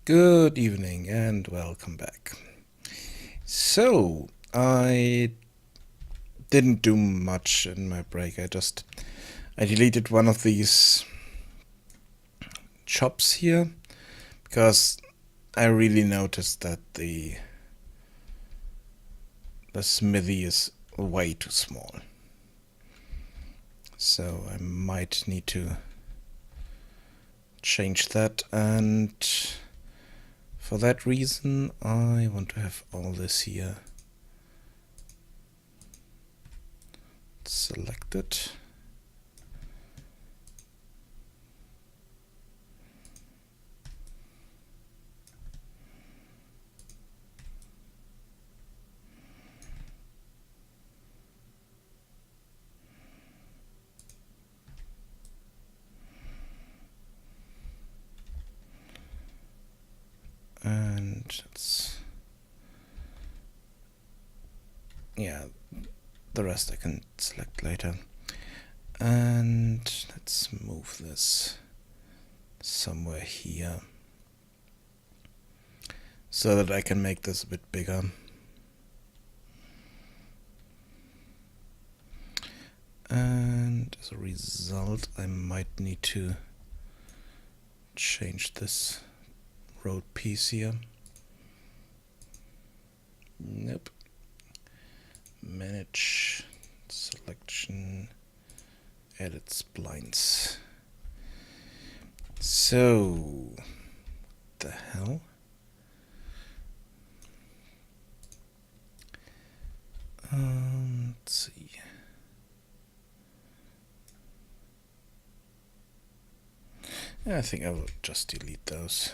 Good evening and welcome back. So, I didn't do much in my break. I deleted one of these chops here because I really noticed that the smithy is way too small. So I might need to change that, and for that reason I want to have all this here selected. And the rest I can select later. And let's move this somewhere here so that I can make this a bit bigger. And as a result, I might need to change this road piece here. Nope. Manage selection, edit splines. So, the hell? Let's see. I think I will just delete those.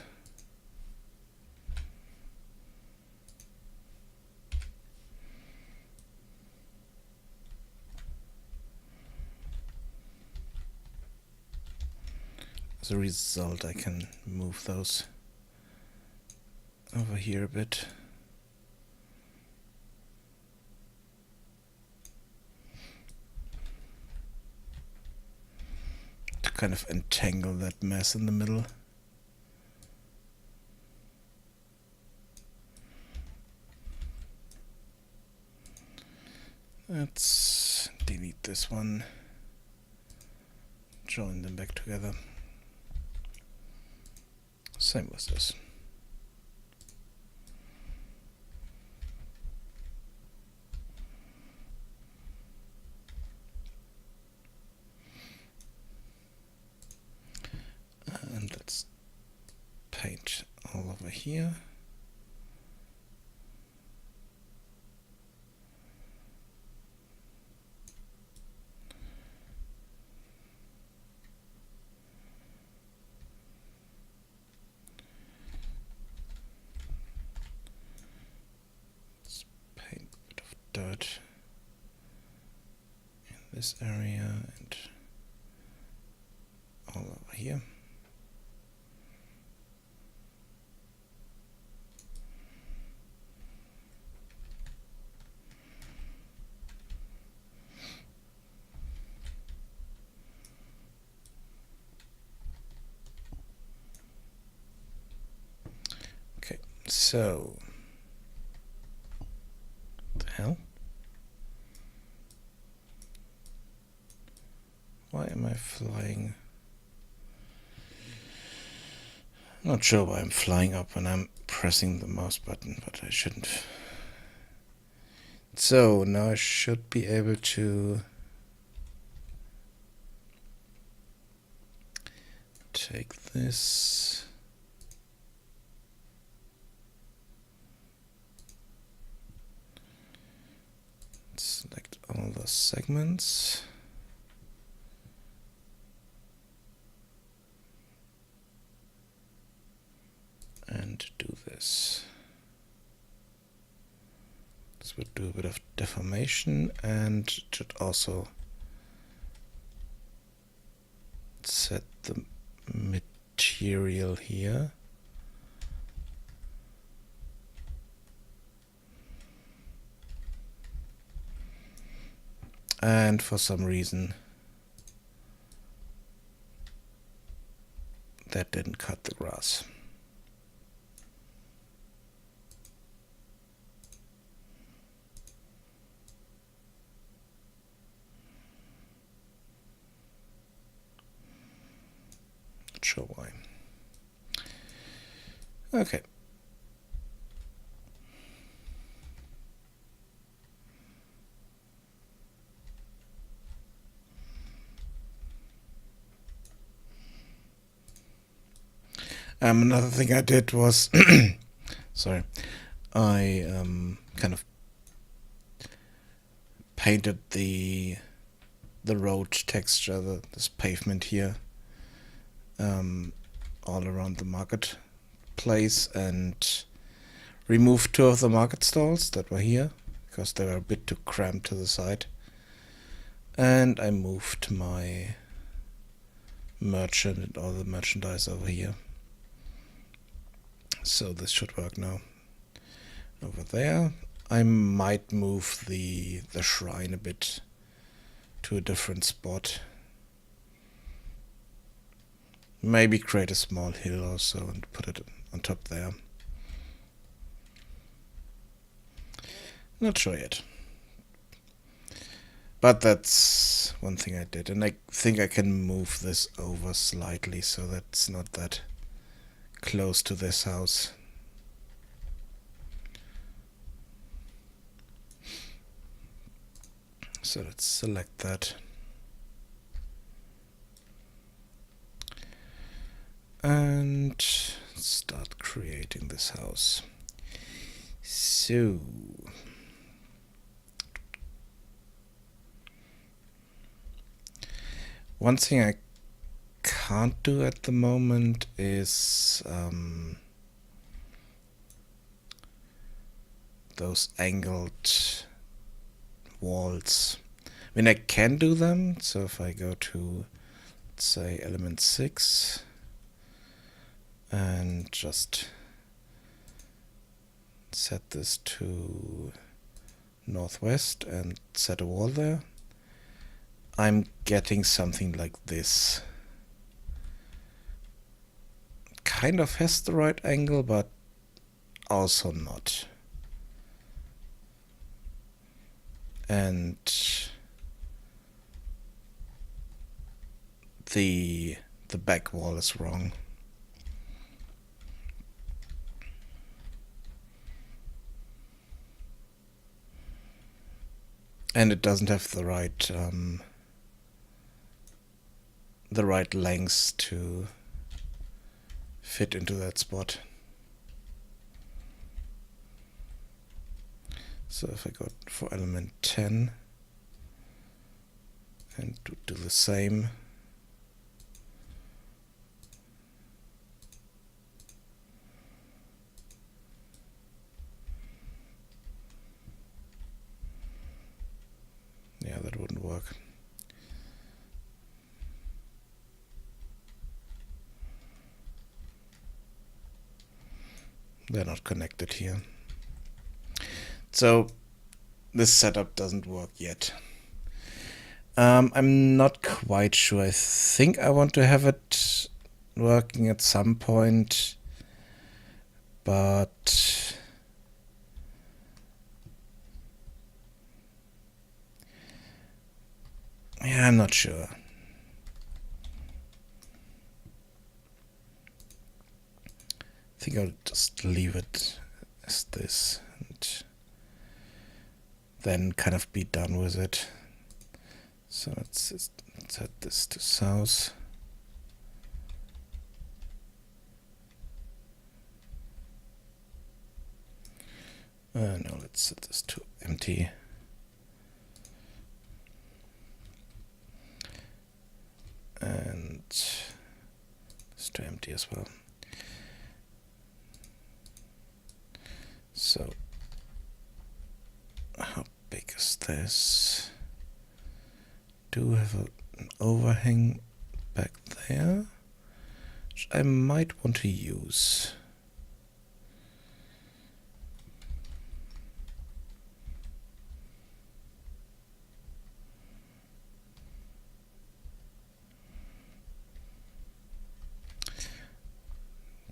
As a result, I can move those over here a bit. To kind of entangle that mess in the middle. Let's delete this one. Join them back together. Same with this. And let's paint all over here. Dirt in this area and all over here. Okay, so what the hell? Why am I flying? Not sure why I'm flying up when I'm pressing the mouse button, but I shouldn't. So now I should be able to take this select all the segments and do this. This would do a bit of deformation and should also set the material here. And for some reason that didn't cut the grass. sure why. Okay. Another thing I did was, sorry, I kind of painted the road texture, this pavement here, all around the marketplace, and removed 2 of the market stalls that were here because they were a bit too cramped to the side. And I moved my merchant or the merchandise over here. So this should work now. Over there, I might move the shrine a bit to a different spot. Maybe create a small hill or so and put it on top there. Not sure yet. But that's one thing I did. And I think I can move this over slightly so that's not that close to this house. So let's select that. And start creating this house. So one thing I can't do at the moment is those angled walls. I mean, I can do them. So if I go to, let's say, element 6 and just set this to northwest and set a wall there, I'm getting something like this. Kind of has the right angle, but also not. And the back wall is wrong. And it doesn't have the right lengths to fit into that spot. So if I go for element 10 and do the same, yeah, that wouldn't work. They're not connected here. So this setup doesn't work yet. I'm not quite sure. I think I want to have it working at some point, but yeah, I'm not sure. I think I'll just leave it as this and then kind of be done with it. So let's just set this to south. No, let's set this to empty. And this to empty as well. So how big is this? Do have an overhang back there, which I might want to use.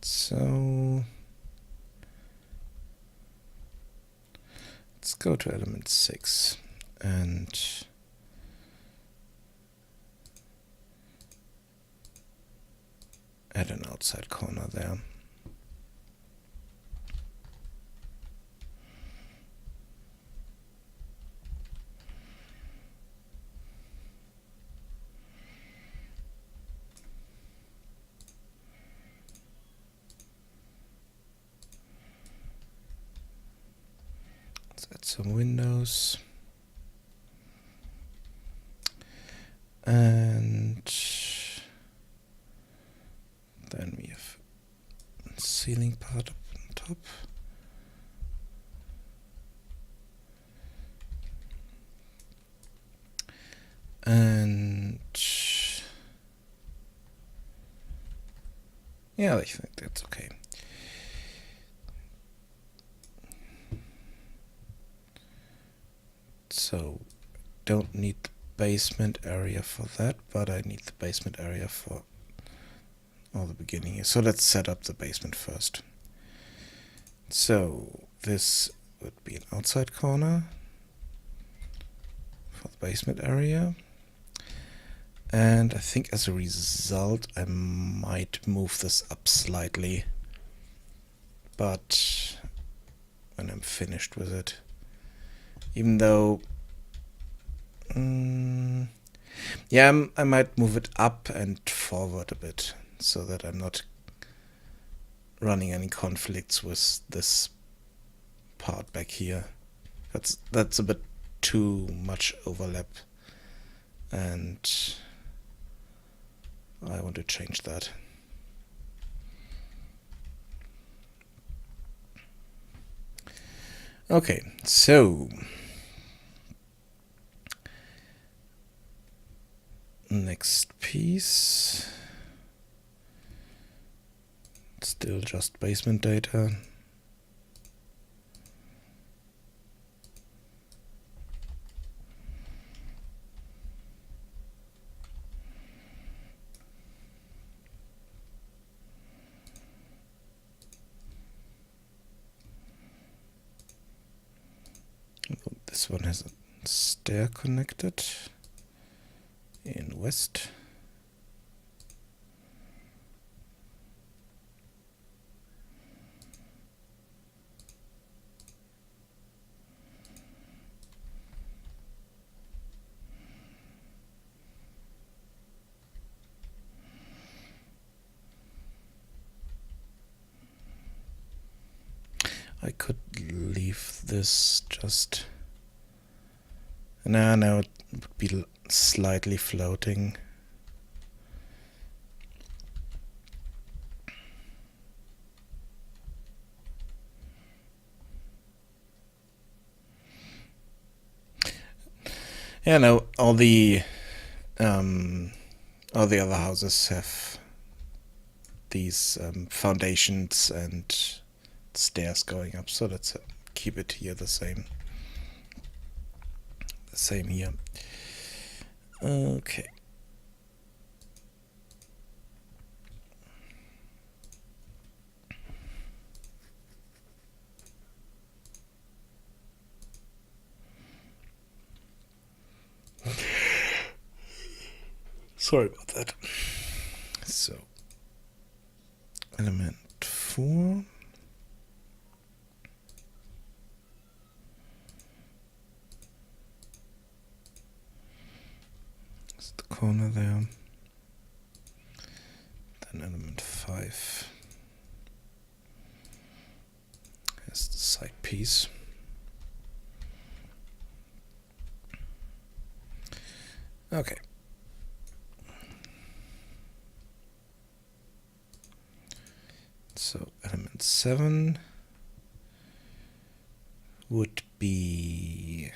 So let's go to element 6 and add an outside corner there. Let's add some windows. And then we have a ceiling part up on top. And yeah, I think that's okay. So don't need the basement area for that, but I need the basement area for all the beginning here. So let's set up the basement first. So this would be an outside corner for the basement area. And I think as a result I might move this up slightly, but when I'm finished with it, even though yeah, I might move it up and forward a bit so that I'm not running any conflicts with this part back here. That's a bit too much overlap, and I want to change that. Okay, so next piece, still just basement data. This one has a stair connected in west. I could leave this just... No, it would be slightly floating. Yeah, no, all the other houses have these foundations and stairs going up, so let's keep it here the same. The same here. Okay. Sorry about that. So, element 4. That's the corner there. Then element 5 has the side piece. Okay. So element 7 would be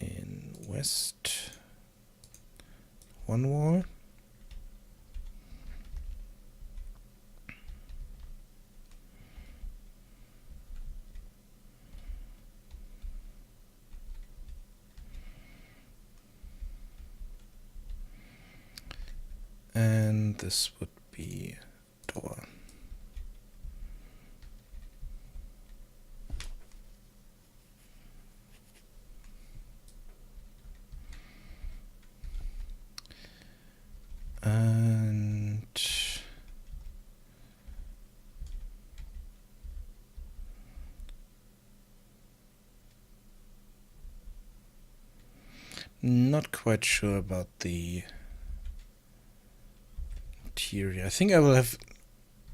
in west one wall. And this would be door. And Not quite sure about the interior. I think I will have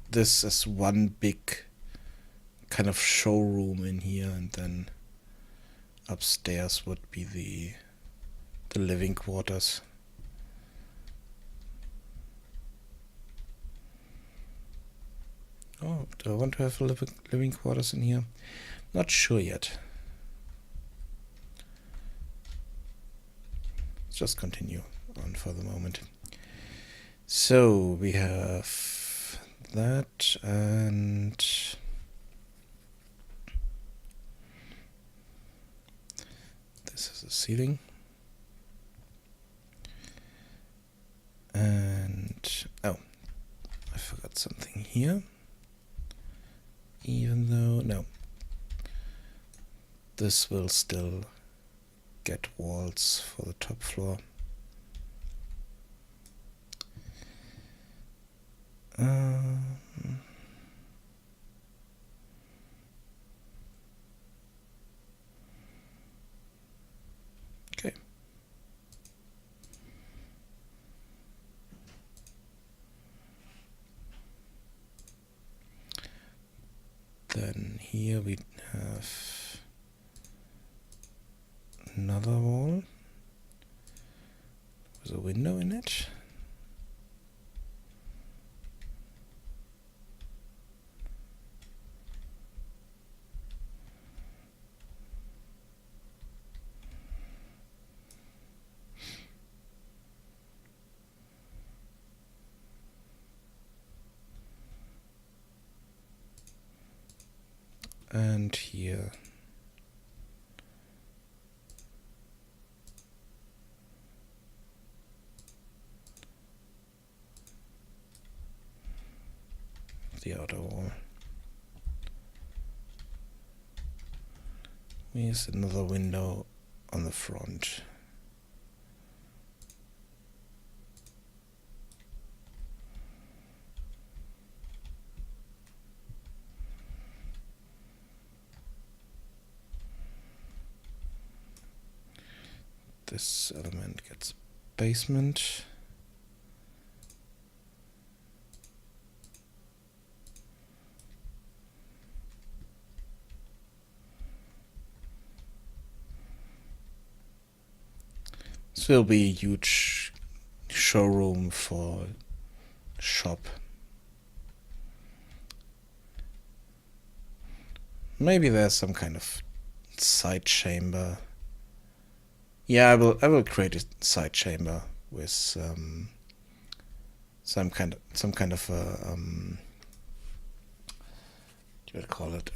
this as one big kind of showroom in here, and then upstairs would be the living quarters. Oh, do I want to have living quarters in here? Not sure yet. Let's just continue on for the moment. So we have that, and this is a ceiling. And oh, I forgot something here. Even though, no, this will still get walls for the top floor. Okay. Then here we have another wall with a window in it. And here the outer wall. Here's another window on the front. This element gets basement. This will be a huge showroom for shop. Maybe there's some kind of side chamber. Yeah, I will create a side chamber with some kind of what do you call it?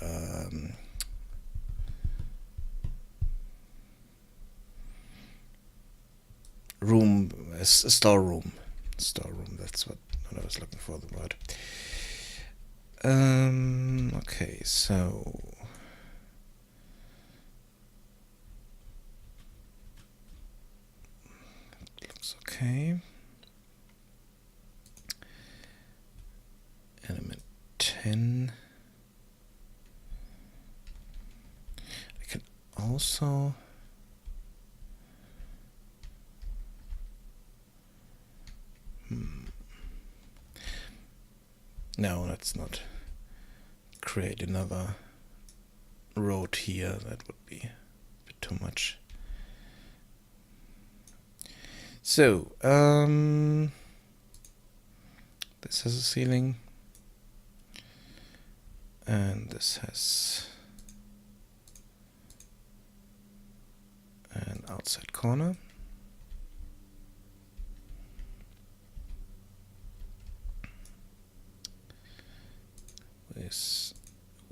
Room, a storeroom. Storeroom, that's what I was looking for, the word. Okay, so looks okay. Element 10. I can also no, let's not create another road here. That would be a bit too much. So, this has a ceiling, and this has an outside corner. This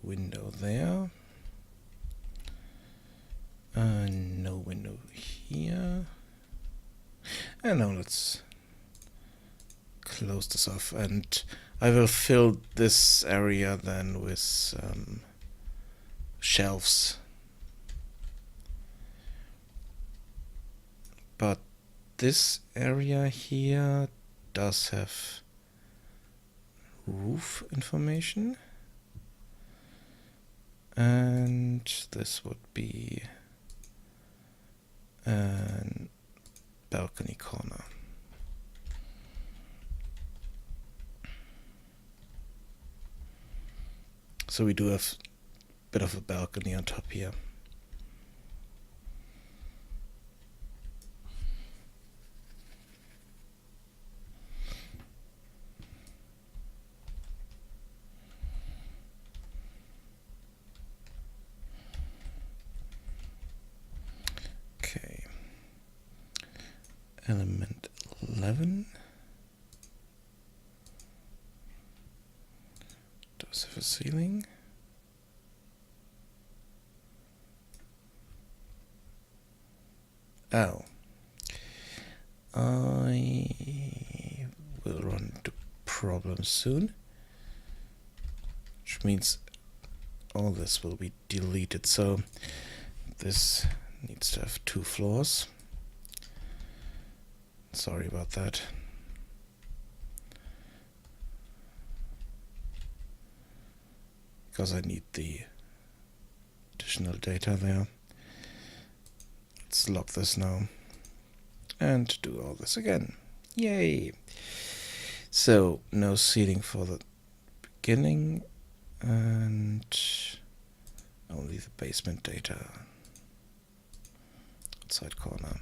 window there. No window here. And now let's close this off, and I will fill this area then with shelves. But this area here does have roof information, and this would be an balcony corner. So we do have a bit of a balcony on top here. Okay. Element 11 does have a ceiling. Oh. I will run into problems soon, which means all this will be deleted. So this needs to have 2 floors. Sorry about that. Because I need the additional data there. Let's lock this now and do all this again. Yay! So no ceiling for the beginning and only the basement data. Outside corner.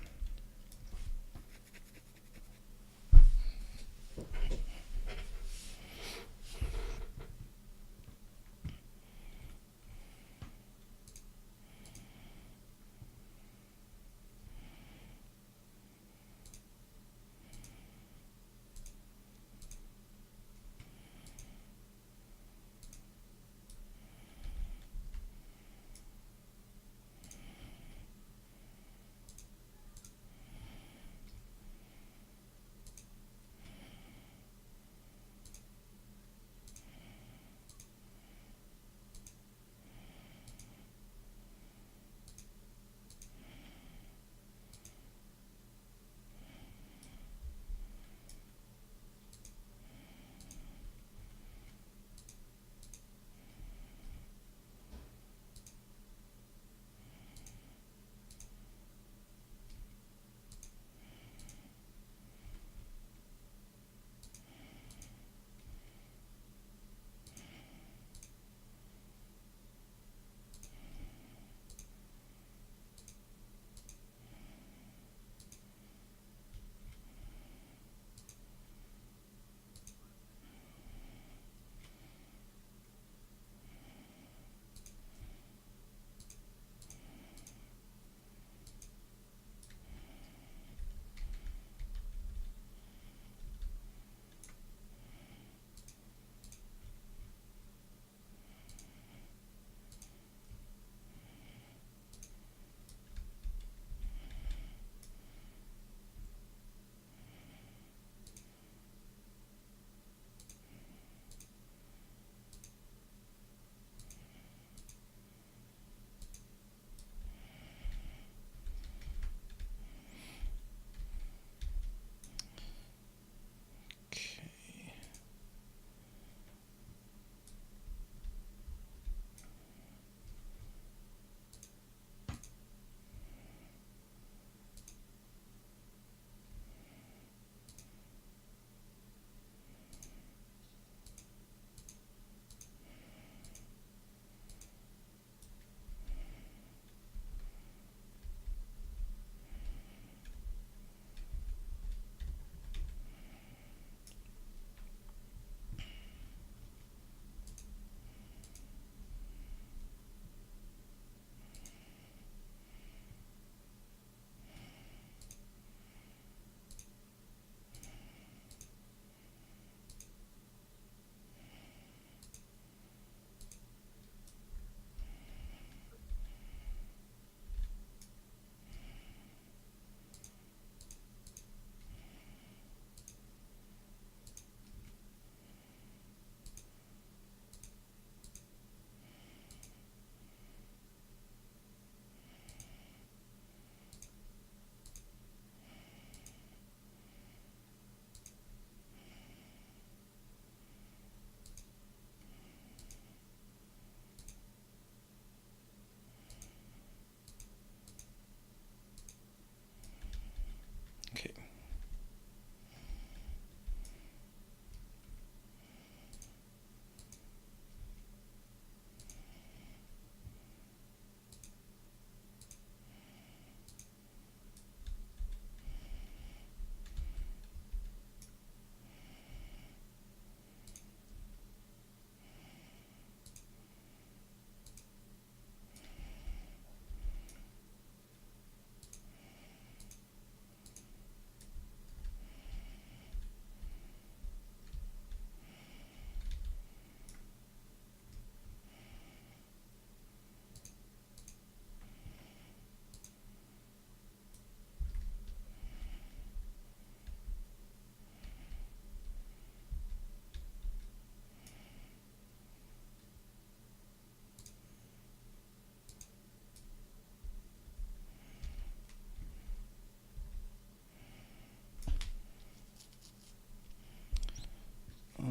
Yeah,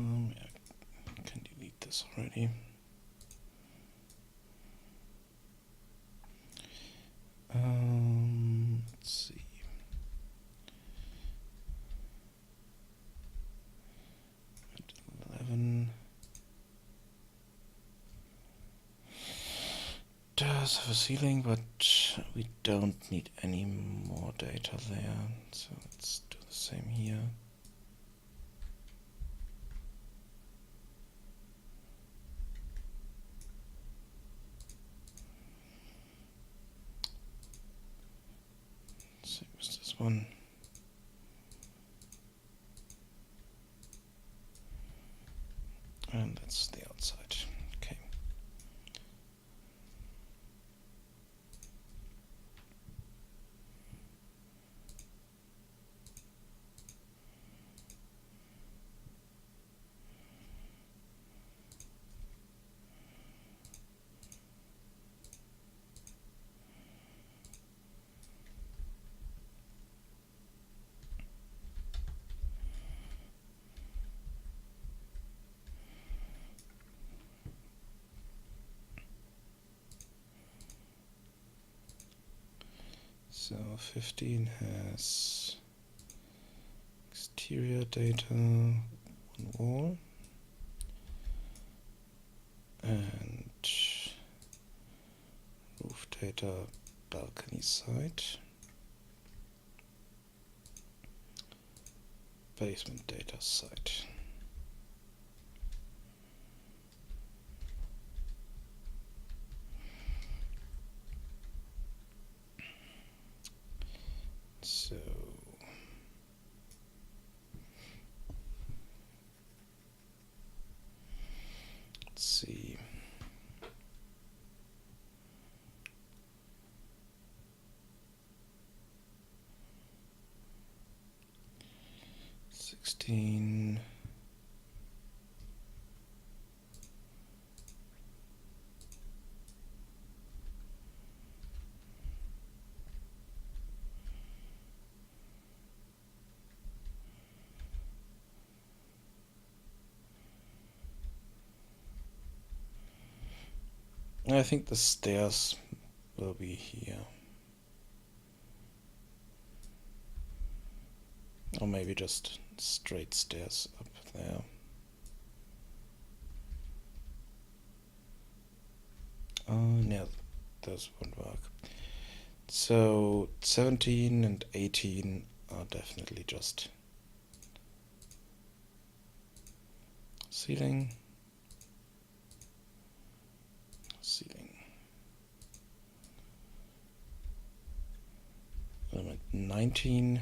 I can delete this already. Let's see. At 11. Does have a ceiling, but we don't need any more data there, so let's do the same here. Same as this one. And that's the outside. Okay. So 15 has exterior data, one wall, and roof data, balcony side, basement data side. So let's see. $16. I think the stairs will be here. Or maybe just straight stairs up there. No, those won't work. So 17 and 18 are definitely just ceiling. Element 19.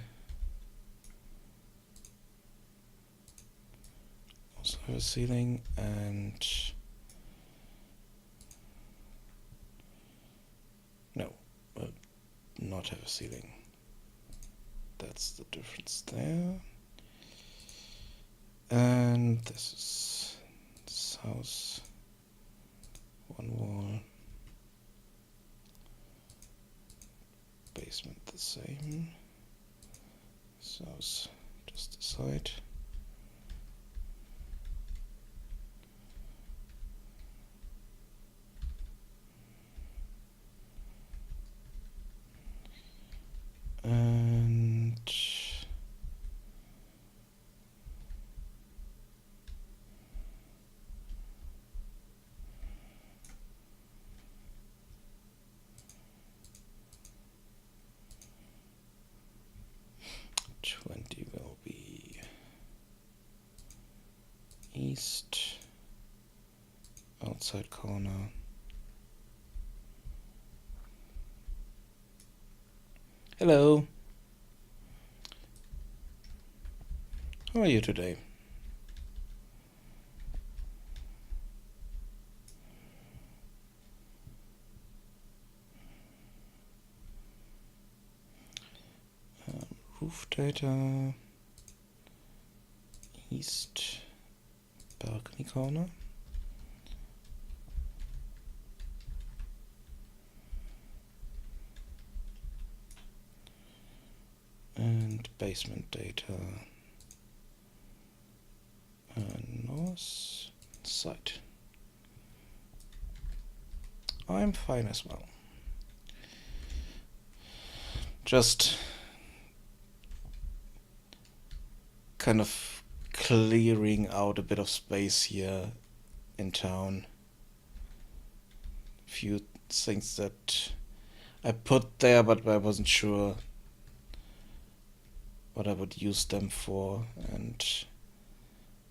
Also have a ceiling, and no, will not have a ceiling. That's the difference there. And this house, one wall, basement the same, this house just the side. And will be east, outside corner. Hello. How are you today? Roof data, east, balcony corner. And basement data, Yes. Site. I'm fine as well. Just kind of clearing out a bit of space here in town. A few things that I put there, but I wasn't sure what I would use them for, and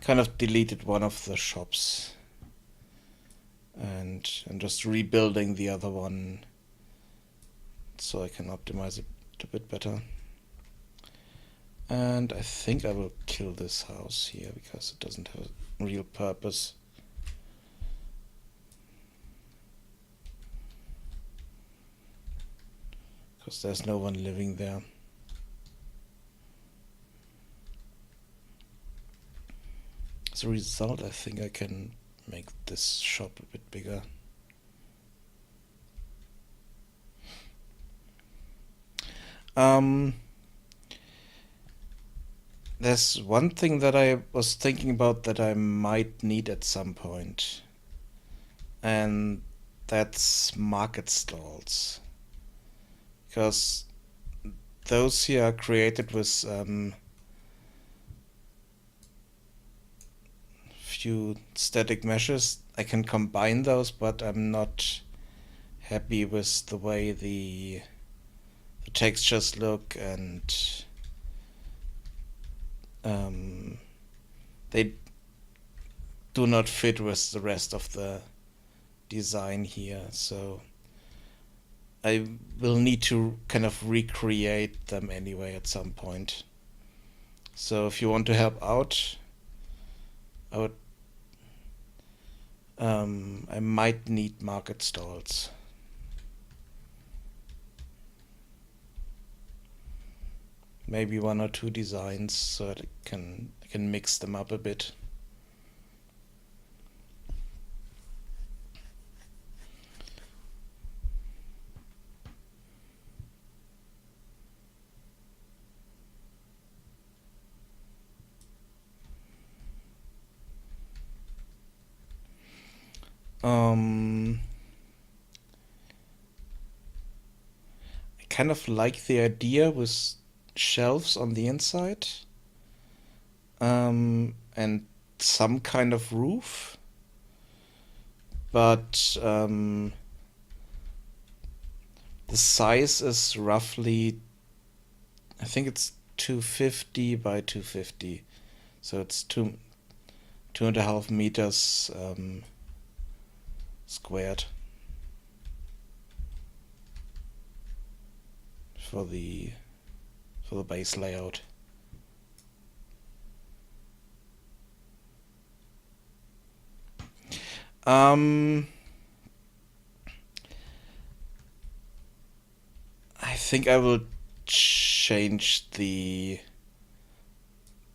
kind of deleted one of the shops, and I'm just rebuilding the other one so I can optimize it a bit better. And I think I will kill this house here because it doesn't have a real purpose. Because there's no one living there. As a result, I think I can make this shop a bit bigger. There's one thing that I was thinking about that I might need at some point, and that's market stalls. Because those here are created with few static meshes. I can combine those, but I'm not happy with the way the textures look, and they do not fit with the rest of the design here, so I will need to kind of recreate them anyway at some point. So if you want to help out, I might need market stalls. Maybe one or two designs so that I can mix them up a bit. I kind of like the idea with shelves on the inside, and some kind of roof, but the size is roughly, I think it's 250 by 250, so it's 2.5 meters squared for the base layout. I think I will change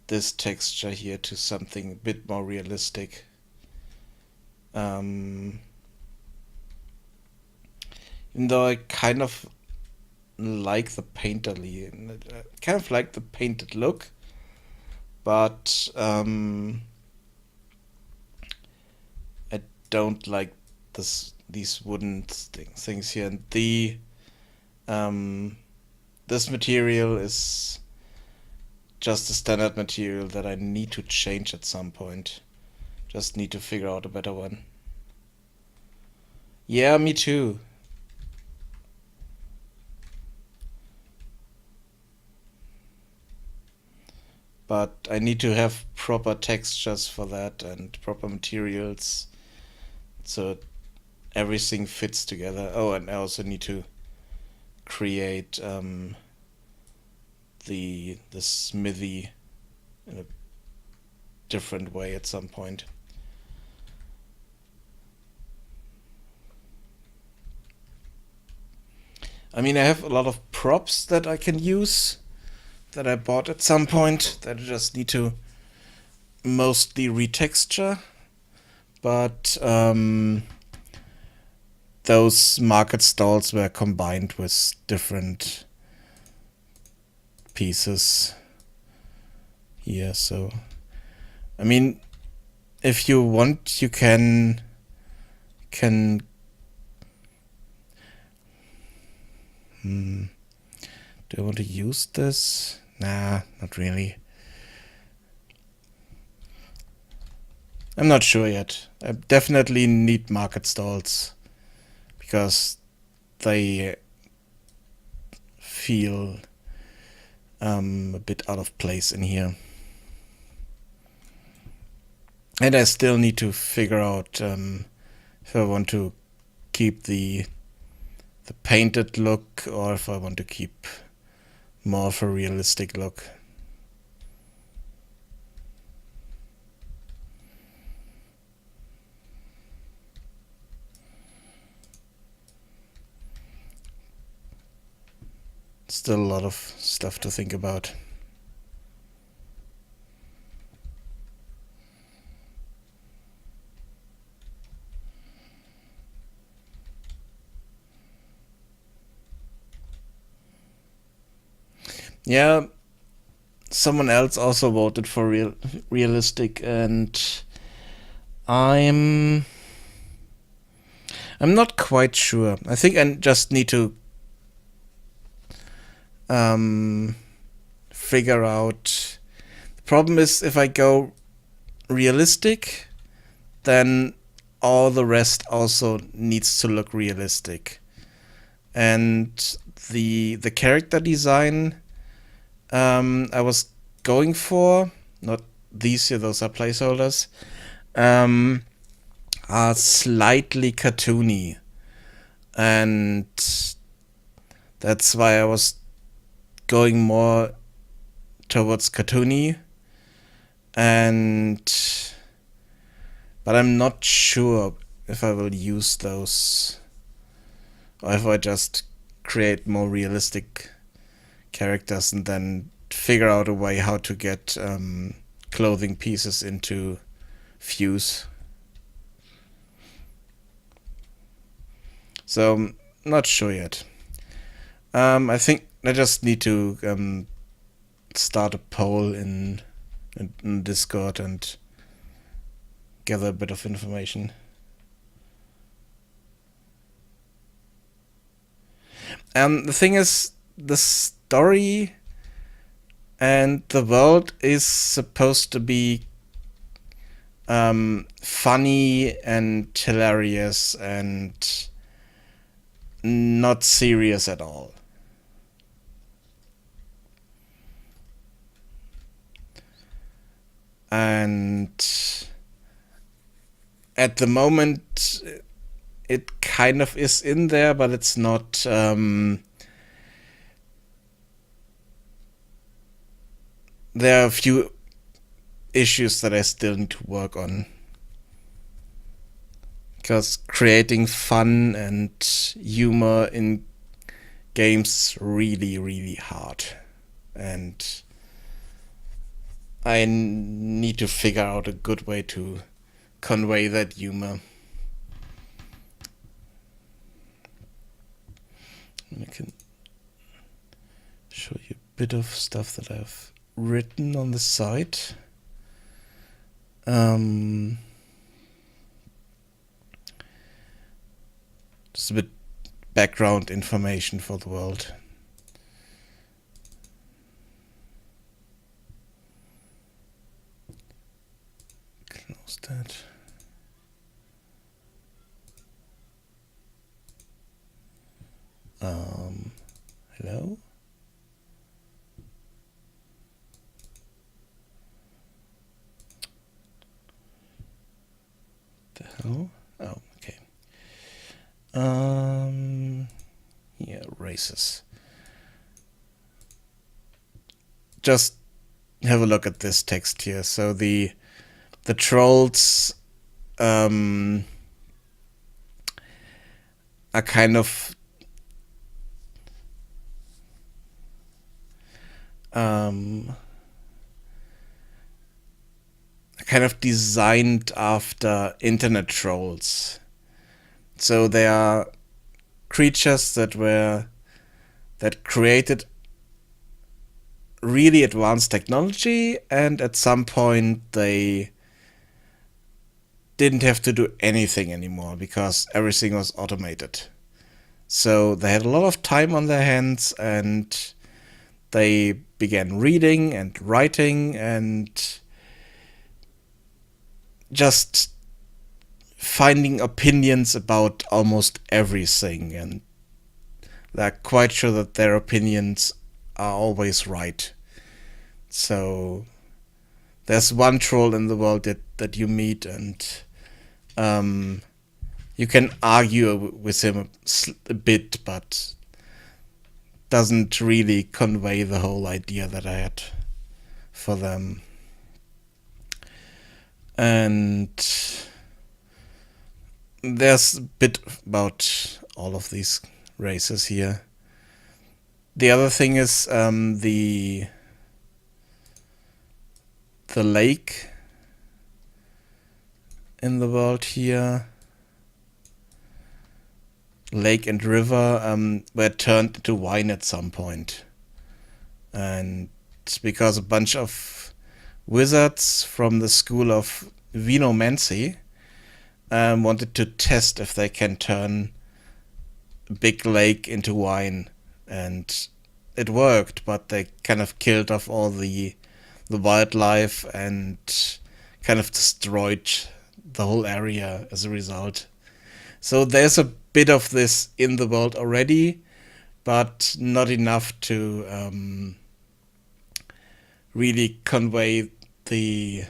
this texture here to something a bit more realistic. Even though I kind of like the painted look, but I don't like these wooden things here, and this material is just a standard material that I need to change at some point. Just need to figure out a better one. Yeah, me too. But I need to have proper textures for that and proper materials so everything fits together. Oh, and I also need to create the smithy in a different way at some point. I mean, I have a lot of props that I can use that I bought at some point that I just need to mostly retexture, but those market stalls were combined with different pieces here, so I mean, if you want, you can do I want to use this? Nah, not really. I'm not sure yet. I definitely need market stalls because they feel a bit out of place in here. And I still need to figure out if I want to keep the painted look or if I want to keep more of a realistic look. Still a lot of stuff to think about. Yeah, someone else also voted for realistic, and I'm not quite sure. I think I just need to figure out. The problem is if I go realistic, then all the rest also needs to look realistic. And the character design I was going for, not these here, those are placeholders, are slightly cartoony. And that's why I was going more towards cartoony. But I'm not sure if I will use those or if I just create more realistic characters and then figure out a way how to get clothing pieces into views. So not sure yet. I think I just need to start a poll in Discord and gather a bit of information. The thing is, the story and the world is supposed to be funny and hilarious and not serious at all. And at the moment it kind of is in there, but it's not there are a few issues that I still need to work on. Because creating fun and humor in games is really, really hard. And I need to figure out a good way to convey that humor. I can show you a bit of stuff that I've written on the site. Just a bit background information for the world. Close that. Hello? The hell? Oh, okay. Yeah, races. Just have a look at this text here. So the trolls are kind of designed after internet trolls. So they are creatures that created really advanced technology, and at some point they didn't have to do anything anymore because everything was automated. So they had a lot of time on their hands, and they began reading and writing and just finding opinions about almost everything, and they're quite sure that their opinions are always right. So there's one troll in the world that you meet, and you can argue with him a bit, but doesn't really convey the whole idea that I had for them. And there's a bit about all of these races here. The other thing is the lake in the world here, lake and river, were turned into wine at some point. And it's because a bunch of wizards from the school of Vinomancy wanted to test if they can turn a big lake into wine. And it worked, but they kind of killed off all the wildlife and kind of destroyed the whole area as a result. So there's a bit of this in the world already, but not enough to really convey the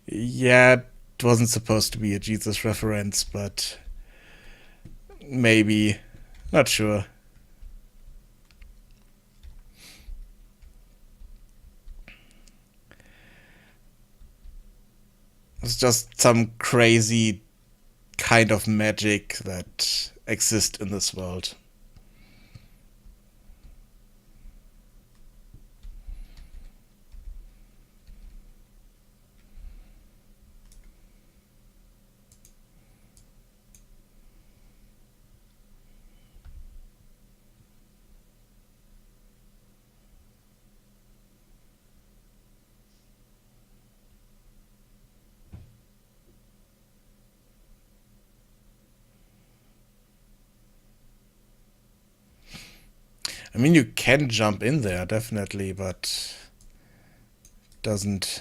yeah, it wasn't supposed to be a Jesus reference, but maybe, not sure. It's just some crazy kind of magic that exists in this world. I mean, you can jump in there, definitely, but doesn't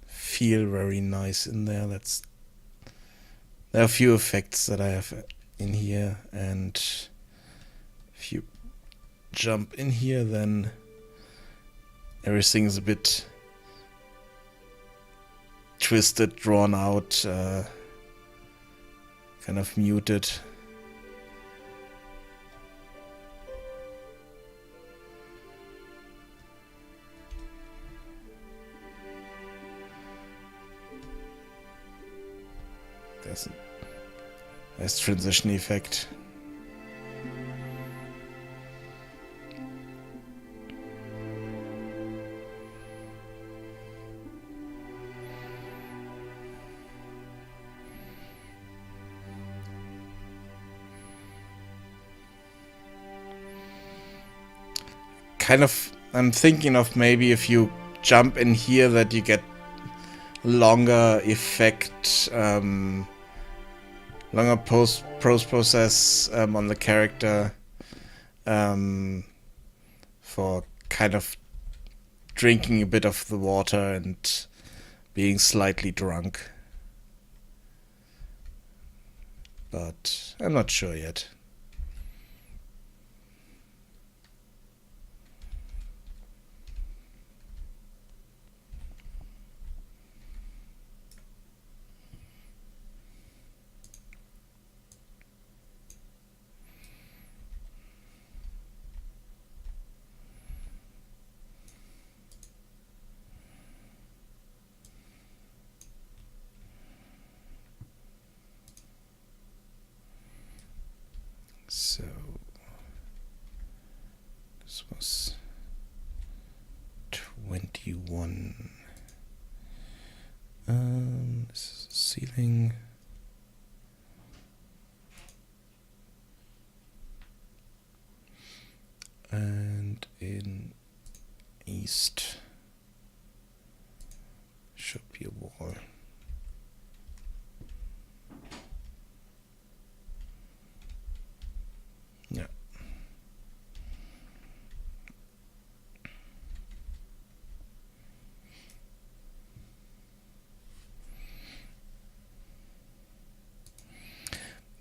feel very nice in there. There are a few effects that I have in here, and if you jump in here, then everything's a bit twisted, drawn out, kind of muted. There's a nice transition effect. I'm thinking of maybe if you jump in here that you get longer effect, longer post process on the character, for kind of drinking a bit of the water and being slightly drunk. But I'm not sure yet. So this was 21. This is the ceiling. And in east. wall. Yeah.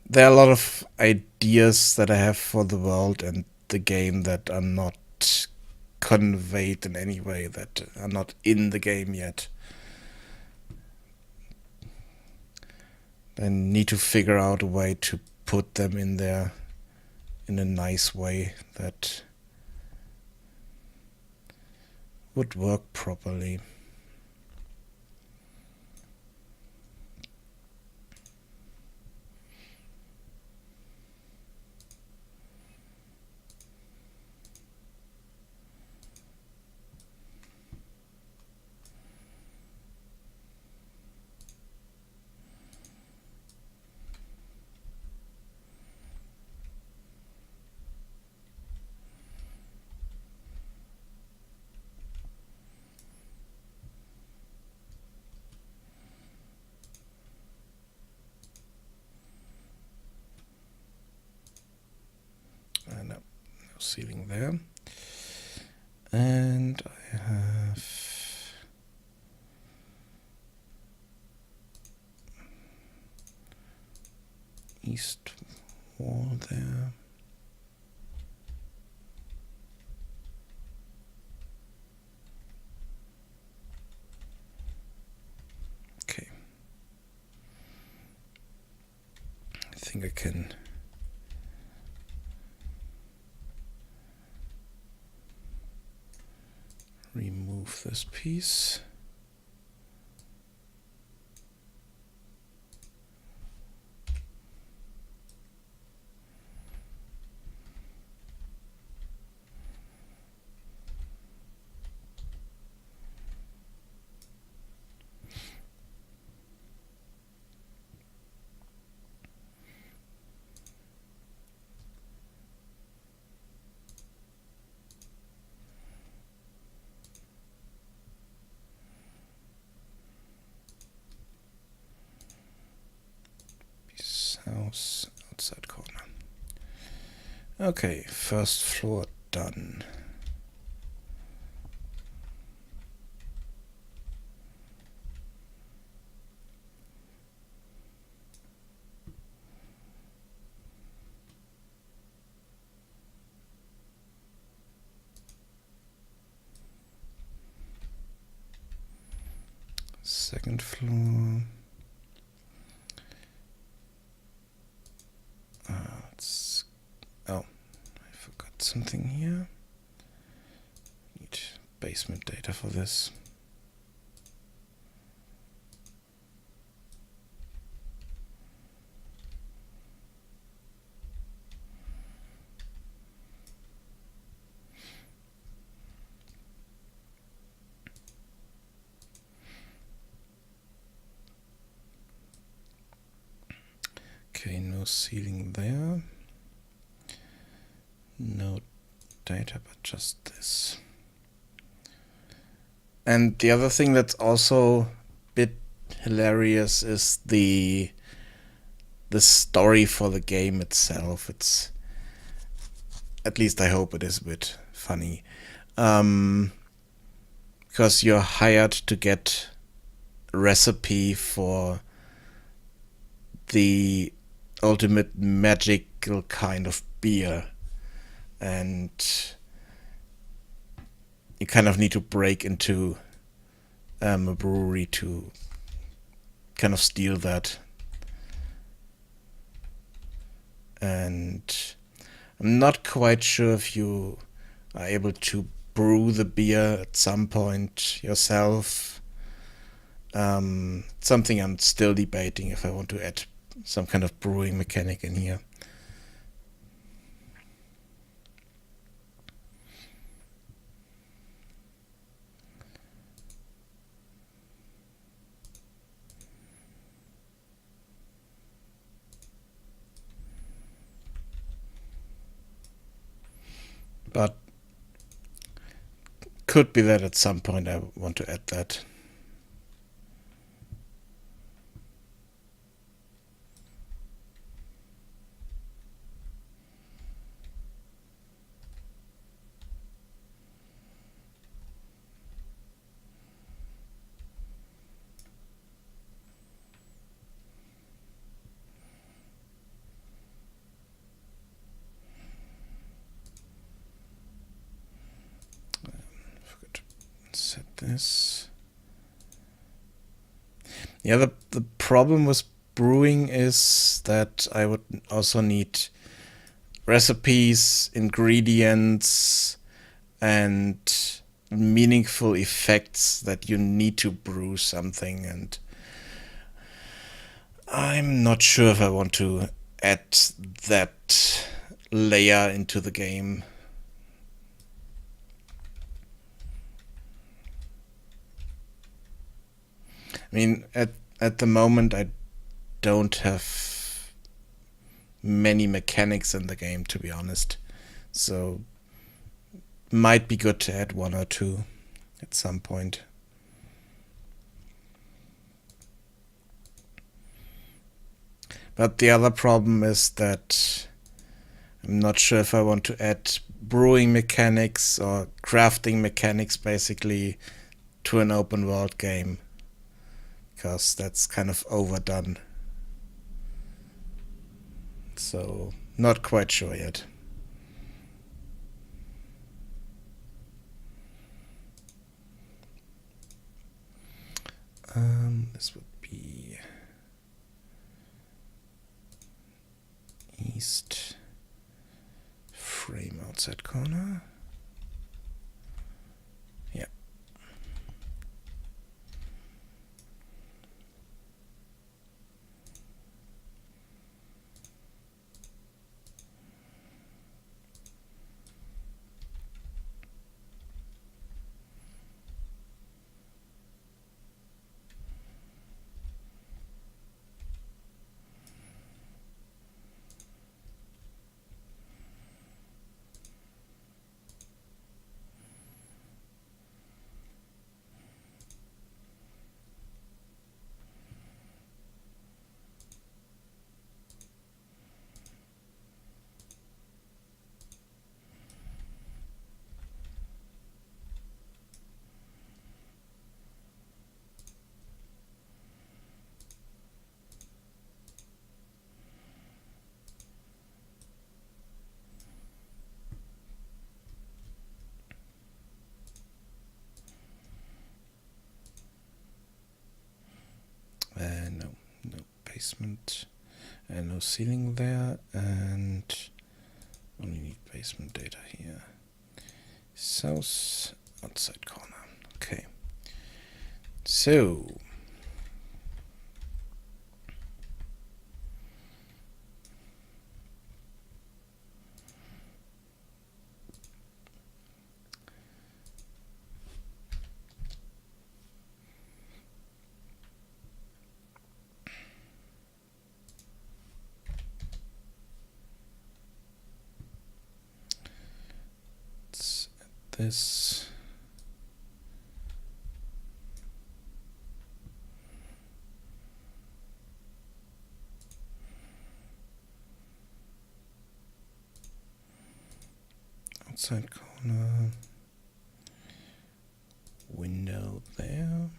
There are a lot of ideas that I have for the world and the game that are not conveyed in any way, that are not in the game yet. I need to figure out a way to put them in there in a nice way that would work properly. No ceiling there. And I have east wall there. Okay. I think I can remove this piece. House outside corner. Okay, first floor done. Second floor. Oh, I forgot something here. Need basement data for this. Okay, no ceiling there. No data, but just this. And the other thing that's also a bit hilarious is the story for the game itself. It's, at least I hope it is a bit funny. Because you're hired to get a recipe for the ultimate magical kind of beer. And you kind of need to break into a brewery to kind of steal that. And I'm not quite sure if you are able to brew the beer at some point yourself. Something I'm still debating if I want to add some kind of brewing mechanic in here. But could be that at some point I want to add that. this. Yeah, the problem with brewing is that I would also need recipes, ingredients, and meaningful effects that you need to brew something, and I'm not sure if I want to add that layer into the game. I mean, at the moment I don't have many mechanics in the game, to be honest, so might be good to add one or two at some point. But the other problem is that I'm not sure if I want to add brewing mechanics or crafting mechanics basically to an open world game, because that's kind of overdone. So, not quite sure yet. This would be east frame outside corner. Yeah. No basement and no ceiling there, and only need basement data here. South outside corner. Okay. So let's add this. Outside corner. Window there.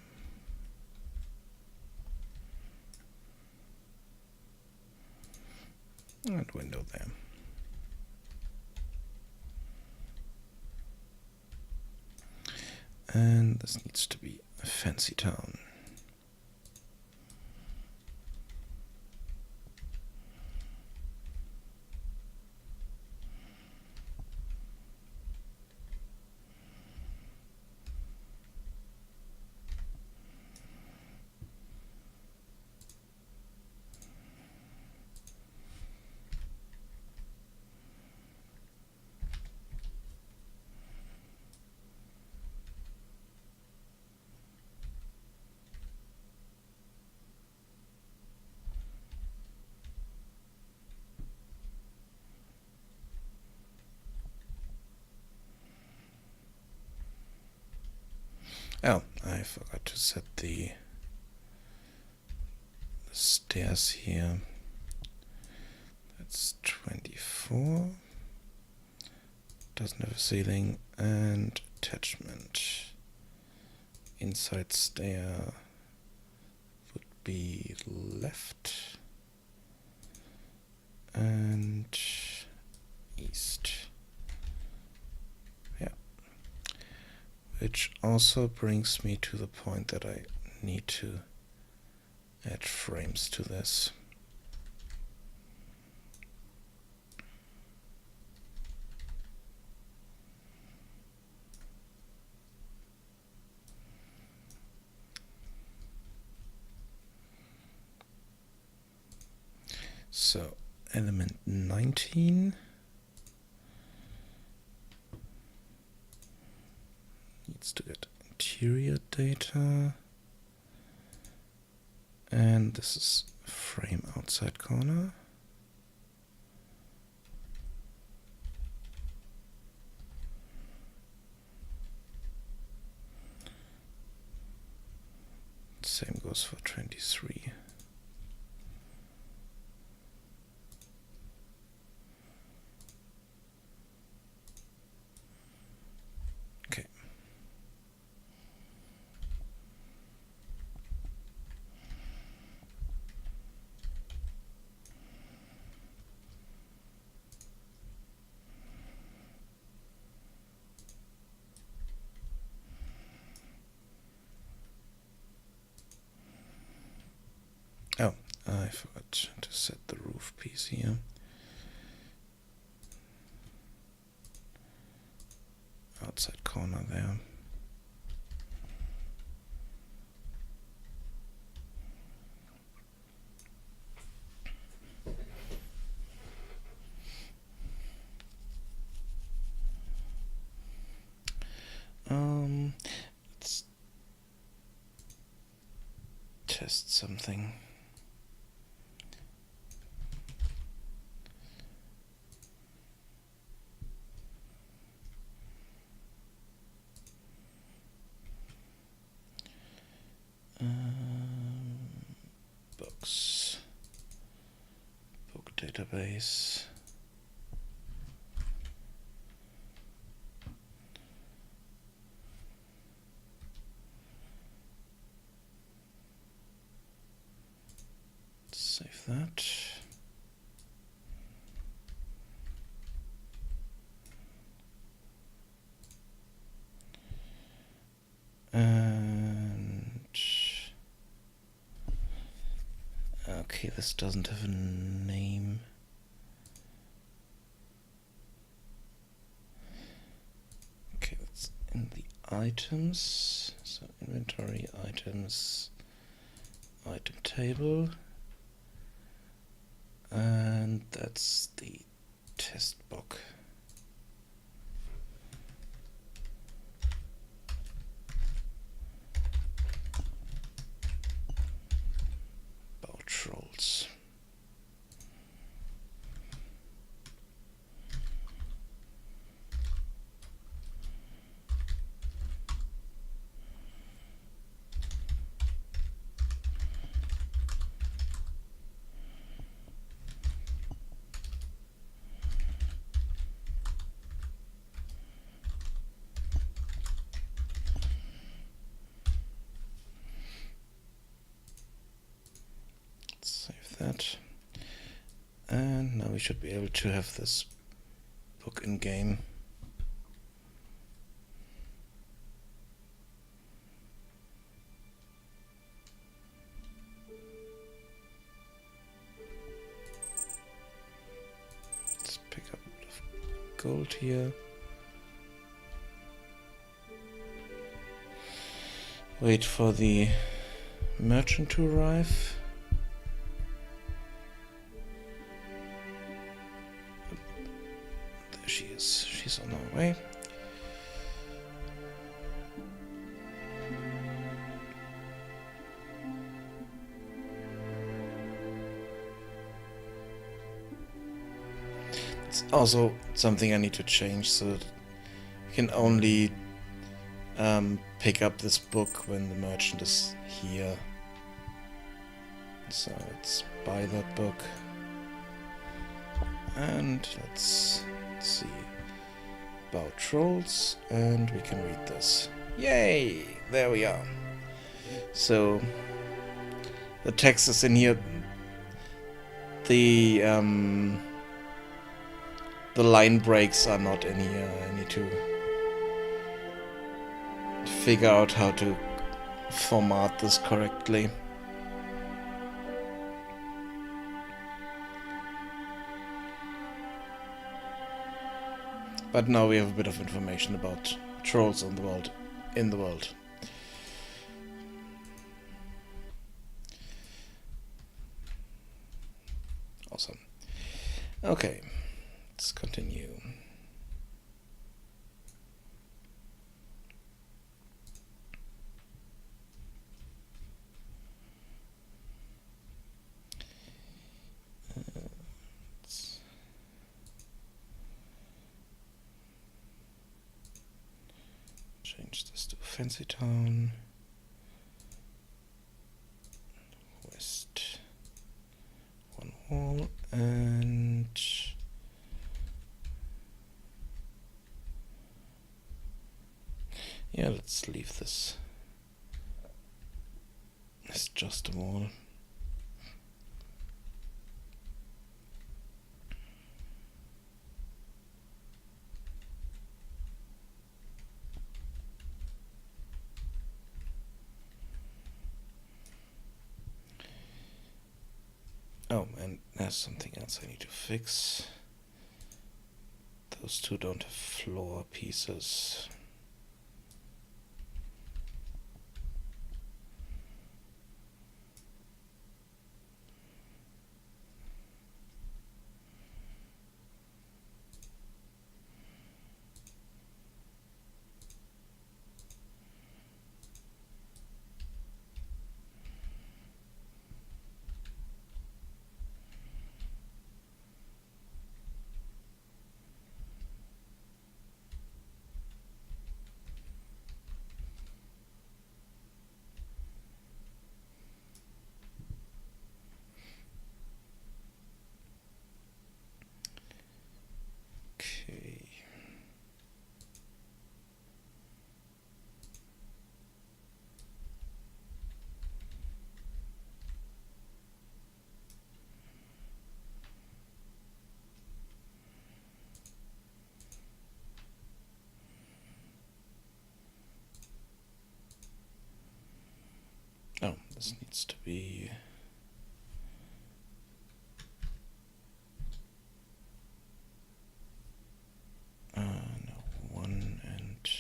And window there. And this needs to be a fancy town. Oh, I forgot to set the stairs here. That's 24. Doesn't have a ceiling. And attachment. Inside stair would be left. And east. Yeah. Which also brings me to the point that I need to add frames to this. So element 19 needs to get interior data, and this is frame outside corner. Same goes for 23. Okay. Oh, I forgot to set the roof piece here. Outside corner there. Let's test something. Books, book database. Save that. And okay, this doesn't have a name. Okay, that's in the items. So inventory, items, item table. And that's the test book. About rolls. Save that. And now we should be able to have this book in game. Let's pick up a bit of gold here. Wait for the merchant to arrive. There she is. She's on her way. It's also something I need to change, so that you can only pick up this book when the merchant is here. So let's buy that book. And let's see. About trolls, and we can read this. Yay! There we are. So the text is in here. The line breaks are not in here. I need to figure out how to format this correctly. But now we have a bit of information about trolls in the world. Awesome. Okay, let's continue. Change this to Fancy Town. West. One wall and yeah, let's leave this as just a wall. Oh, and there's something else I need to fix. Those two don't have floor pieces. Okay. Oh, this needs to be no, 1 and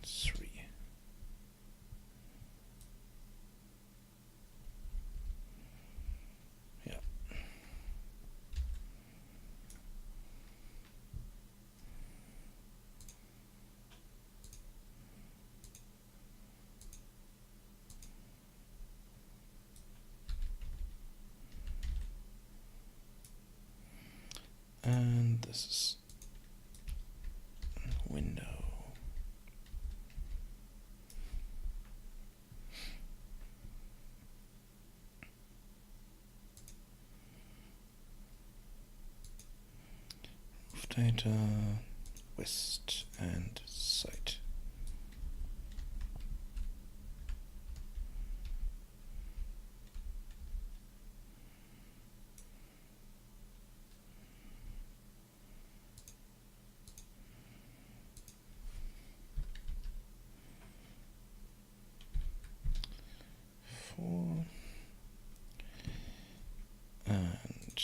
3. Yeah. And this is window. Roof data, west and site. And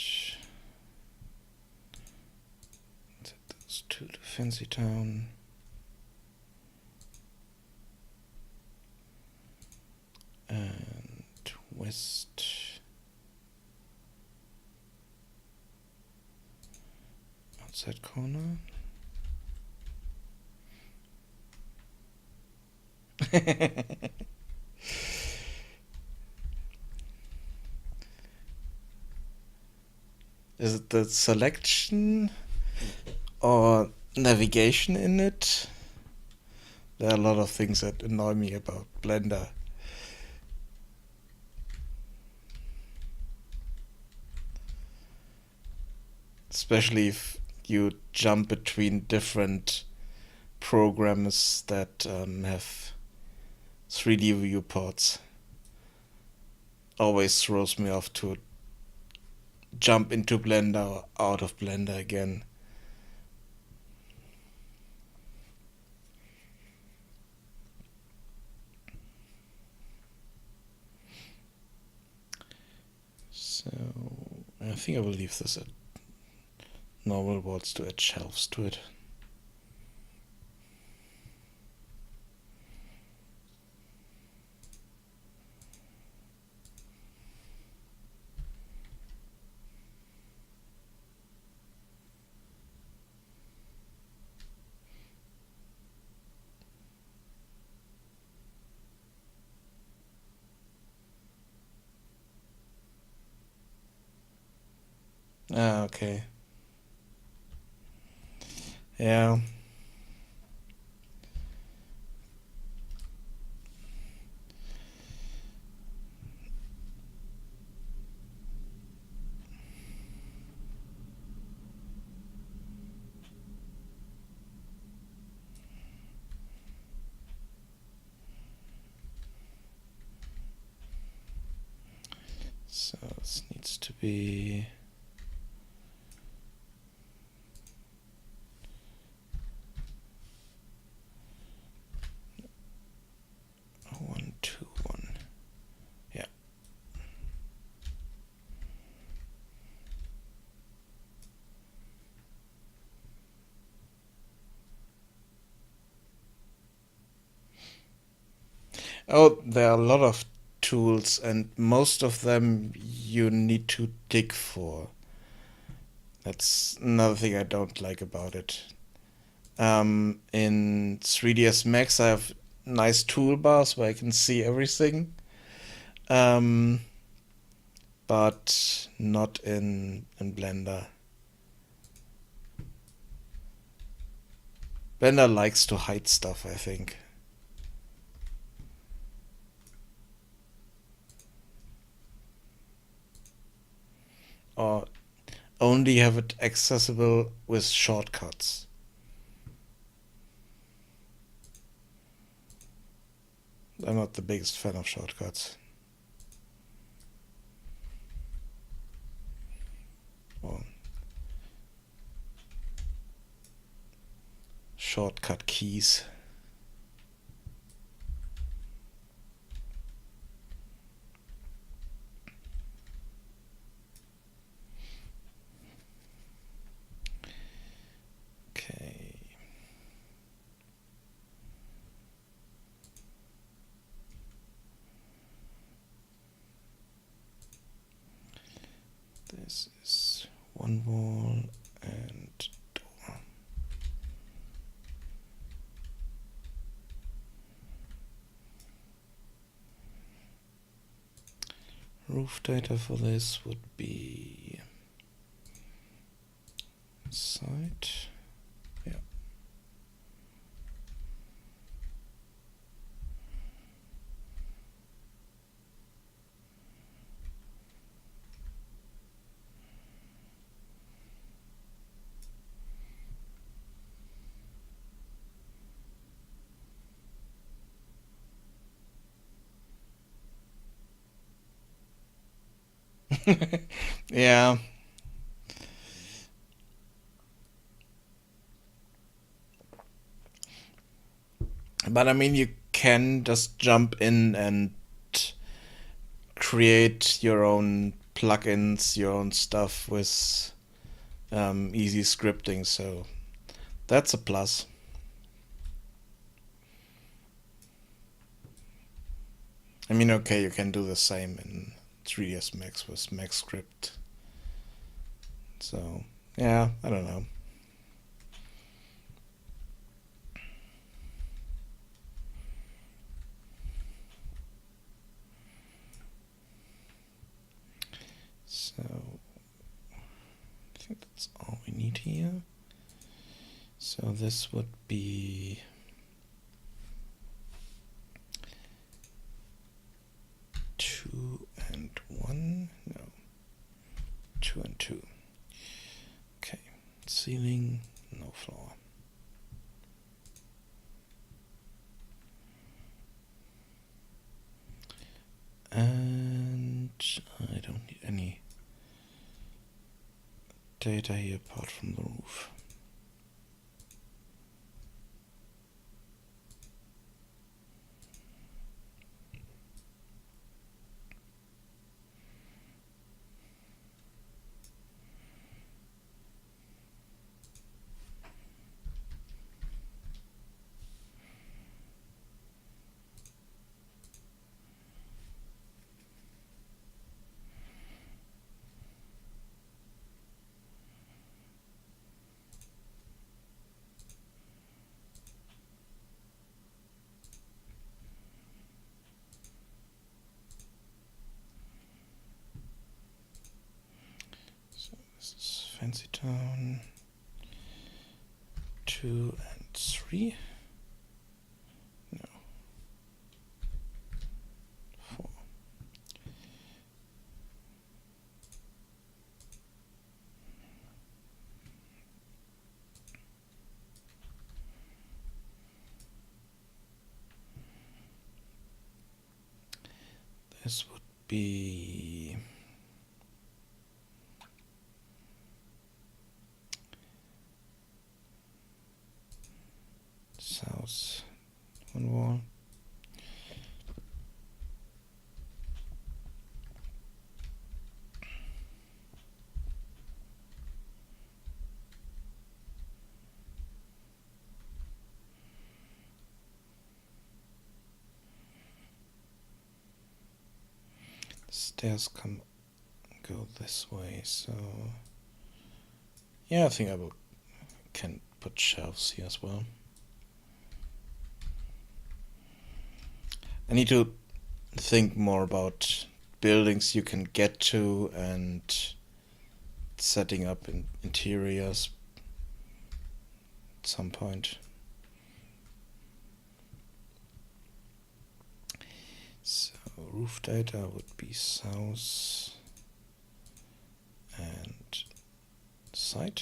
set those two to Fancy Town. And west. Outside corner. Is it the selection or navigation in it? There are a lot of things that annoy me about Blender. Especially if you jump between different programs that have 3D viewports. Always throws me off to jump into Blender or out of Blender again. I think I will leave this at normal walls to add shelves to it. Ah, okay. Yeah. So this needs to be... One, two, one. Yeah. Oh, there are a lot of tools, and most of them you need to dig for. That's another thing I don't like about it. In 3ds Max, I have nice toolbars where I can see everything, but not in Blender. Blender likes to hide stuff, I think. Or only have it accessible with shortcuts. I'm not the biggest fan of shortcuts. Or shortcut keys. Okay. This is one wall and door. Roof data for this would be site. Yeah. Yeah. But I mean, you can just jump in and create your own plugins, your own stuff with easy scripting, so that's a plus. I mean, okay, you can do the same in 3ds Max with MaxScript. So, yeah, I don't know. So, I think that's all we need here. So this would be two and one. No, two and two. Okay, ceiling, no floor. And I don't need any data here apart from the roof. down 2 and 3. No. 4. This would be south one wall. Stairs go this way, so yeah, I think can put shelves here as well. I need to think more about buildings you can get to and setting up interiors at some point. So roof data would be south and side.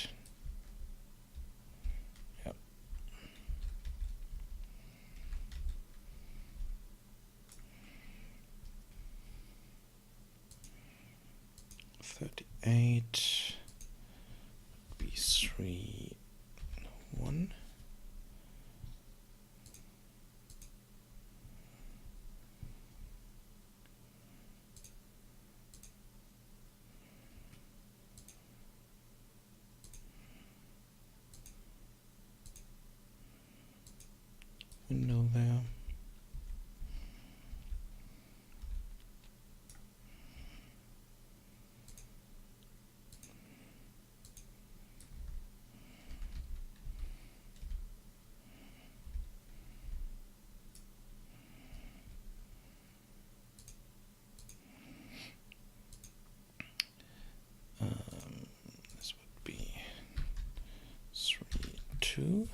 Yep. $38 would be 3, 1. Window there. This would be 3, 2.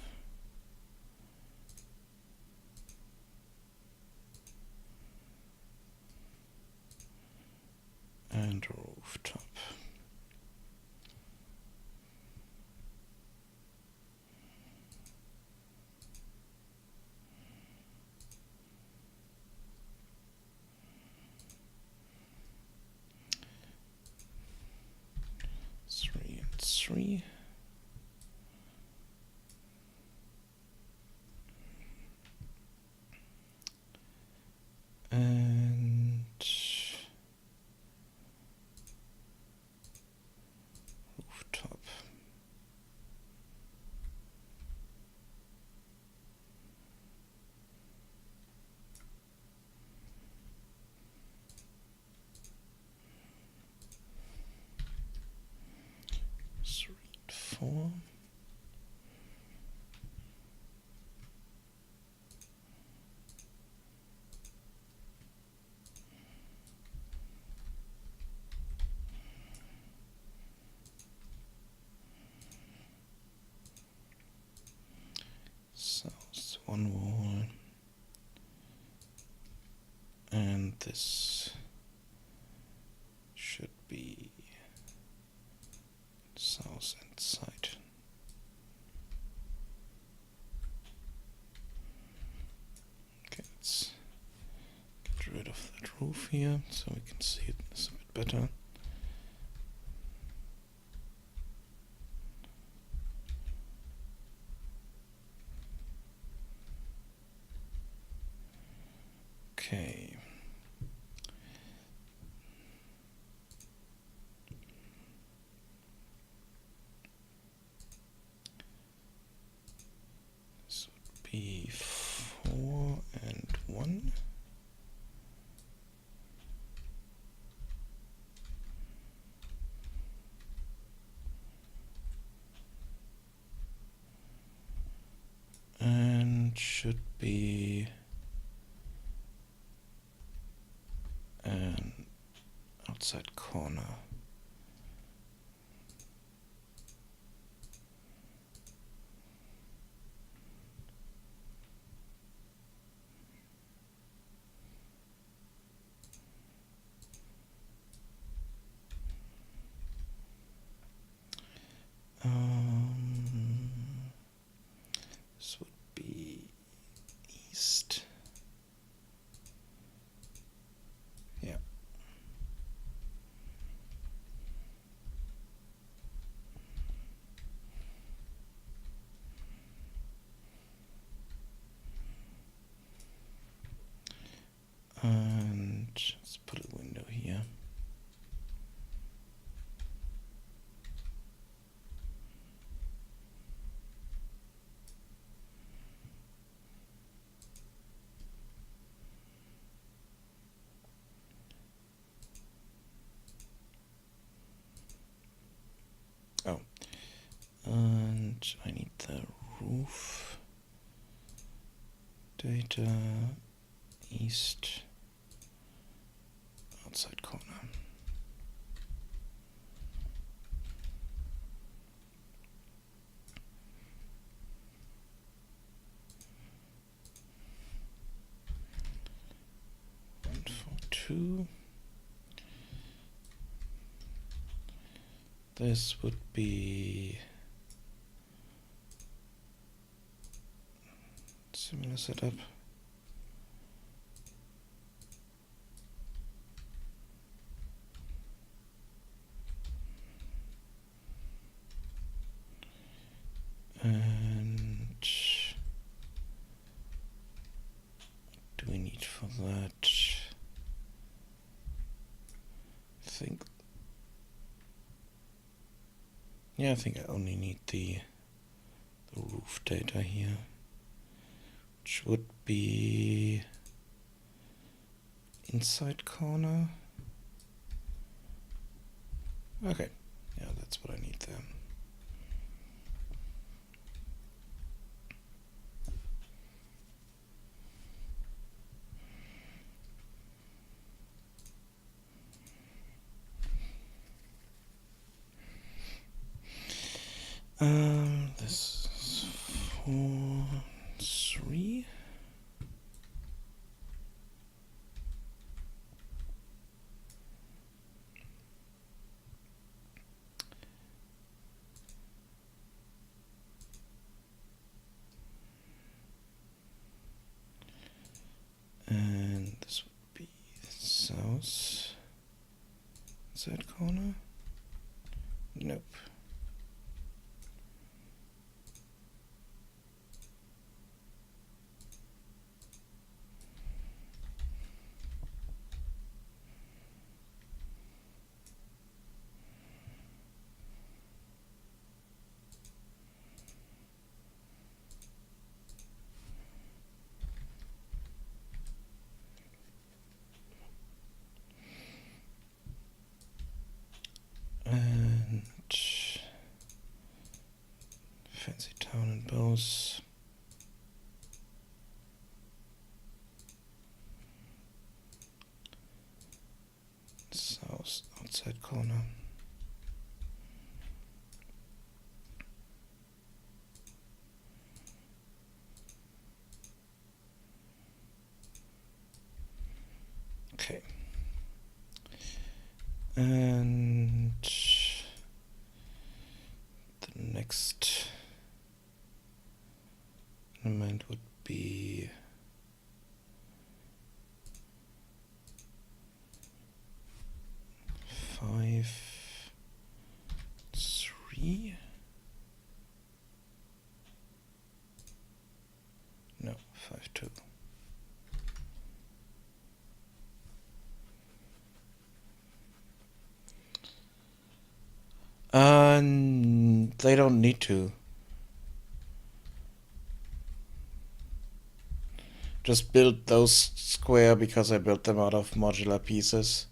And rooftop. Three and 3. And rooftop. Three and 4. South one wall, and this should be south and side. Okay, let's get rid of that roof here so we can see this a bit better. Okay. This would be 4 and 1. And should be an outside corner. And let's put a window here. Oh, and I need the roof data east outside corner. Two. This would be similar setup. And what do we need for that? I think I only need the roof data here, which would be inside corner. Okay, yeah, that's what I need there. This is 4, 3. And this would be south side corner. Nope. And fancy town and bows. South outside corner. Okay. And the next element would be 5, 3. No, 5, 2. They don't need to. Just build those square because I built them out of modular pieces.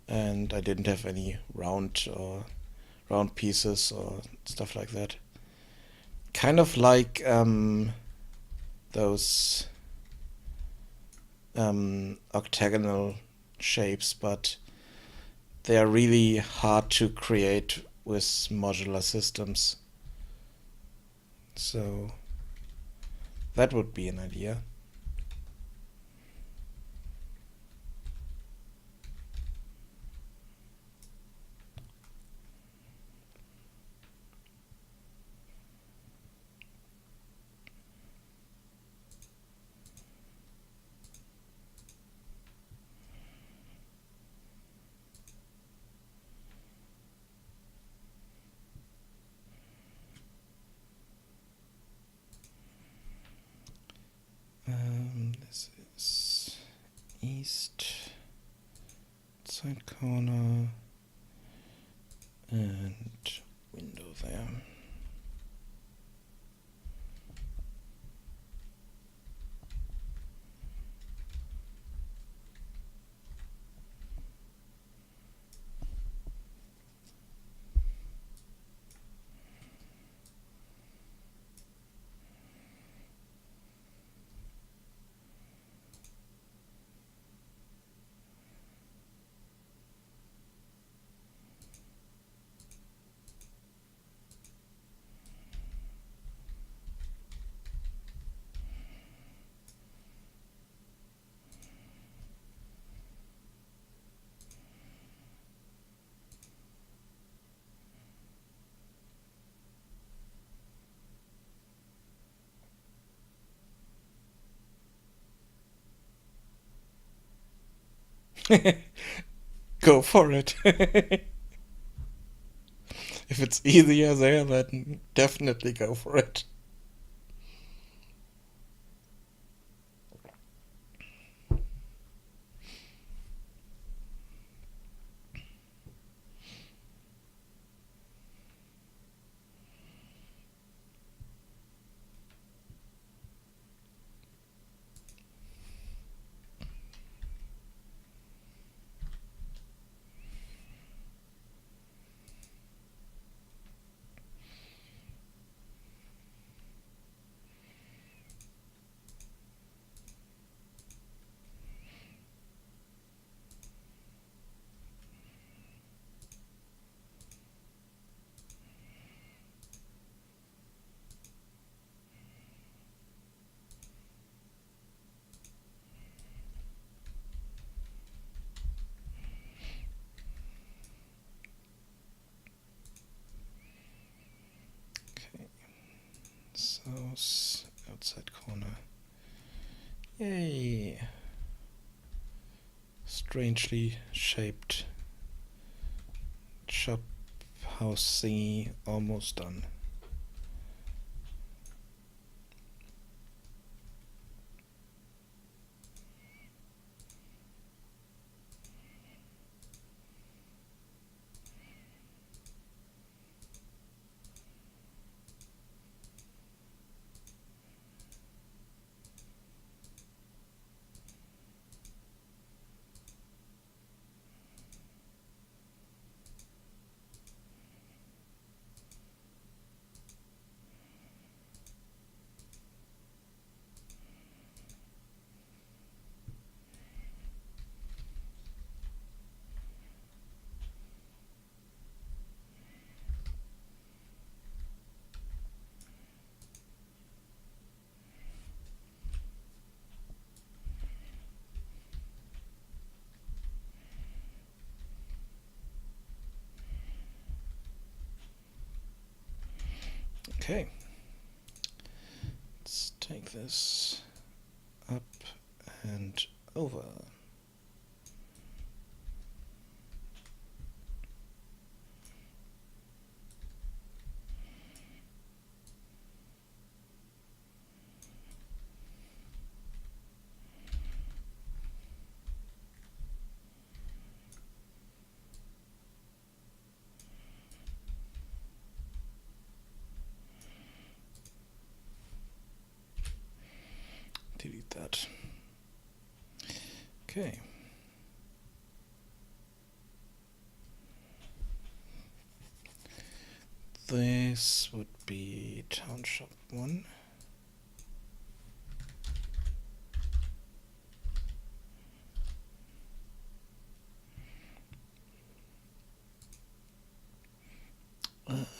And I didn't have any round pieces or stuff like that. Kind of like those octagonal shapes, but they are really hard to create with modular systems. So that would be an idea. east side corner and window there. Go for it. If it's easier there, then definitely go for it. South outside corner. Yay! Strangely shaped shop house thingy almost done. Okay, let's take this up and over. Delete that. Okay. This would be town shop 1.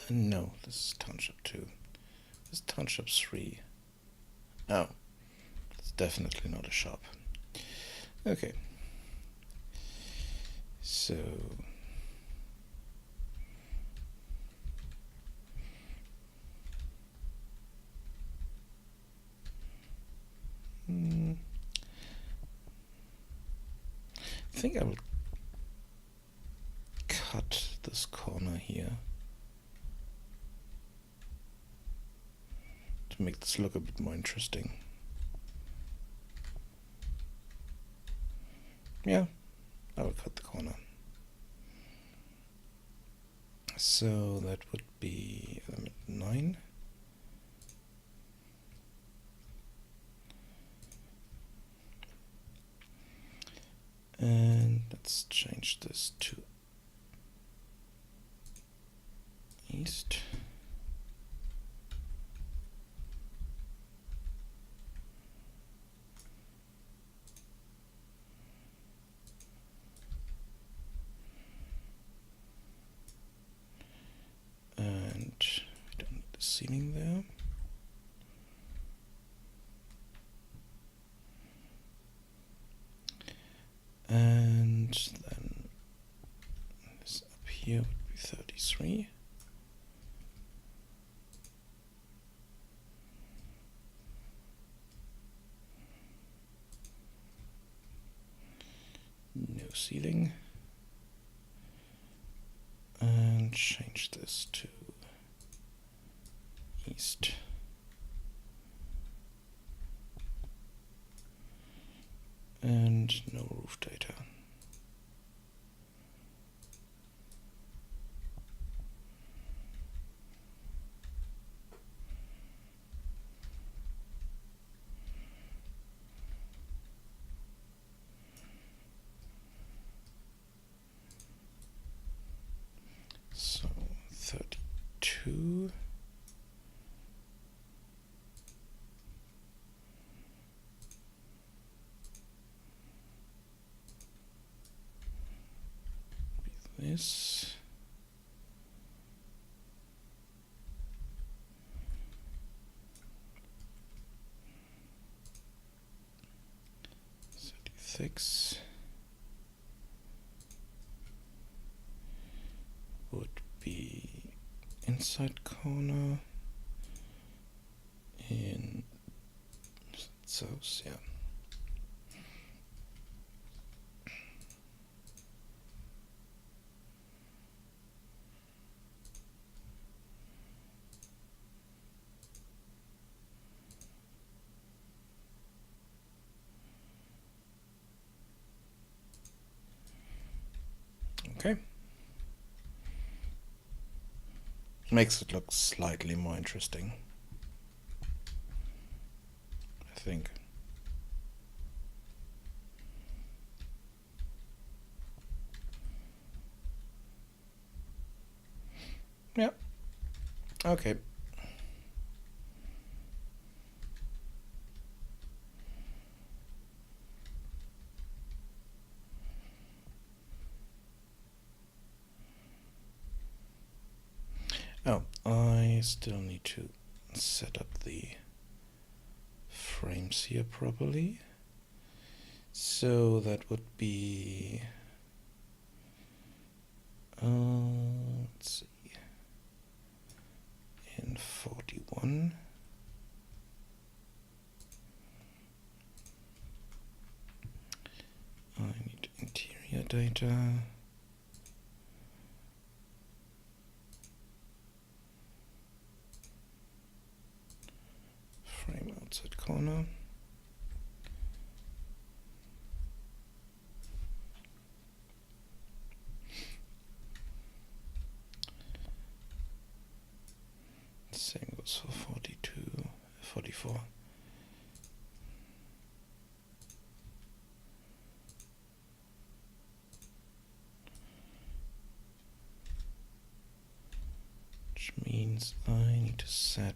No, this is township 2. This is township 3. Oh, it's definitely not a shop. Okay. So I think I will cut this corner here to make this look a bit more interesting. Yeah, I will cut the corner. So that would be element 9. And let's change this to east. And we don't need the ceiling there. And then this up here would be 33. No ceiling. And change this to east. And no roof data. So 32. This. Six would be inside corner in south, yeah. Okay. Makes it look slightly more interesting, I think. Yeah. Okay. Oh, I still need to set up the frames here properly. So that would be, let's see, in 41. I need interior data. Frame outside corner. Same goes for 42, 44. Which means I need to set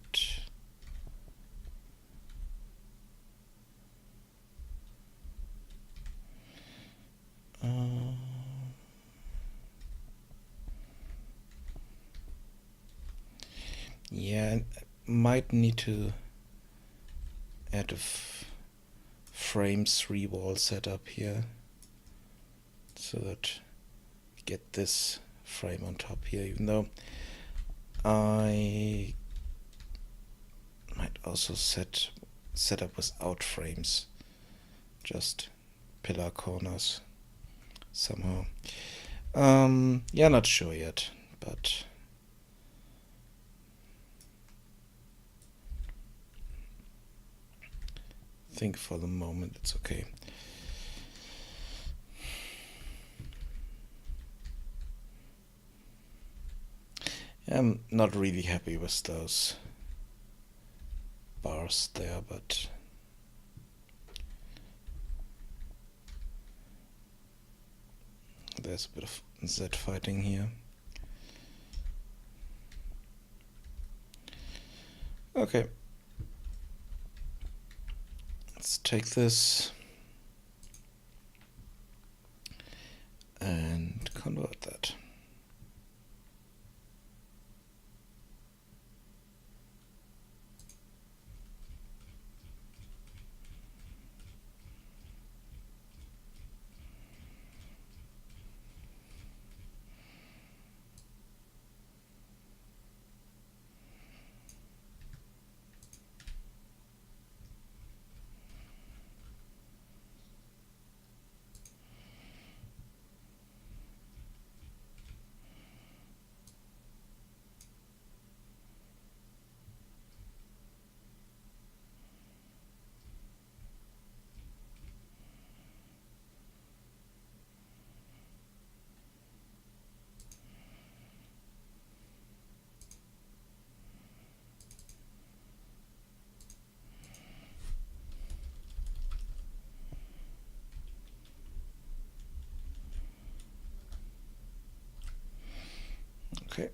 yeah, I might need to add a frame 3 wall setup here so that we get this frame on top here, even though I might also set up without frames, just pillar corners somehow. Yeah, not sure yet, but I think for the moment it's okay. I'm not really happy with those bars there, but there's a bit of Z fighting here. Okay. Let's take this and convert that. Okay.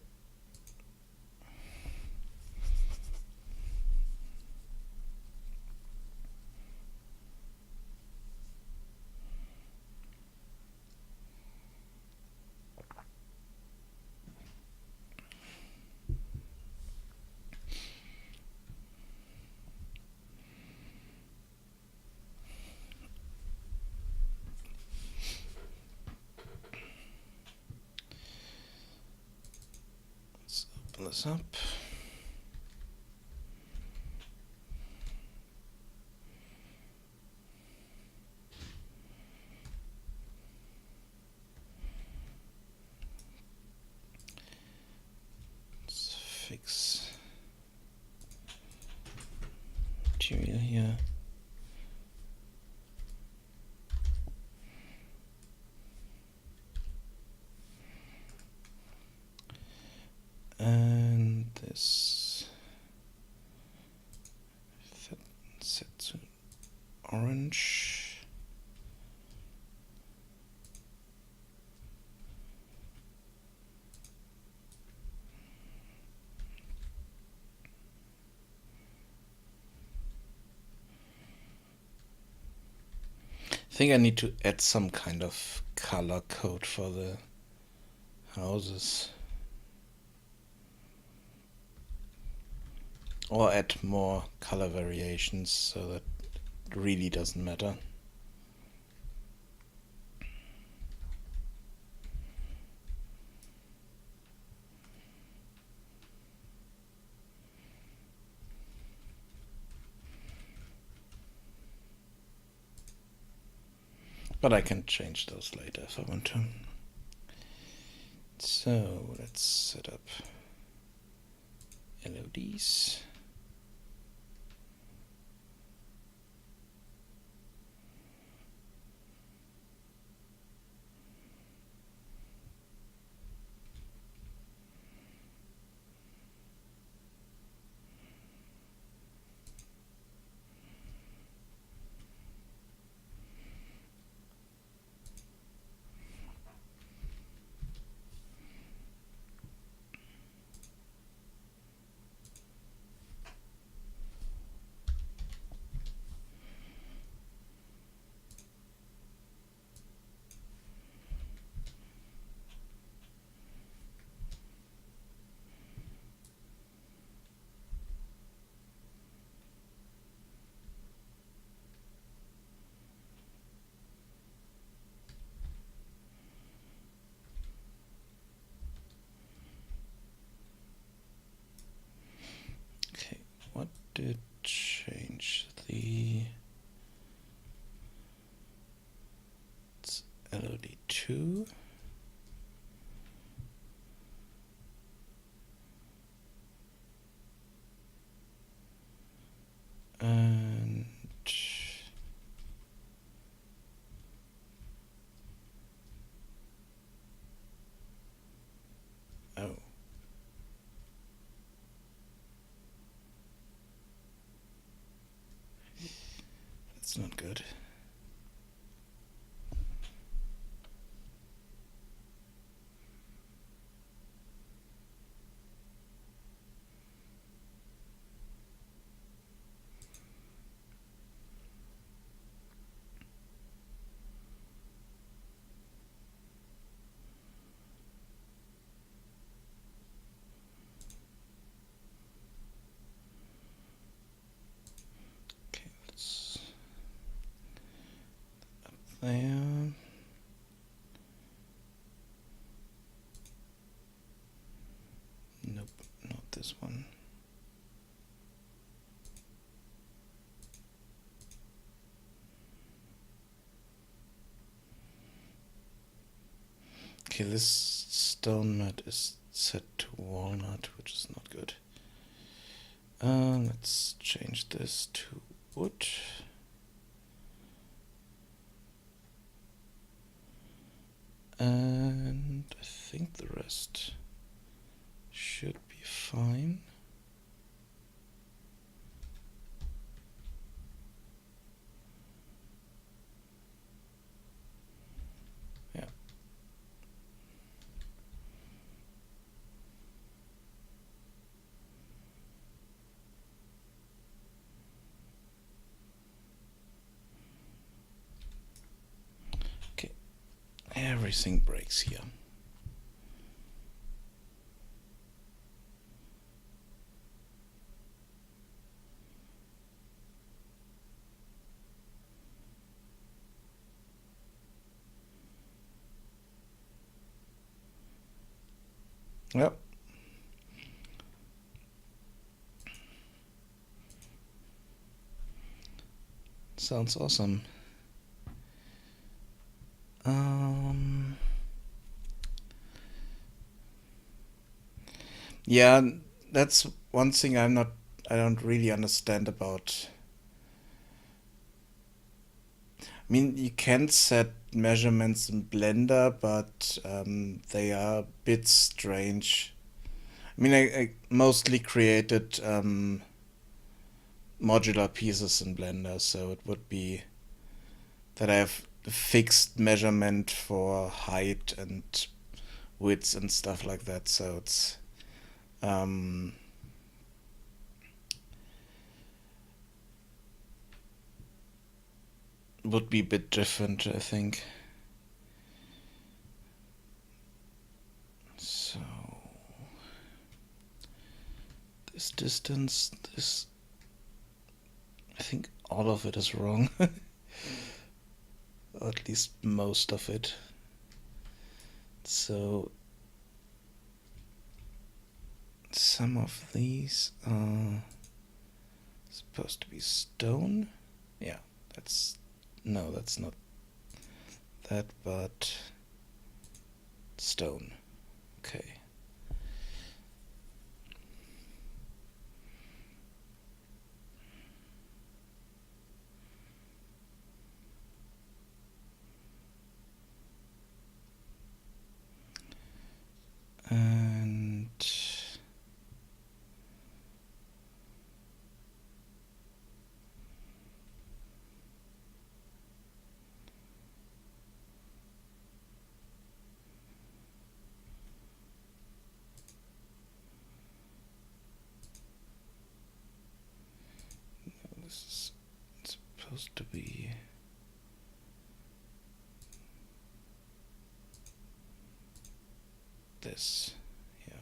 Let's open this up. Let's fix material here. And this set to orange. I think I need to add some kind of color code for the houses. Or add more color variations so that it really doesn't matter. But I can change those later if I want to. So let's set up LODs. Okay, what did change? It's LOD2. And oh, That's not good. Okay, let's up there. Nope, not this one. Okay, this stone nut is set to walnut, which is not good. Let's change this to wood. And I think the rest should be fine. Yeah. Okay. Everything breaks here. Yep. Sounds awesome. Yeah, that's one thing I don't really understand about. I mean, you can set measurements in Blender, but they are a bit strange. I mean, I mostly created modular pieces in Blender, so it would be that I have a fixed measurement for height and width and stuff like that, so it's um, would be a bit different, I think. So this distance, this, I think all of it is wrong. Or at least most of it. So some of these are supposed to be stone. Yeah, that's, no, that's not that, but stone. Okay. And this is supposed to be this. Yeah.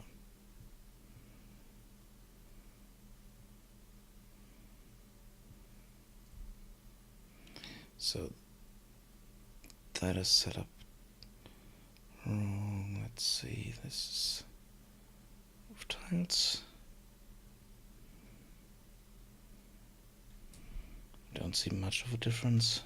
So that is set up wrong. Let's see. This is of tiles. Don't see much of a difference.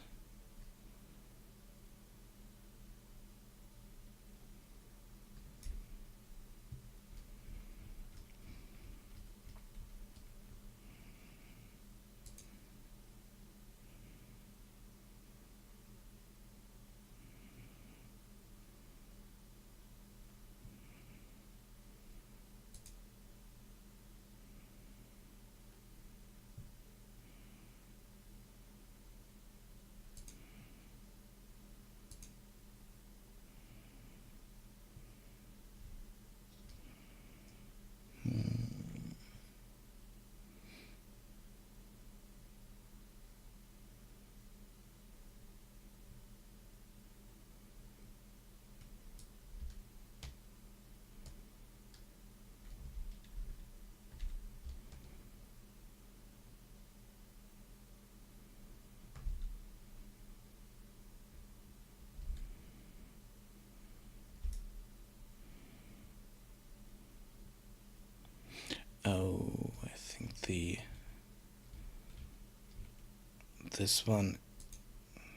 this one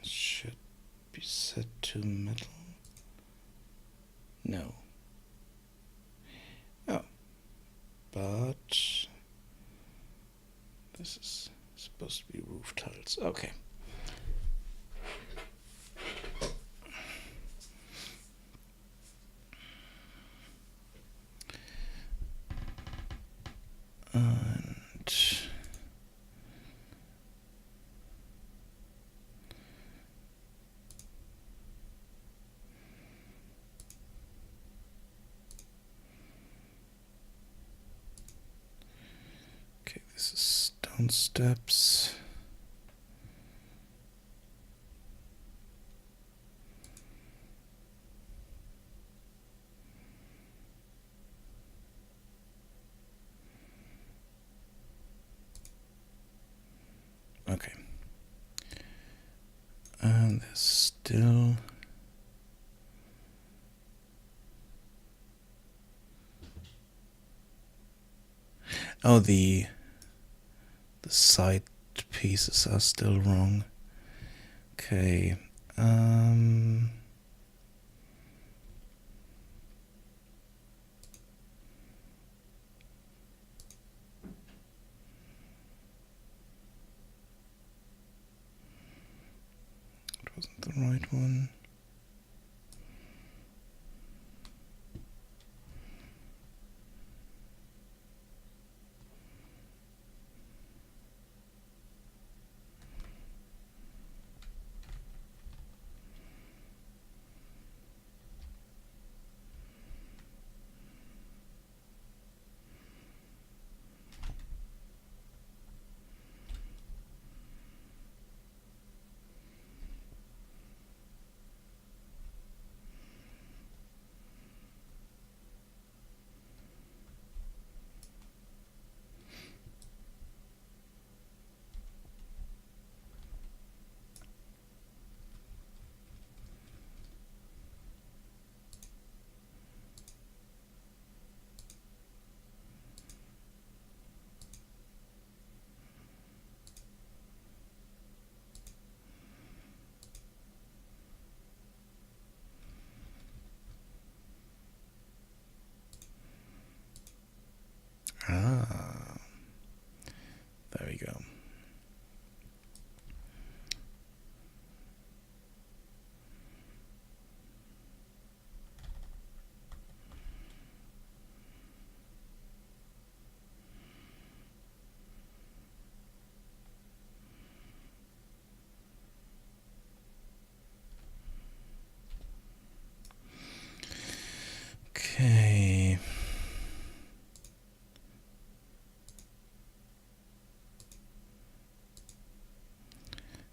should be set to metal. No. Oh. But this is supposed to be roof tiles. Okay. And okay, this is stone steps. Okay. And there's still the side pieces are still wrong. Okay. It wasn't the right one. Ah, there we go. Okay.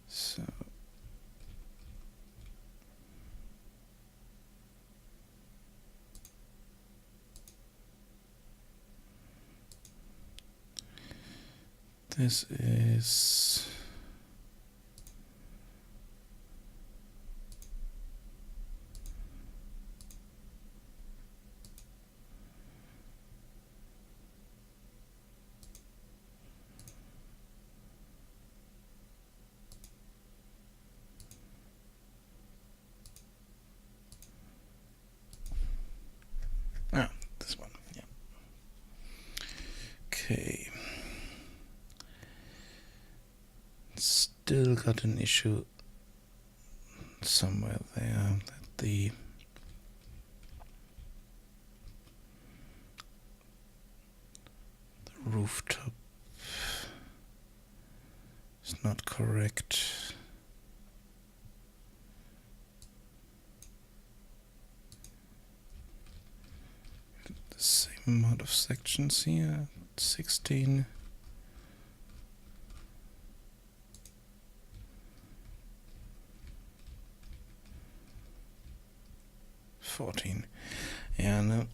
So this is this one. Yeah. Okay. Still got an issue somewhere there that the rooftop is not correct. The same amount of sections here, 16. Yeah, no.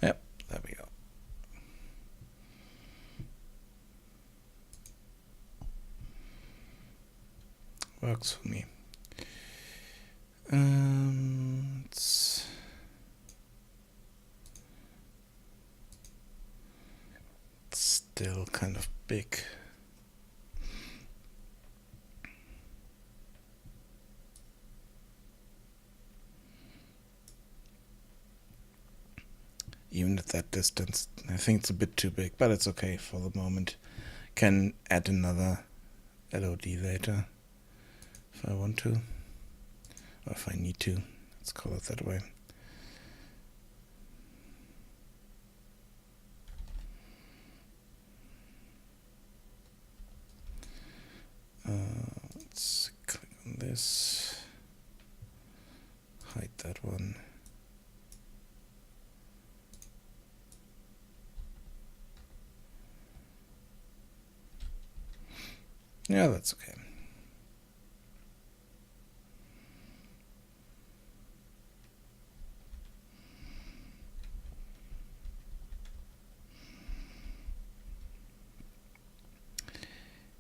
Yep, there we go. works for me. It's still kind of big. Even at that distance, I think it's a bit too big, but it's okay for the moment. Can add another LOD later if I want to, or if I need to. Let's call it that way. Let's click on this, hide that one. Yeah, that's okay.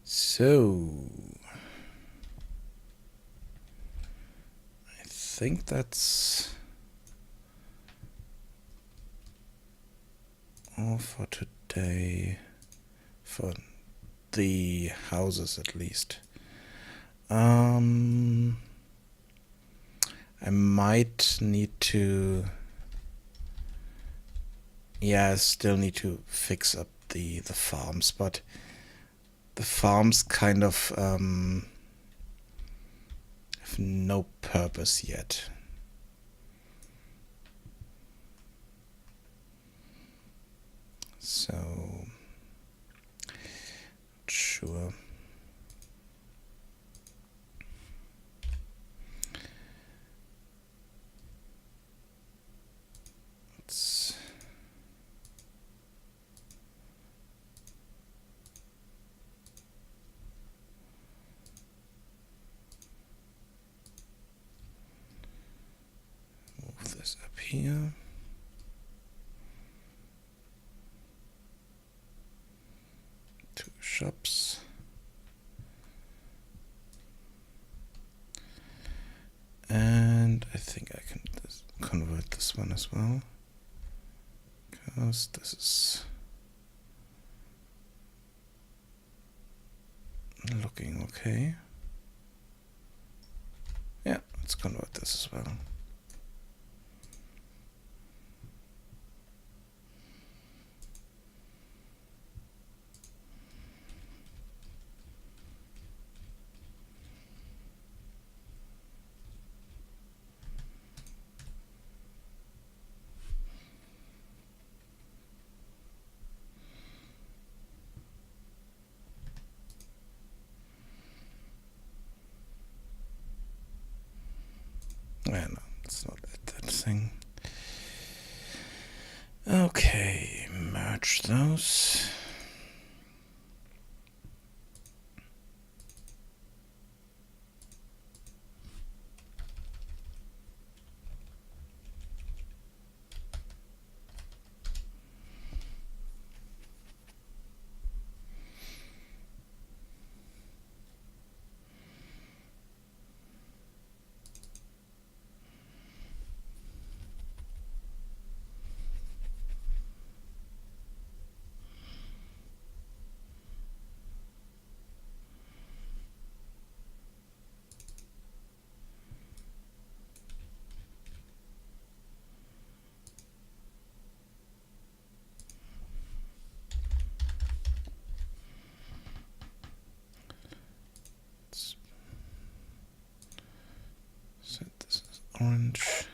So I think that's all for today, for the houses at least. I might need to, I still need to fix up the farms, but the farms kind of have no purpose yet. So, not sure. Let's move this up here. Two shops. And I think I can convert this one as well, because this is looking okay. Yeah, let's convert this as well. Yeah, no, it's not that thing. Okay, merge those. Set this as orange.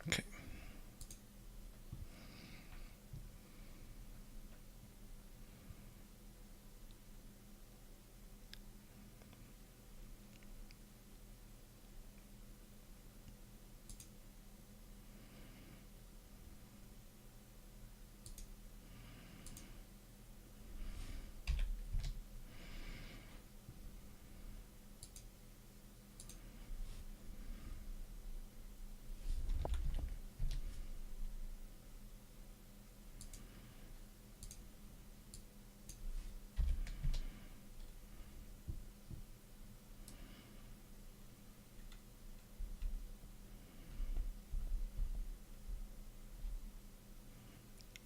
Okay.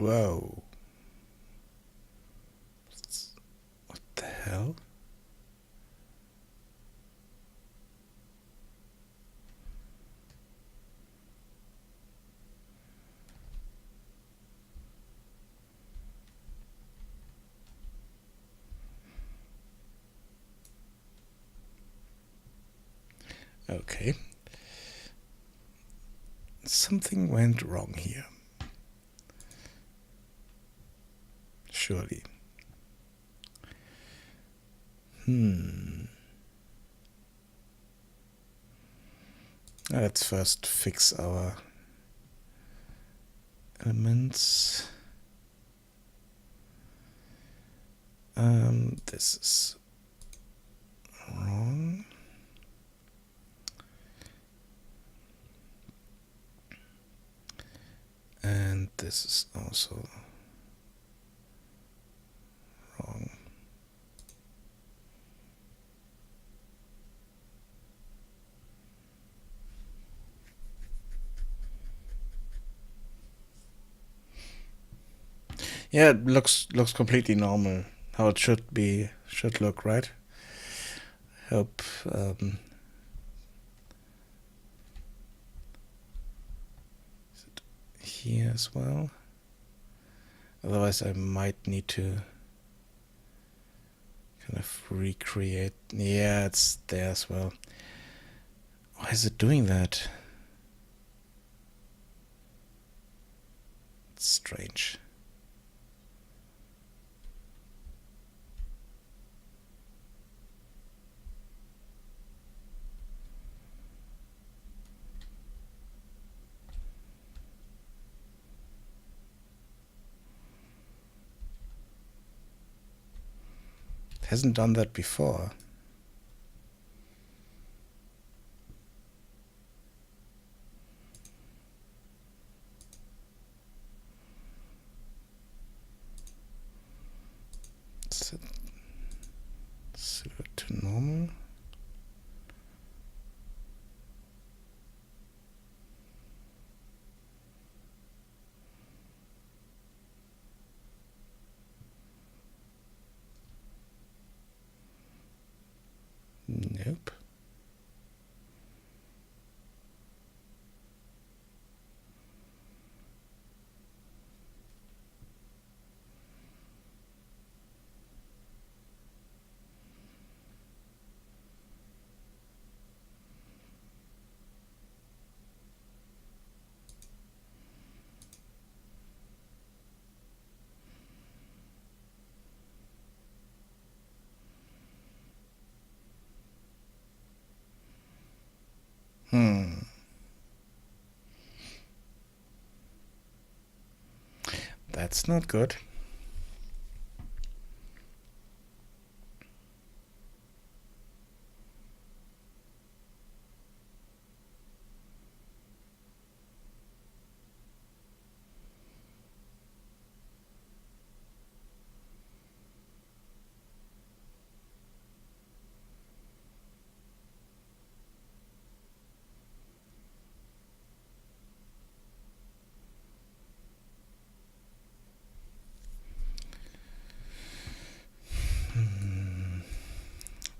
Whoa. What the hell? Okay. Something went wrong here. Surely. Let's first fix our elements. This is wrong. And this is also wrong. Yeah, it looks completely normal. How it should look, right? Hope is it here as well? Otherwise I might need to kind of recreate. Yeah, it's there as well. Why is it doing that? It's strange. It hasn't done that before. Set silhouette to normal. Nope. That's not good.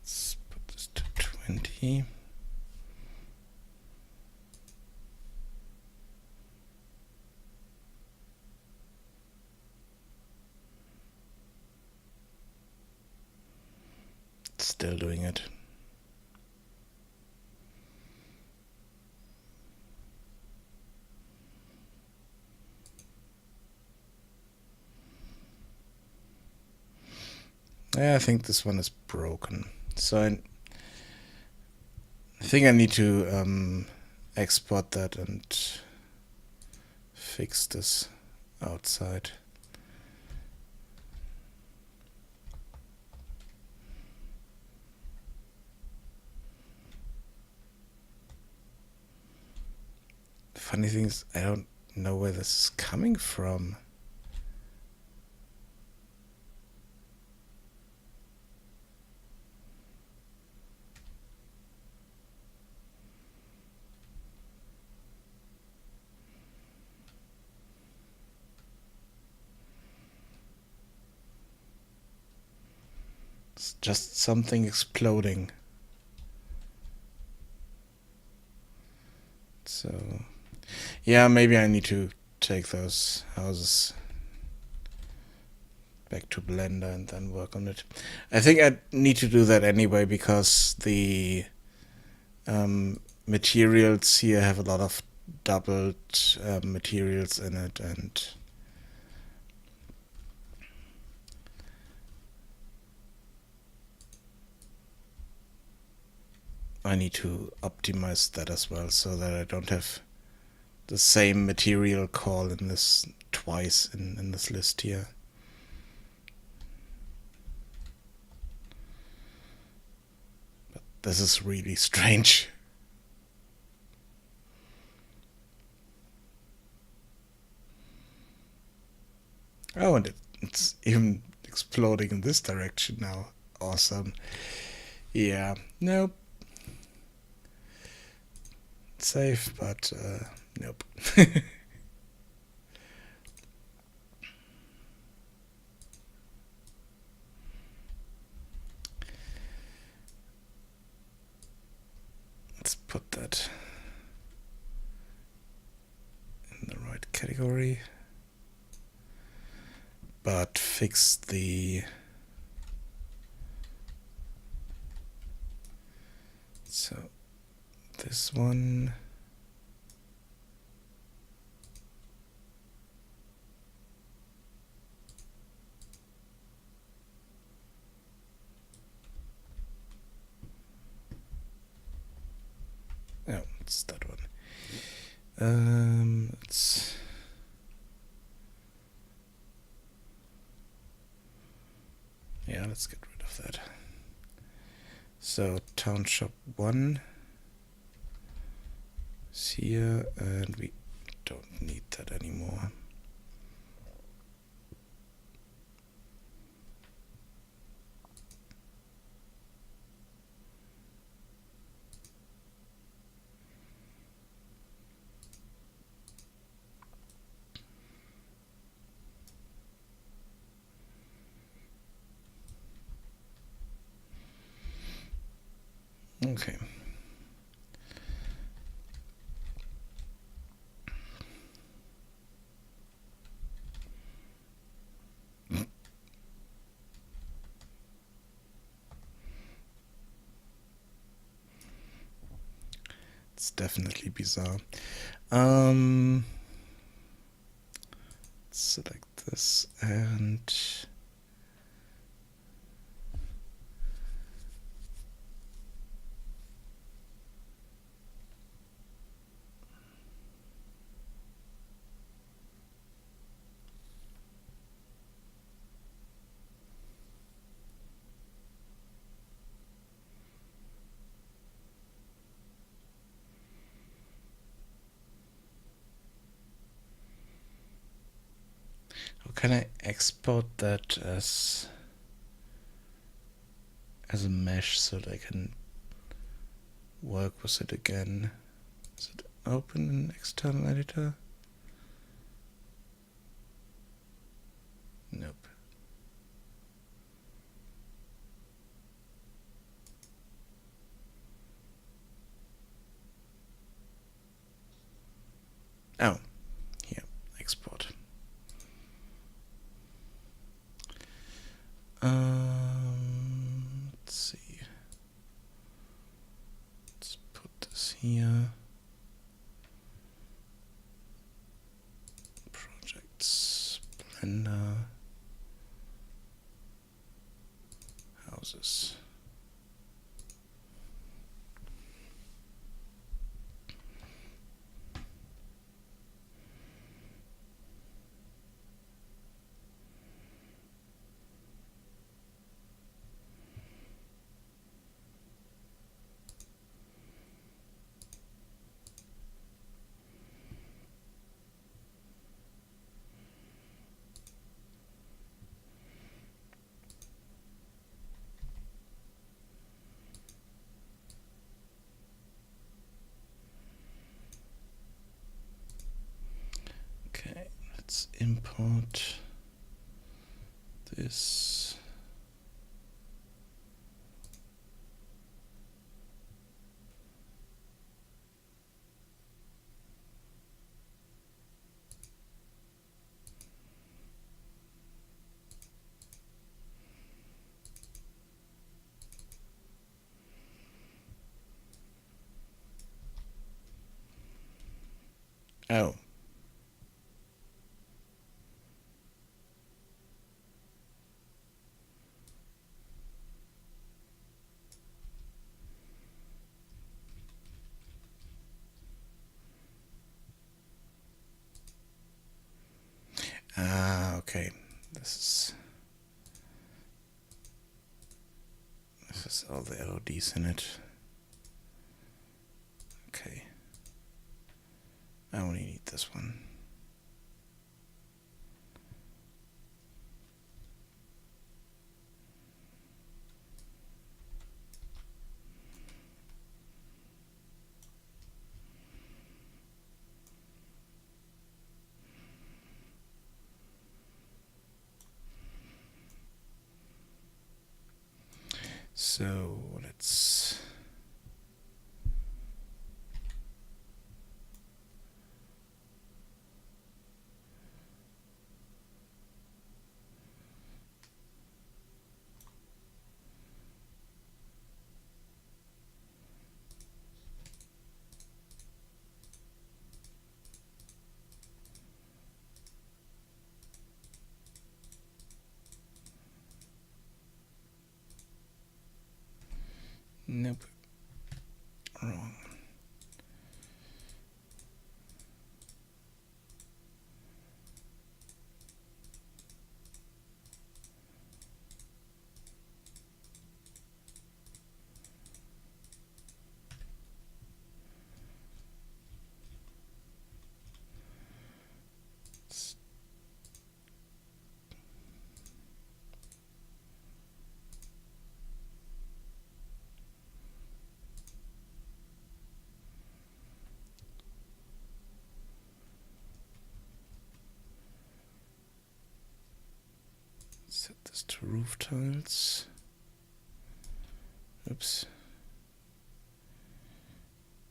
Let's put this to 20. Still doing it. Yeah, I think this one is broken. So I think I need to export that and fix this outside. Funny thing is, I don't know where this is coming from. It's just something exploding. So, yeah, maybe I need to take those houses back to Blender and then work on it. I think I need to do that anyway because the materials here have a lot of doubled materials in it, and I need to optimize that as well so that I don't have the same material call in this twice in this list here. But this is really strange. Oh, and it's even exploding in this direction now. Awesome. Yeah, nope. Safe, but nope. Let's put that in the right category, but fix the so this one. Oh, it's that one. Let's let's get rid of that. So town shop 1 is here, and we don't need that anymore. Okay. It's definitely bizarre. Select this and how can I export that as a mesh so that I can work with it again? Is it open in external editor? Nope. Oh, here, export. Let's see. Let's put this here. Projects, Blender, houses. Okay, let's import this. Oh. Ah, okay. This is all the LODs in it. Okay. I only need this one. So let's nope. Wrong. Set this to roof tiles. Oops.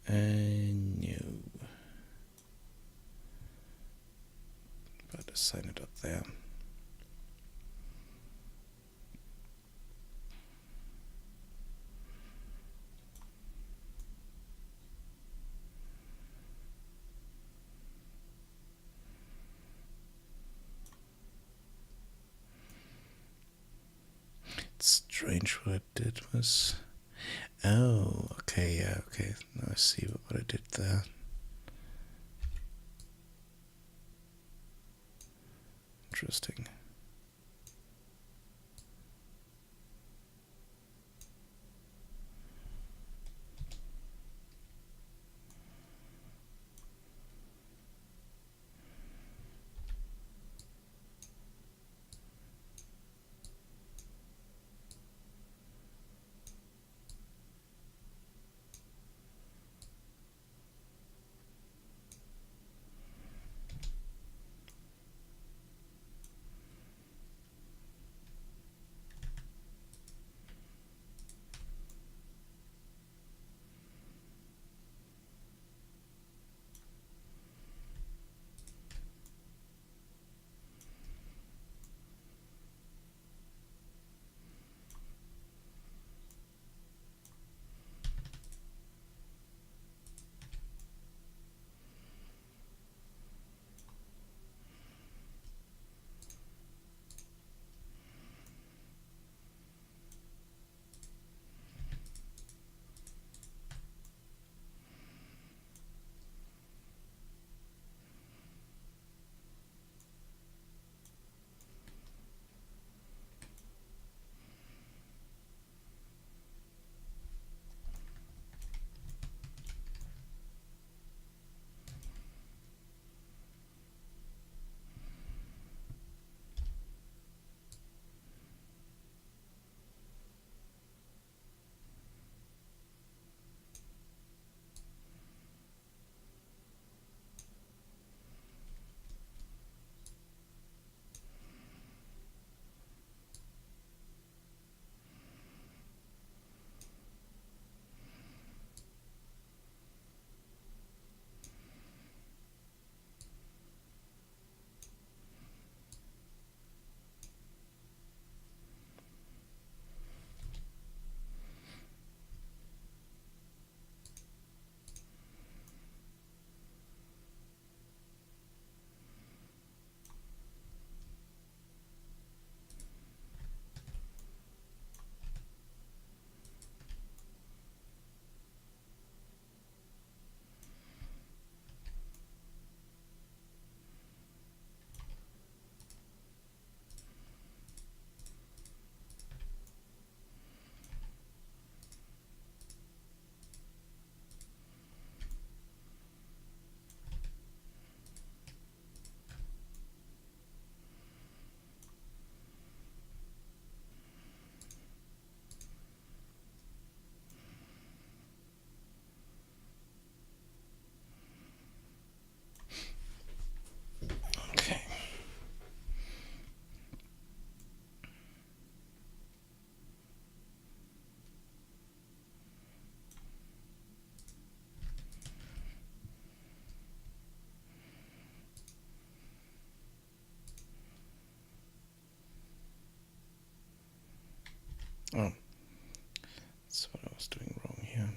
No. But assign it up there. It's strange what I did was... Oh, okay, yeah, okay. Now I see what I did there. Interesting. Oh, that's what I was doing wrong here.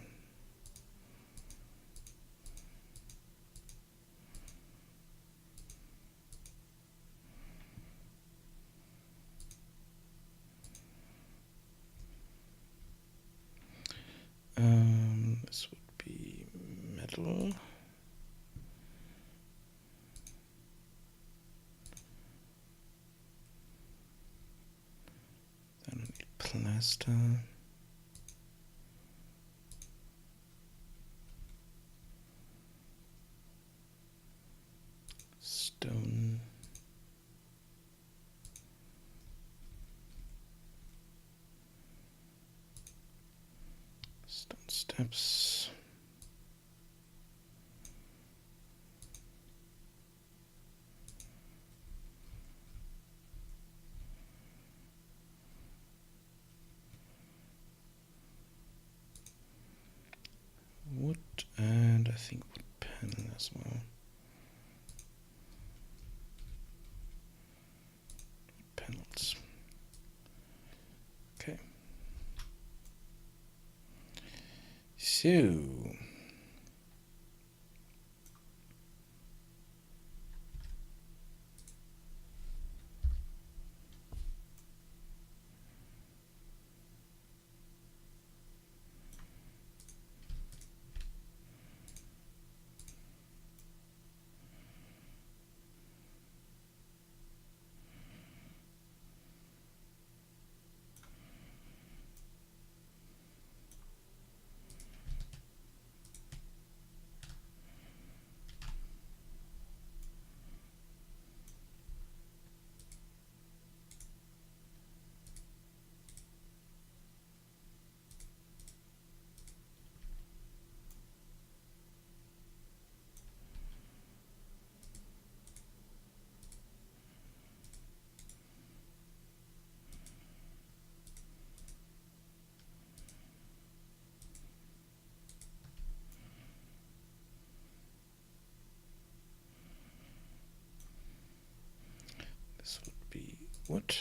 This would be metal. Then I need plaster. Stone. Stone steps. Wood, and I think wood panel as well. Wood panels. Okay. So this would be wood.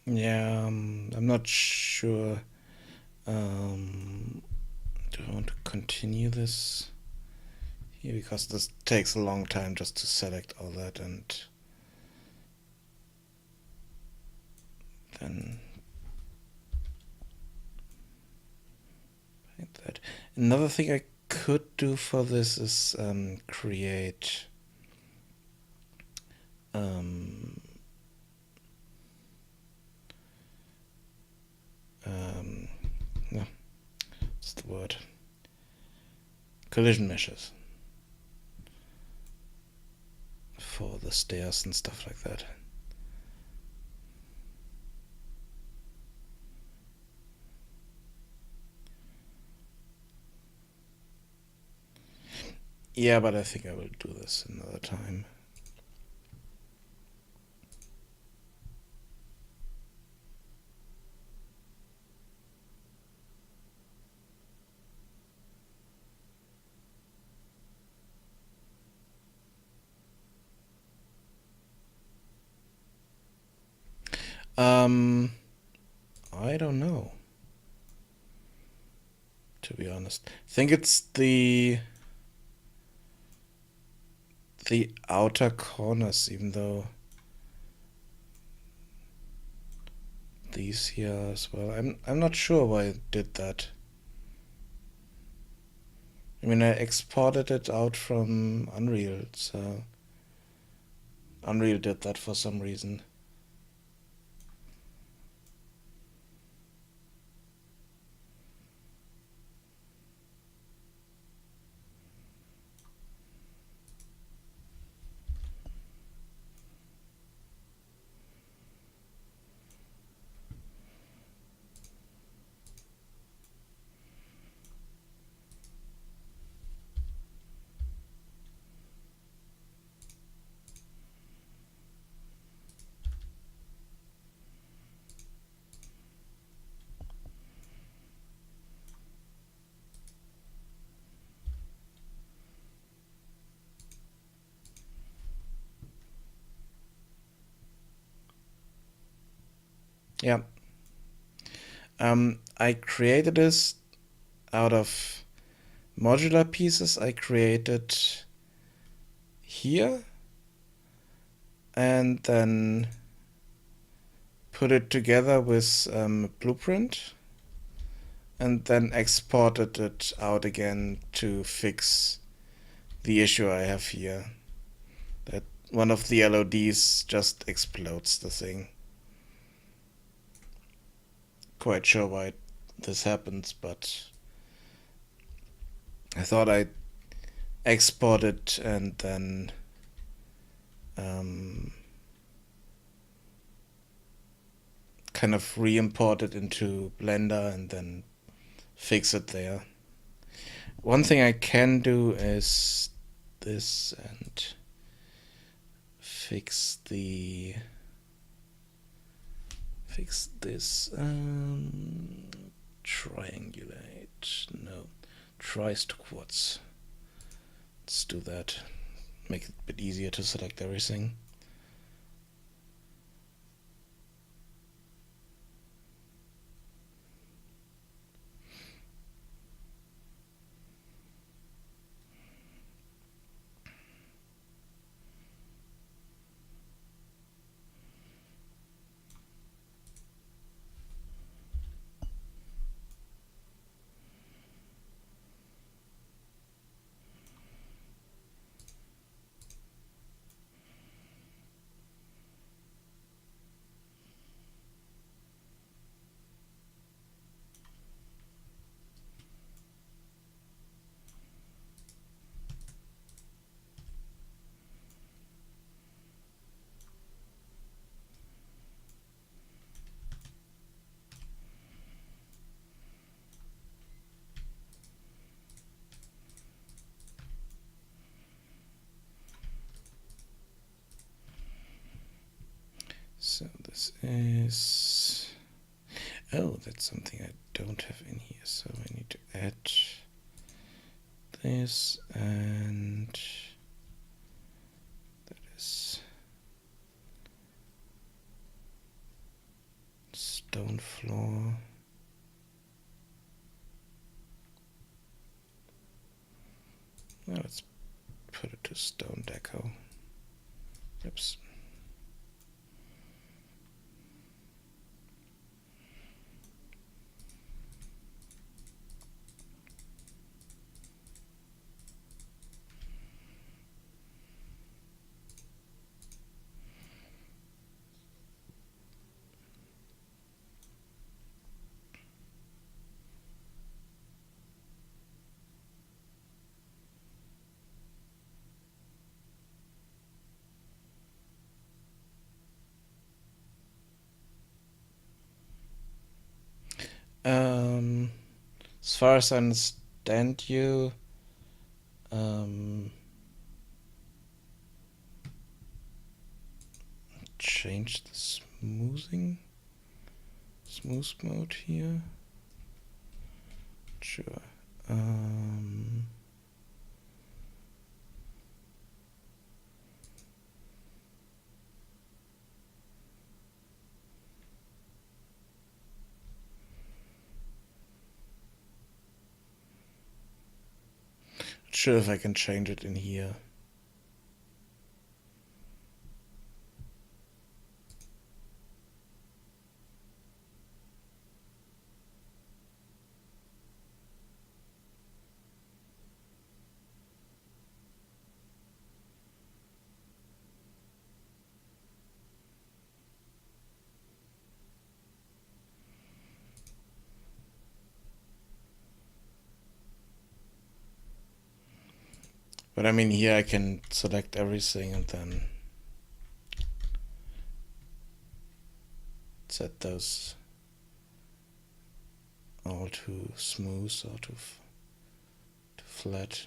Yeah, I'm not sure. Do I want to continue this here, because this takes a long time just to select all that and then paint that. Another thing I could do for this is create no, what's the word? Collision meshes for the stairs and stuff like that. Yeah, but I think I will do this another time. I don't know, to be honest. I think it's the outer corners, even though these here as well. I'm not sure why I did that. I mean, I exported it out from Unreal, so Unreal did that for some reason. Yeah. I created this out of modular pieces I created here and then put it together with Blueprint and then exported it out again to fix the issue I have here. That one of the LODs just explodes the thing. Quite sure why this happens, but I thought I'd export it and then kind of re-import it into Blender and then fix it there. One thing I can do is this and fix this, triangulate, no, tries to quartz. Let's do that, make it a bit easier to select everything. So this is, oh, that's something I don't have in here, so I need to add this, and that is stone floor. Now let's put it to stone deco. Oops. far as I understand you, change the smooth mode here. Sure. Not sure if I can change it in here. But I mean, here I can select everything and then set those all to smooth or to flat.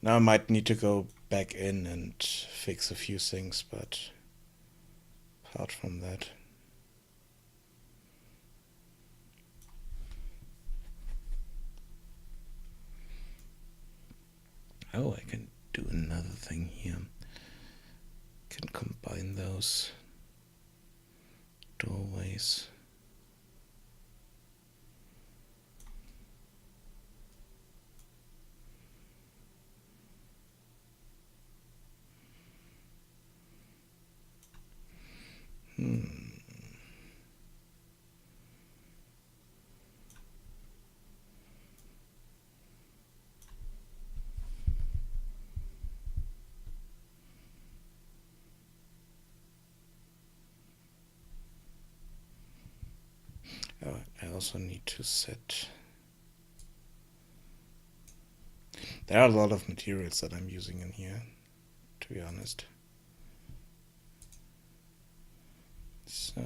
Now I might need to go back in and fix a few things, but apart from that. Oh, I can do another thing here. Can combine those doorways. Oh, I also need to set. There are a lot of materials that I'm using in here, to be honest. So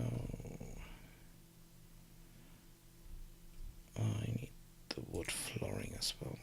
I need the wood flooring as well.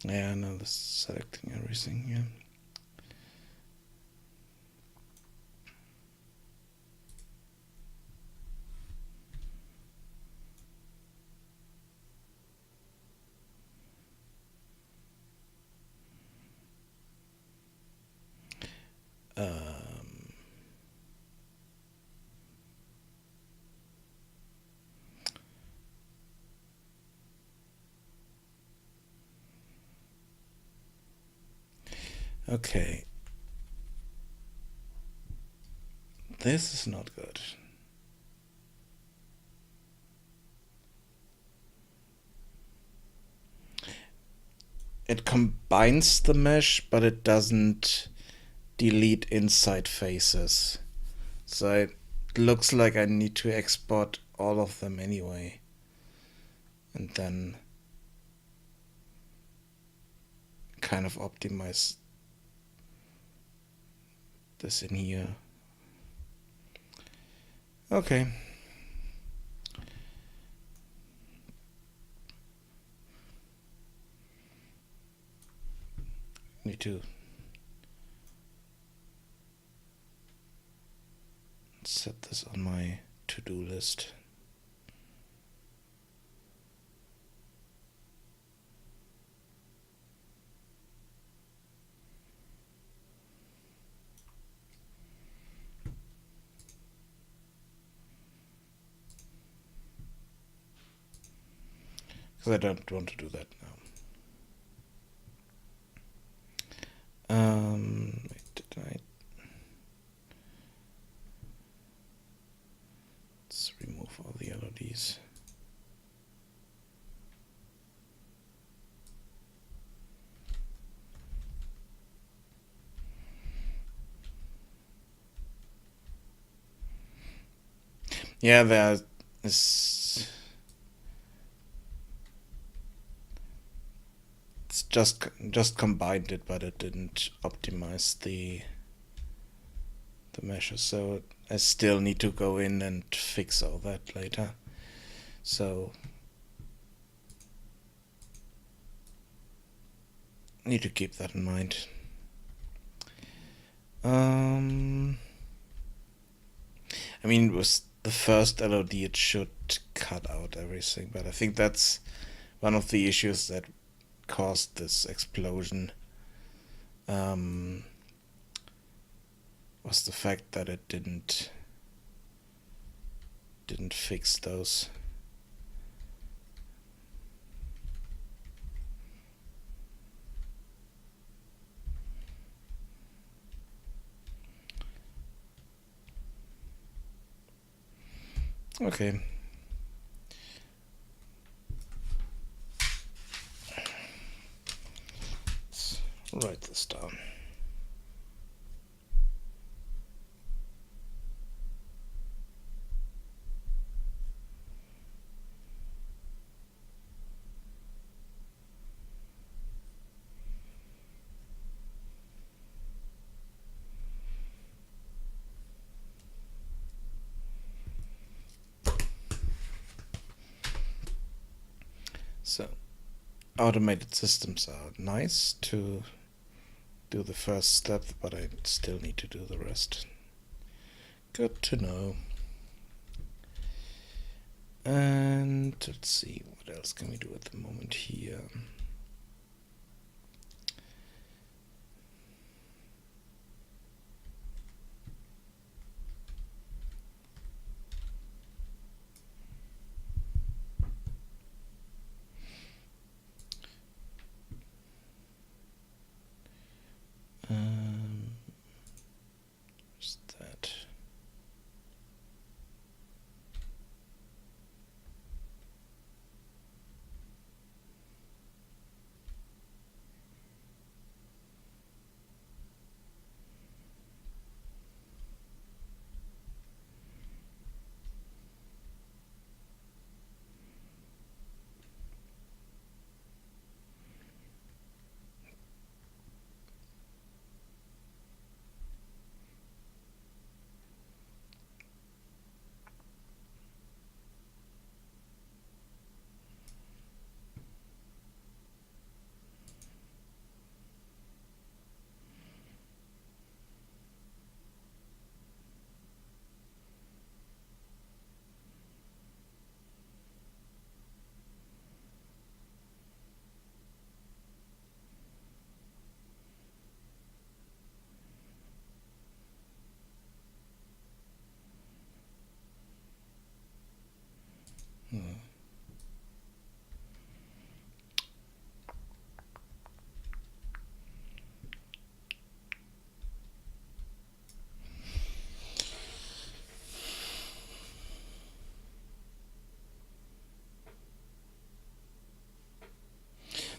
Yeah, I know this is selecting everything, yeah. Okay. This is not good. It combines the mesh, but it doesn't delete inside faces. So it looks like I need to export all of them anyway. And then kind of optimize this in here. Okay. Need to set this on my to-do list. Because I don't want to do that now. Did I? Let's remove all the LEDs. Yeah, there is. It's just combined it, but it didn't optimize the meshes, so I still need to go in and fix all that later. So need to keep that in mind. I mean, with the first LOD, it should cut out everything, but I think that's one of the issues that caused this explosion. Was the fact that it didn't fix those. Okay. Let's write this down. So, automated systems are nice to do the first step, but I still need to do the rest. Good to know. And let's see, what else can we do at the moment here? What's that?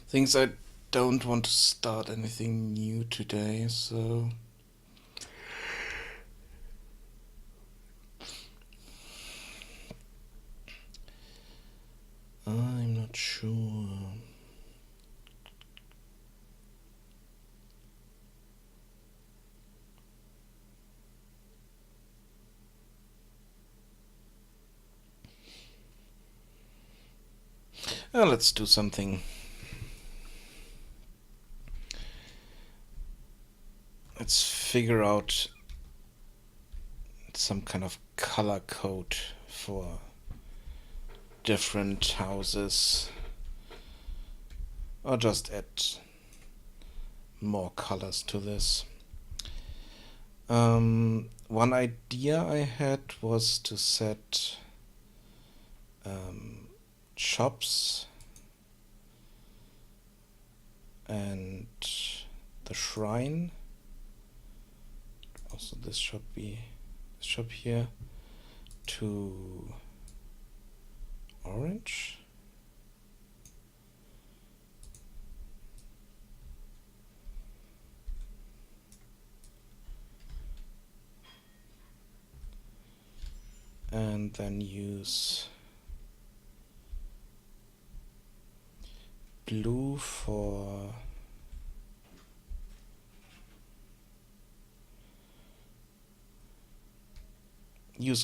Things I don't want to start anything new today, so I'm not sure. Let's do something let's figure out some kind of color code for different houses, or just add more colors to this. One idea I had was to set shops and the shrine. Also, this shop here to orange. And then use blue for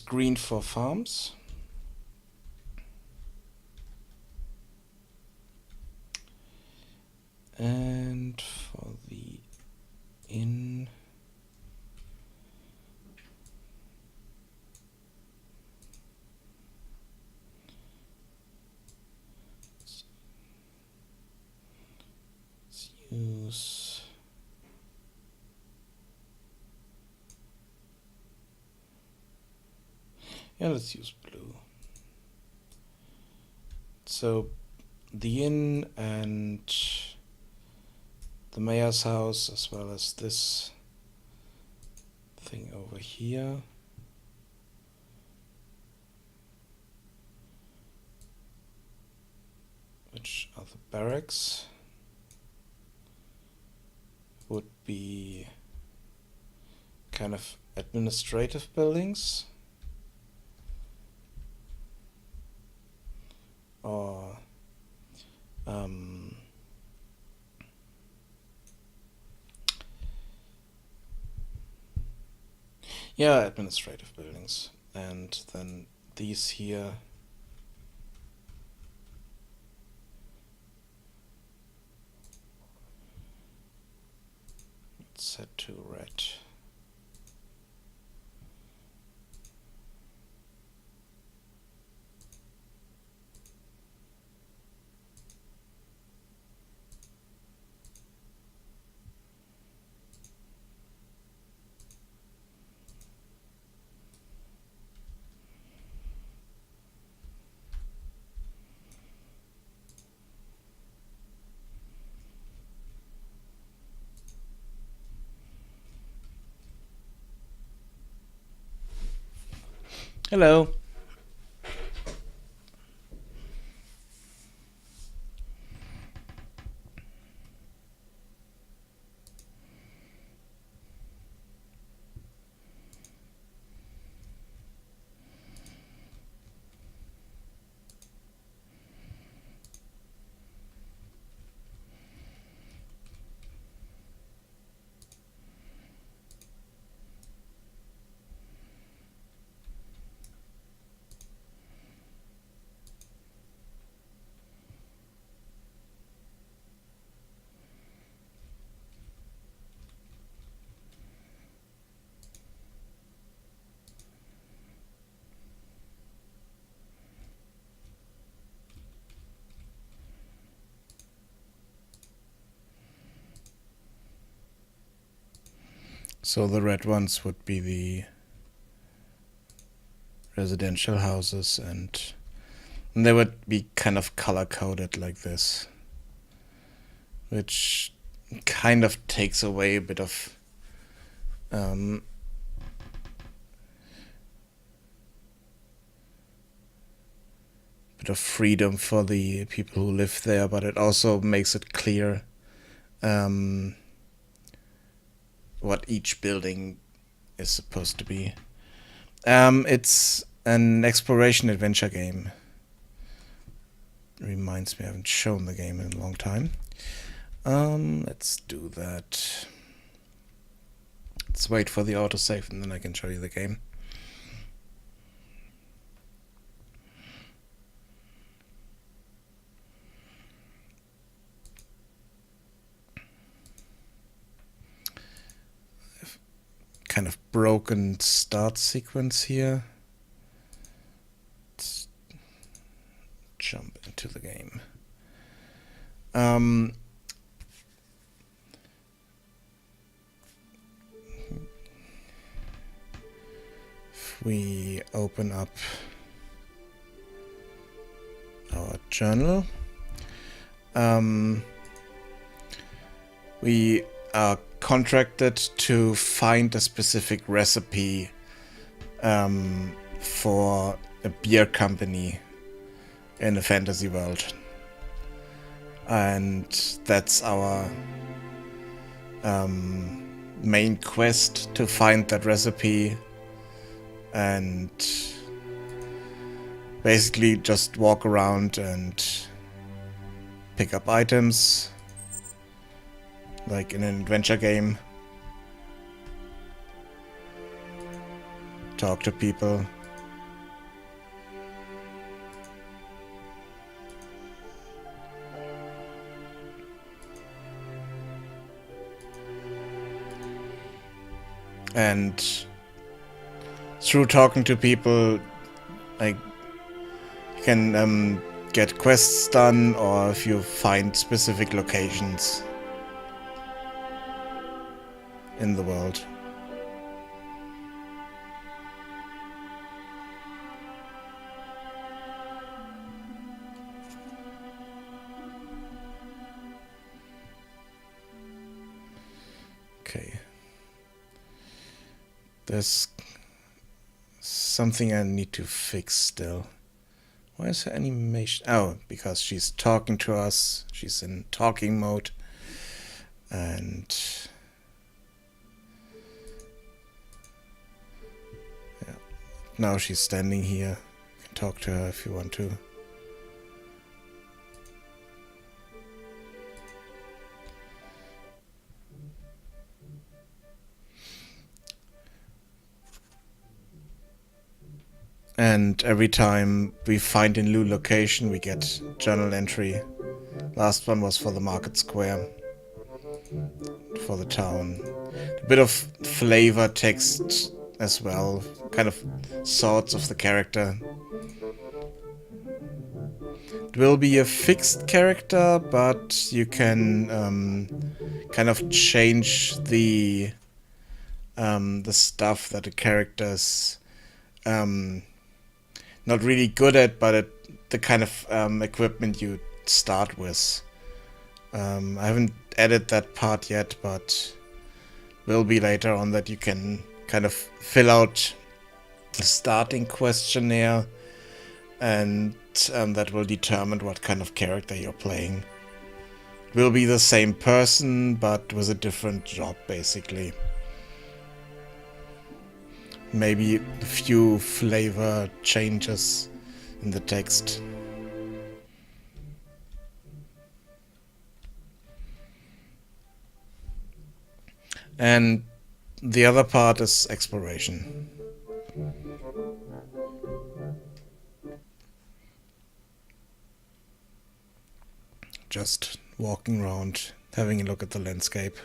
green for farms. And for the inn, let's use let's use blue. So the inn and the mayor's house, as well as this thing over here, which are the barracks, would be kind of administrative buildings, or administrative buildings. And then these here set to red. Hello. So the red ones would be the residential houses, and they would be kind of color-coded like this, which kind of takes away a bit of freedom for the people who live there, but it also makes it clear what each building is supposed to be. It's an exploration adventure game. Reminds me, I haven't shown the game in a long time. Let's do that. Let's wait for the autosave and then I can show you the game. kind of broken start sequence here. Let's jump into the game. If we open up our journal, we are contracted to find a specific recipe for a beer company in a fantasy world, and that's our main quest, to find that recipe and basically just walk around and pick up items like in an adventure game, talk to people. And through talking to people, like, you can get quests done, or if you find specific locations in the world. Okay. There's something I need to fix still. Why is her animation? Oh, because she's talking to us. She's in talking mode. And yeah, now she's standing here. You can talk to her if you want to. And every time we find a new location, we get journal entry. Last one was for the market square, for the town. A bit of flavor text as well, kind of thoughts of the character. It will be a fixed character, but you can kind of change the stuff that the character's not really good at, but the kind of equipment you start with. I haven't added that part yet, but will be later on, that you can kind of fill out a starting questionnaire, and that will determine what kind of character you're playing. It will be the same person, but with a different job, basically. Maybe a few flavor changes in the text. And the other part is exploration. Just walking around, having a look at the landscape.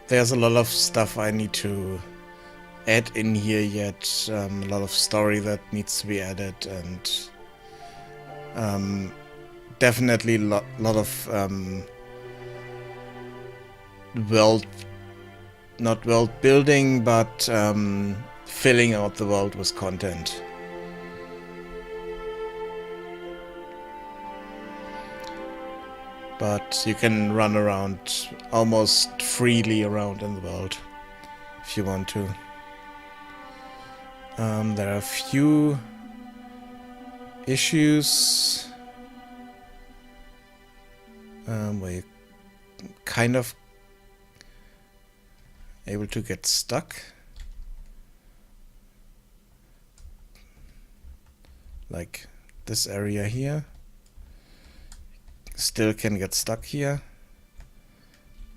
There's a lot of stuff I need to add in here yet. A lot of story that needs to be added, and definitely lot of not world building, but filling out the world with content. But you can run around almost freely around in the world if you want to. There are a few issues where you're kind of able to get stuck. Like this area here. Still can get stuck here,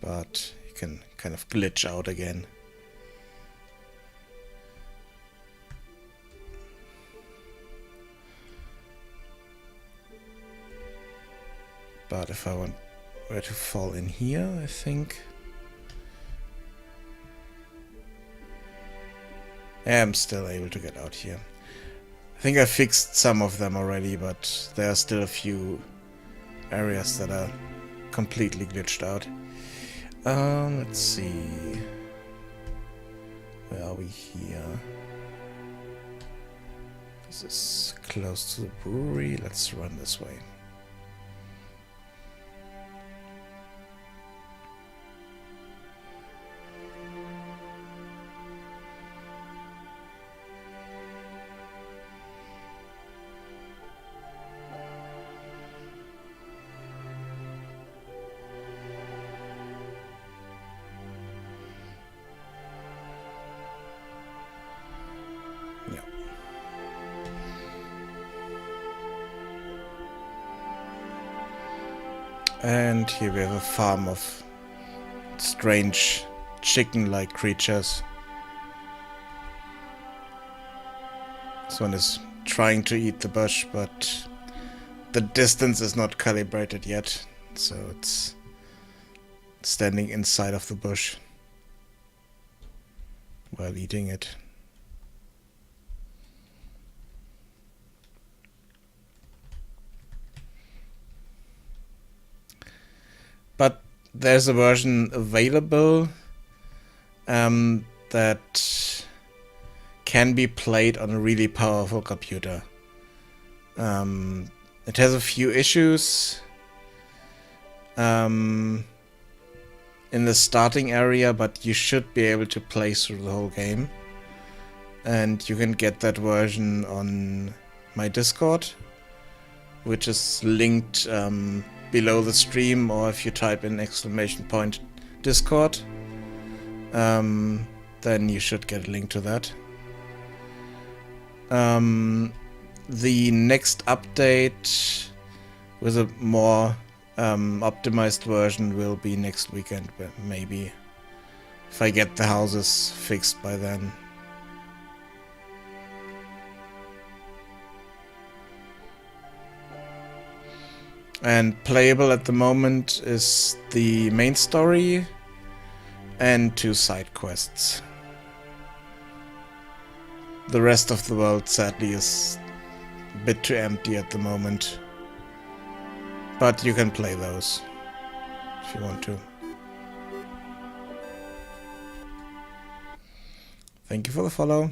but you can kind of glitch out again. But if I want where to fall in here, I think I'm still able to get out here. I think I fixed some of them already, but there are still a few areas that are completely glitched out. Let's see. Where are we here? This is close to the brewery. Let's run this way. And here we have a farm of strange chicken-like creatures. This one is trying to eat the bush, but the distance is not calibrated yet, so it's standing inside of the bush while eating it. But there's a version available that can be played on a really powerful computer. It has a few issues in the starting area, but you should be able to play through the whole game. And you can get that version on my Discord, which is linked below the stream, or if you type in !Discord, then you should get a link to that. The next update with a more optimized version will be next weekend, maybe, if I get the houses fixed by then. And playable at the moment is the main story and 2 side quests. The rest of the world sadly is a bit too empty at the moment. But you can play those if you want to. Thank you for the follow.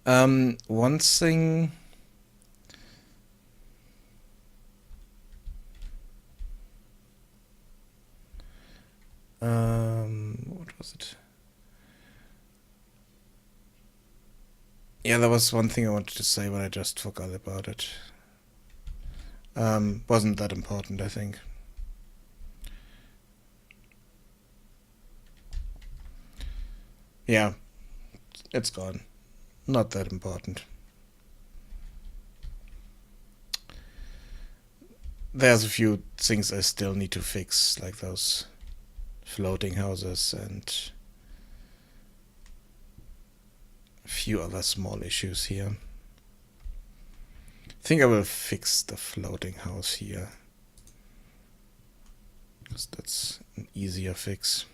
One thing... what was it? Yeah, there was one thing I wanted to say, but I just forgot about it. Wasn't that important, I think. Yeah, it's gone. Not that important. There's a few things I still need to fix, like those floating houses and a few other small issues here. I think I will fix the floating house here, because that's an easier fix.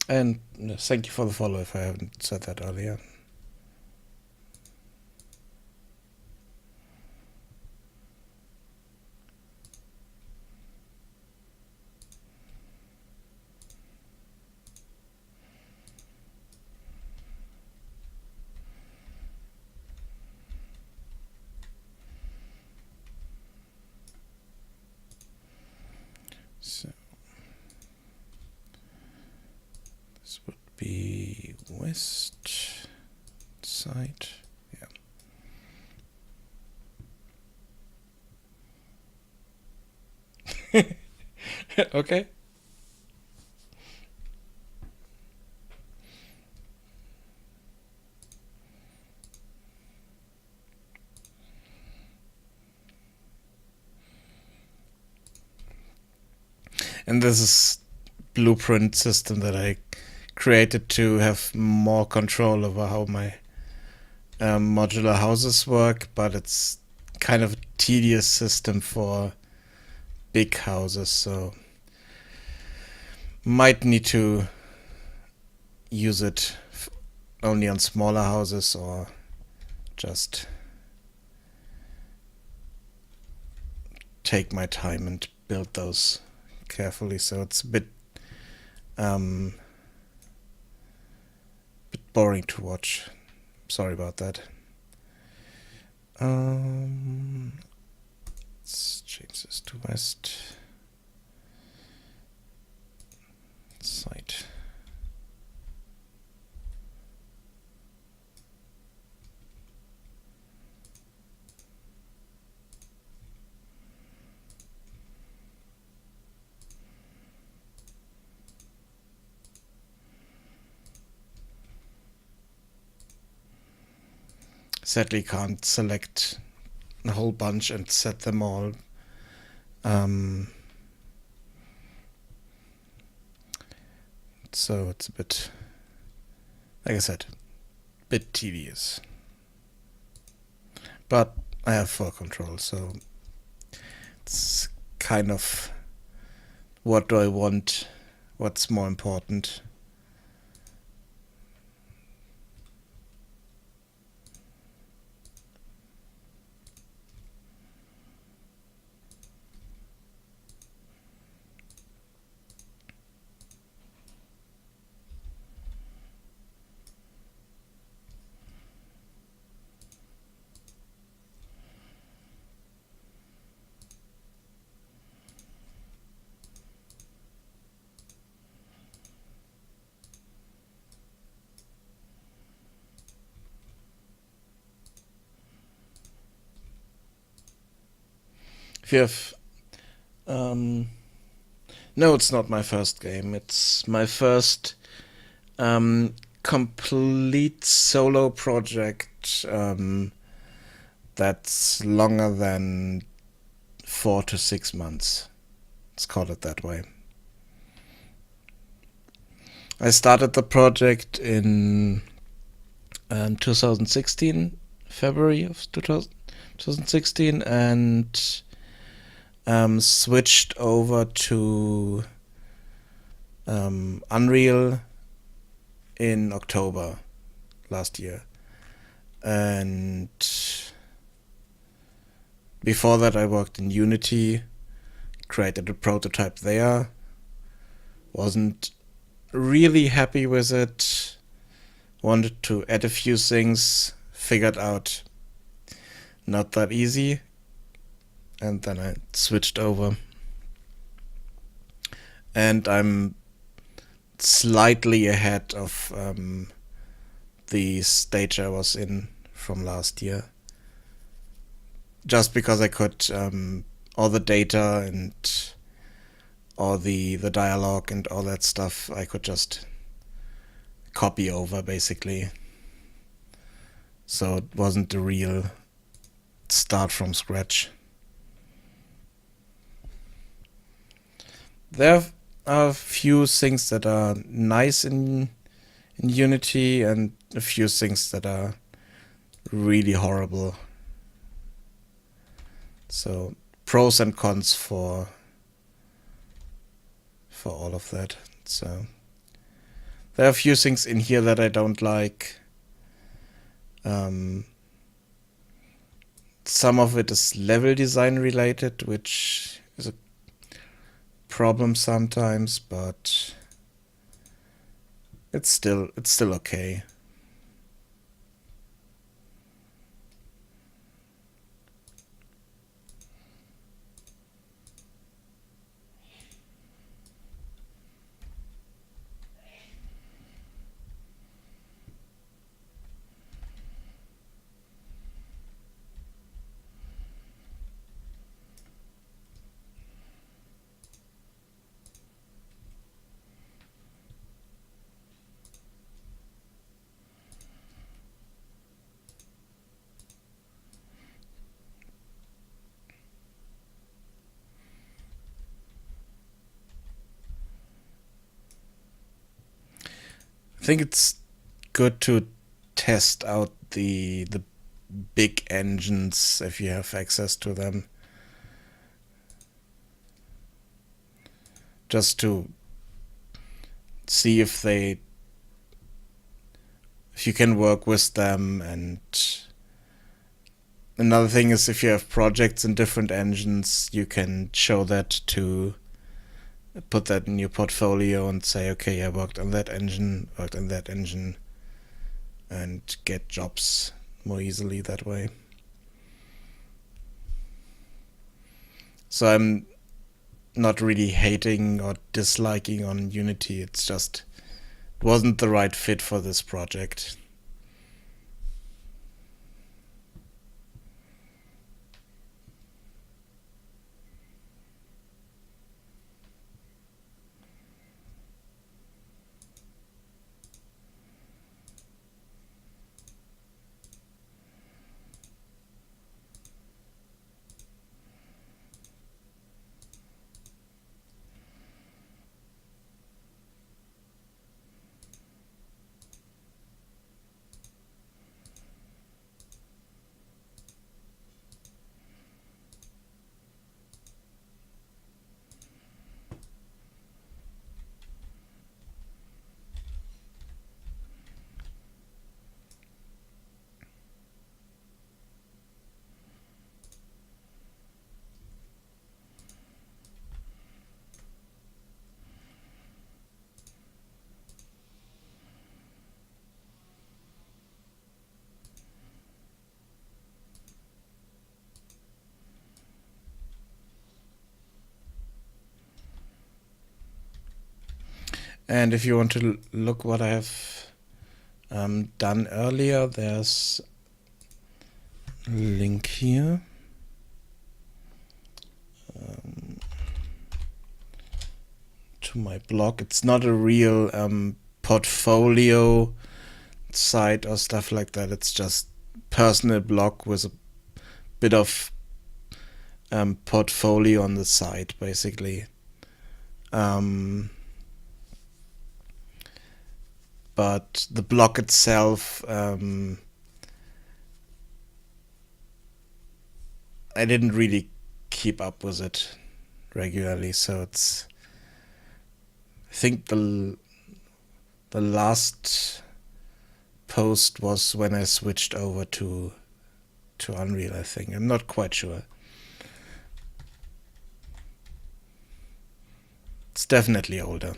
And thank you for the follow if I haven't said that earlier. be west side. Yeah. Okay. And this is blueprint system that I created to have more control over how my modular houses work, but it's kind of a tedious system for big houses, so might need to use it only on smaller houses or just take my time and build those carefully, so it's a bit boring to watch. Sorry about that. Let's change this to west side. Sadly, can't select a whole bunch and set them all. So it's a bit, like I said, a bit tedious. But I have full control, so it's kind of what do I want, what's more important. If you have no, it's not my first game. It's my first complete solo project that's longer than 4 to 6 months. Let's call it that way. I started the project in 2016, February of 2016, and switched over to Unreal in October last year. And before that I worked in Unity, created a prototype there, wasn't really happy with it, wanted to add a few things, figured out not that easy, and then I switched over. And I'm slightly ahead of the stage I was in from last year. Just because I could all the data and all the dialogue and all that stuff I could just copy over basically. So it wasn't a real start from scratch. There are a few things that are nice in Unity and a few things that are really horrible. So pros and cons for all of that. So there are a few things in here that I don't like. Some of it is level design related, which is a problem sometimes, but it's still okay. think it's good to test out the big engines if you have access to them, just to see if you can work with them. And another thing is, if you have projects in different engines, you can show that, to put that in your portfolio and say, okay, I worked on that engine, and get jobs more easily that way. So I'm not really hating or disliking on Unity. It's just, it wasn't the right fit for this project. And if you want to look what I have done earlier, there's a link here. To my blog. It's not a real portfolio site or stuff like that. It's just personal blog with a bit of portfolio on the side, basically. But the blog itself, I didn't really keep up with it regularly, so it's, I think the last post was when I switched over to Unreal, I think. I'm not quite sure. It's definitely older.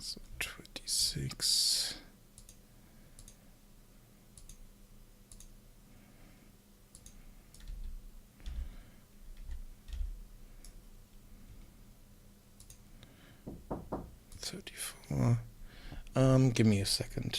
So 26. Give me a second.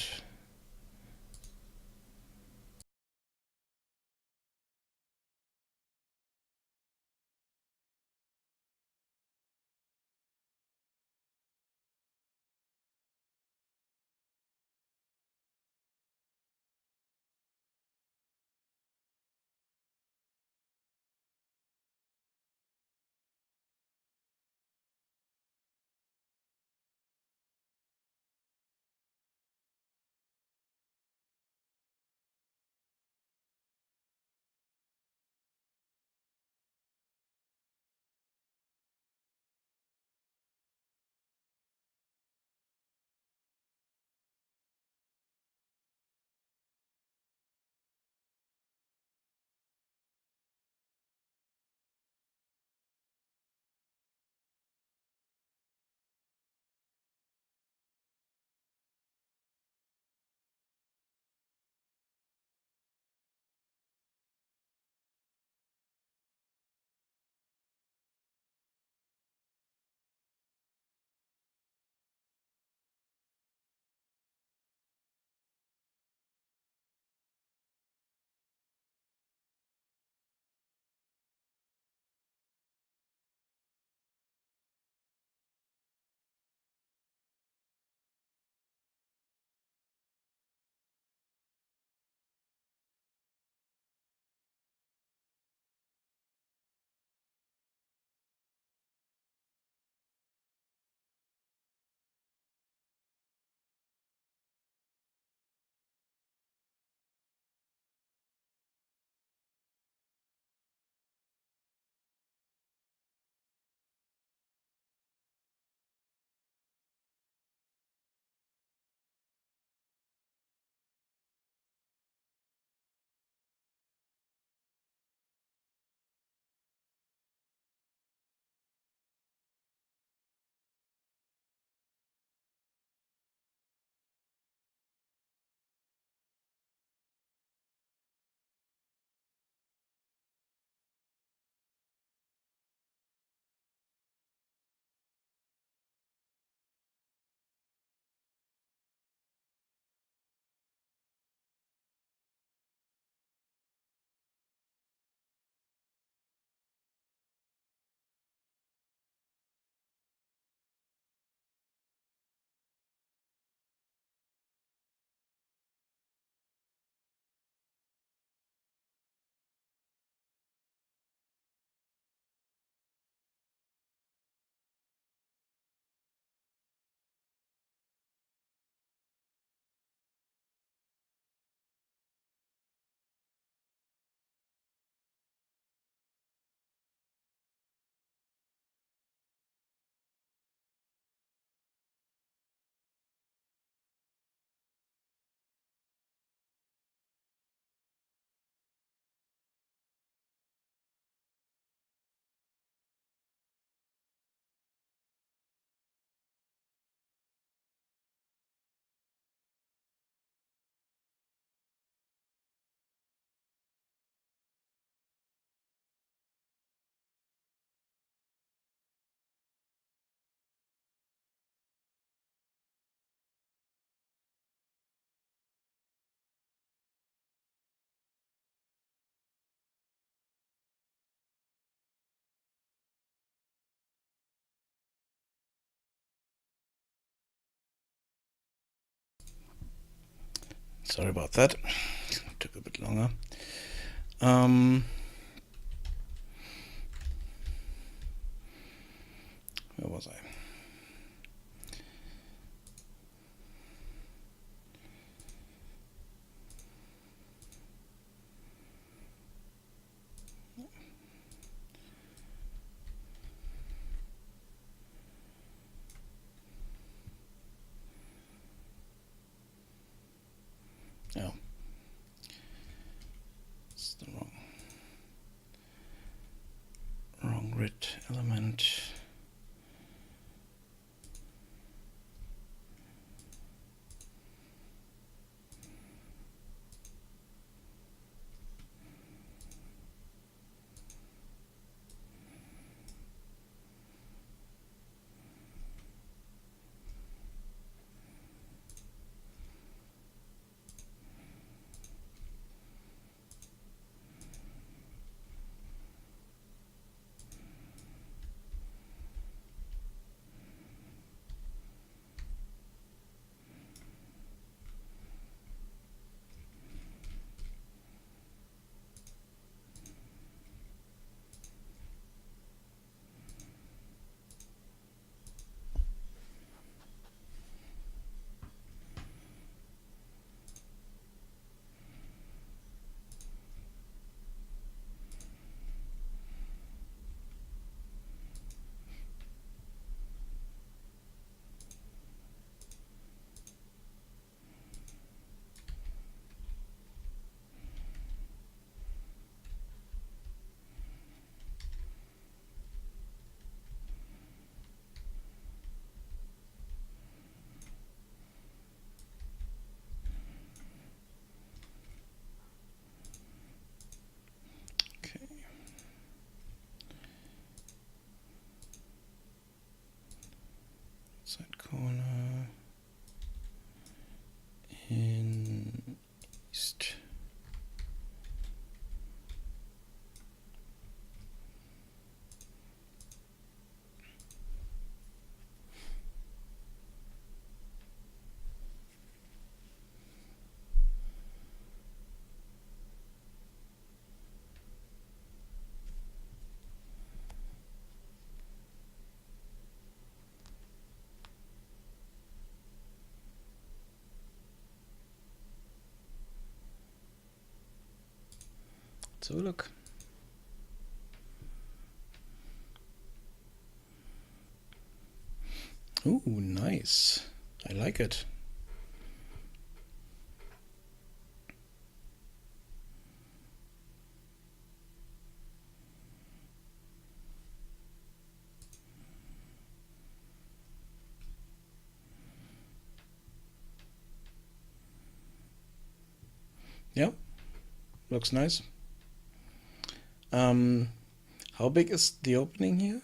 Sorry about that. Took a bit longer. Where was I? Oh. It's the wrong grid element. Side corner in east. So look. Ooh, nice. I like it. Yeah, looks nice. How big is the opening here?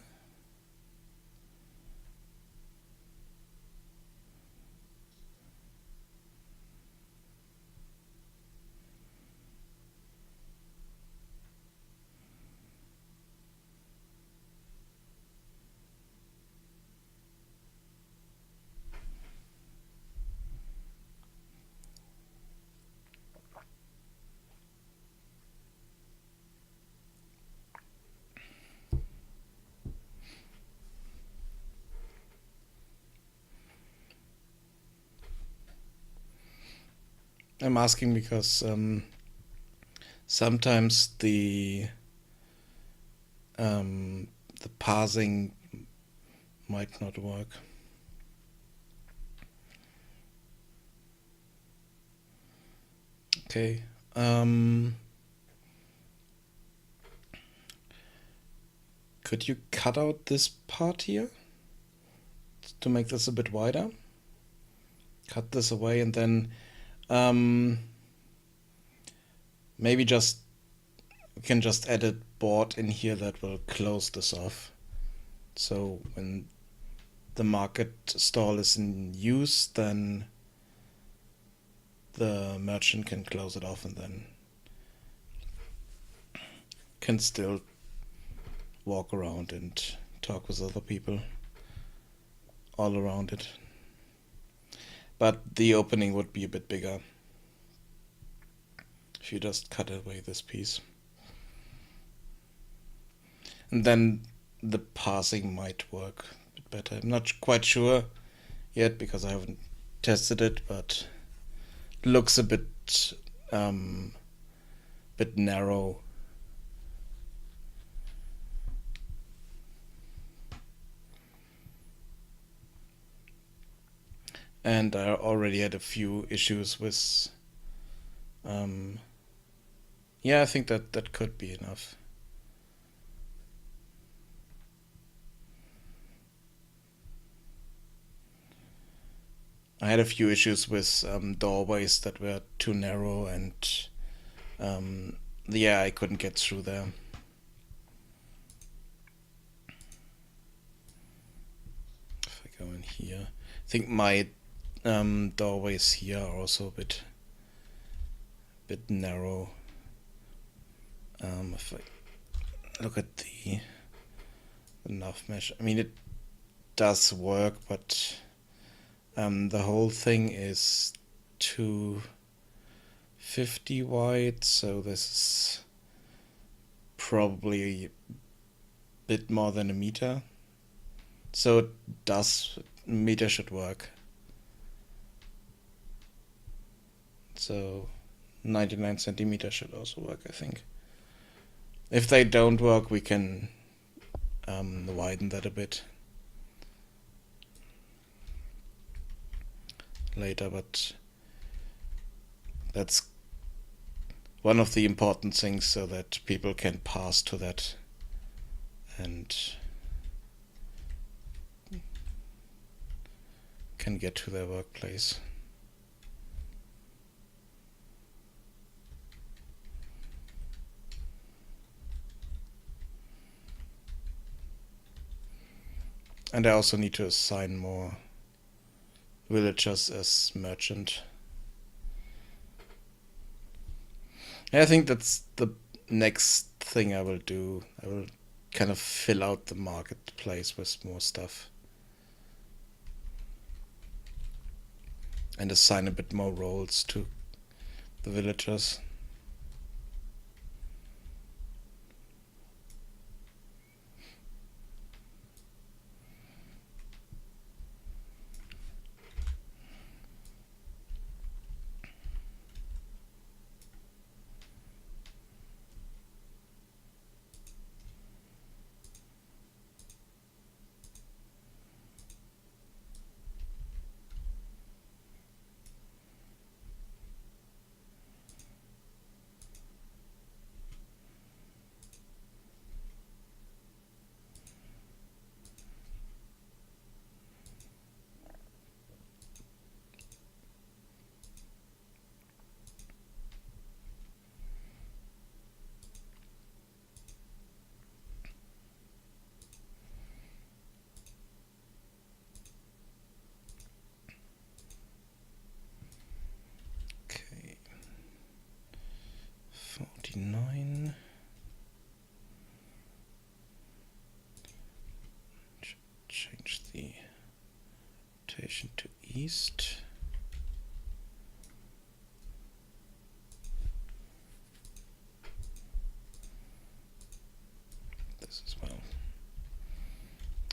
I'm asking because sometimes the parsing might not work. Okay. Could you cut out this part here to make this a bit wider? Cut this away and then maybe just we can just add a board in here that will close this off. So when the market stall is in use, then the merchant can close it off and then can still walk around and talk with other people all around it. But the opening would be a bit bigger. if you just cut away this piece. And then the parsing might work a bit better. I'm not quite sure yet because I haven't tested it, but it looks a bit narrow. And I already had a few issues with yeah, I think that could be enough. I had a few issues with doorways that were too narrow, and yeah, I couldn't get through there. If I go in here, I think my doorways here are also a bit narrow. If I look at the nav mesh, I mean, it does work, but the whole thing is 250 wide, so this is probably a bit more than a meter. So it does, meter should work. So 99 centimeters should also work, I think. If they don't work, we can widen that a bit later, but that's one of the important things so that people can pass to that and can get to their workplace. And I also need to assign more villagers as merchant. I think that's the next thing I will do. I will kind of fill out the marketplace with more stuff. And assign a bit more roles to the villagers. Okay. 49. Change the rotation to east. This as well.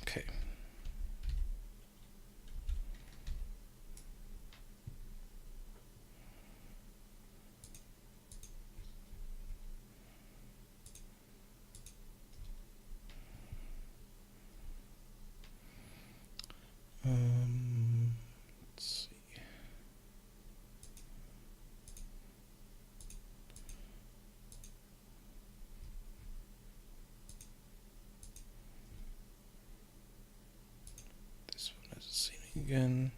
Okay. Let's see. This one has a ceiling again.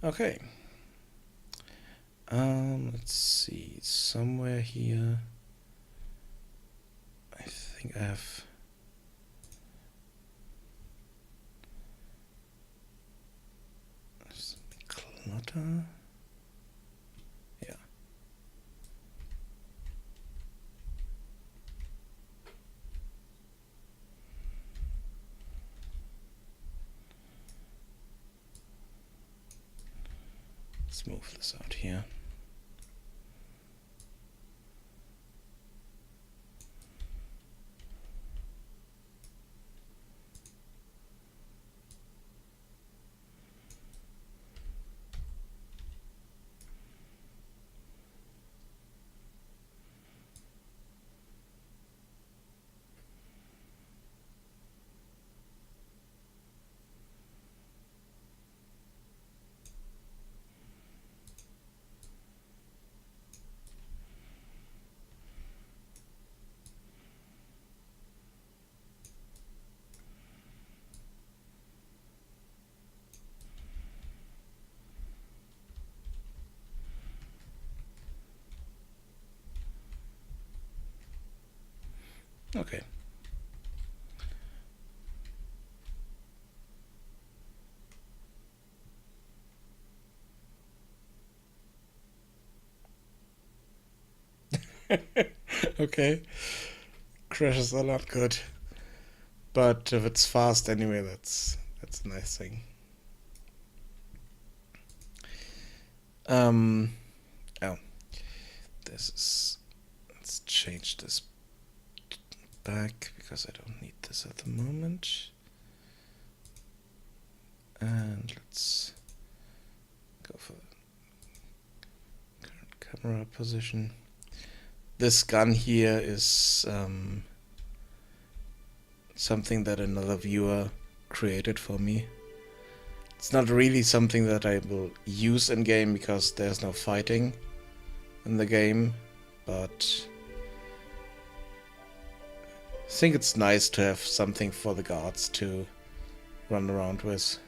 Okay. Let's see. Somewhere here, I think I have some clutter. Yeah. Let's move this out here. Okay. Okay. Crashes are not good. But if it's fast anyway, that's a nice thing. Oh. This is... Let's change this back because I don't need this at the moment. And let's go for current camera position. This gun here is something that another viewer created for me. It's not really something that I will use in game because there's no fighting in the game, but I think it's nice to have something for the guards to run around with.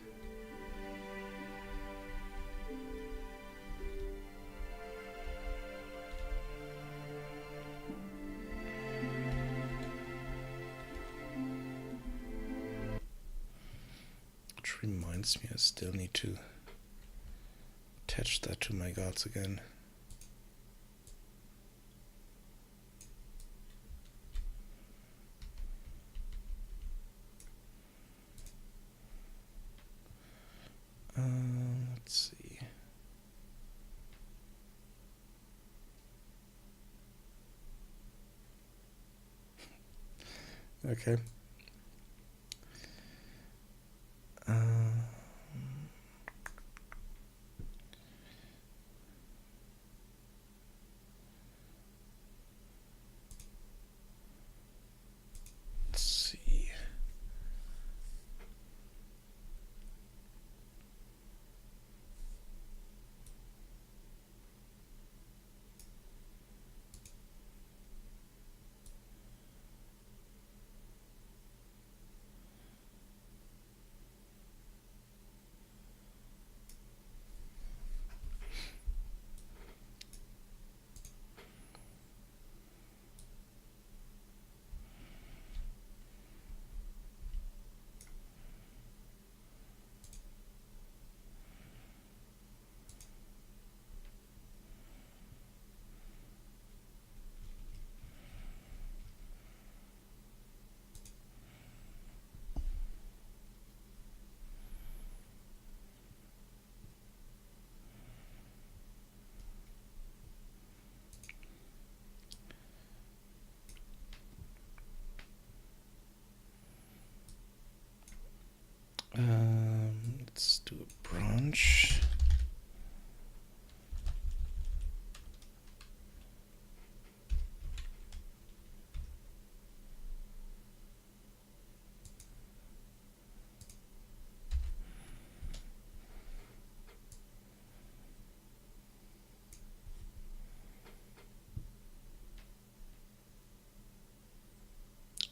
Which reminds me, I still need to attach that to my guards again. Let's see. Okay. Let's see. Let's do a branch.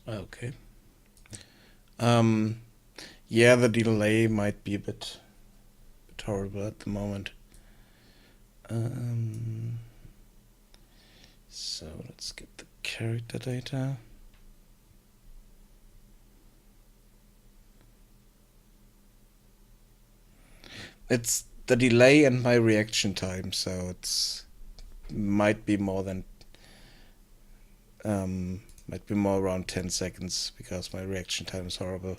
Okay. Yeah, the delay might be a bit bit horrible at the moment. So let's get the character data. It's the delay and my reaction time, so it's might be more around 10 seconds because my reaction time is horrible.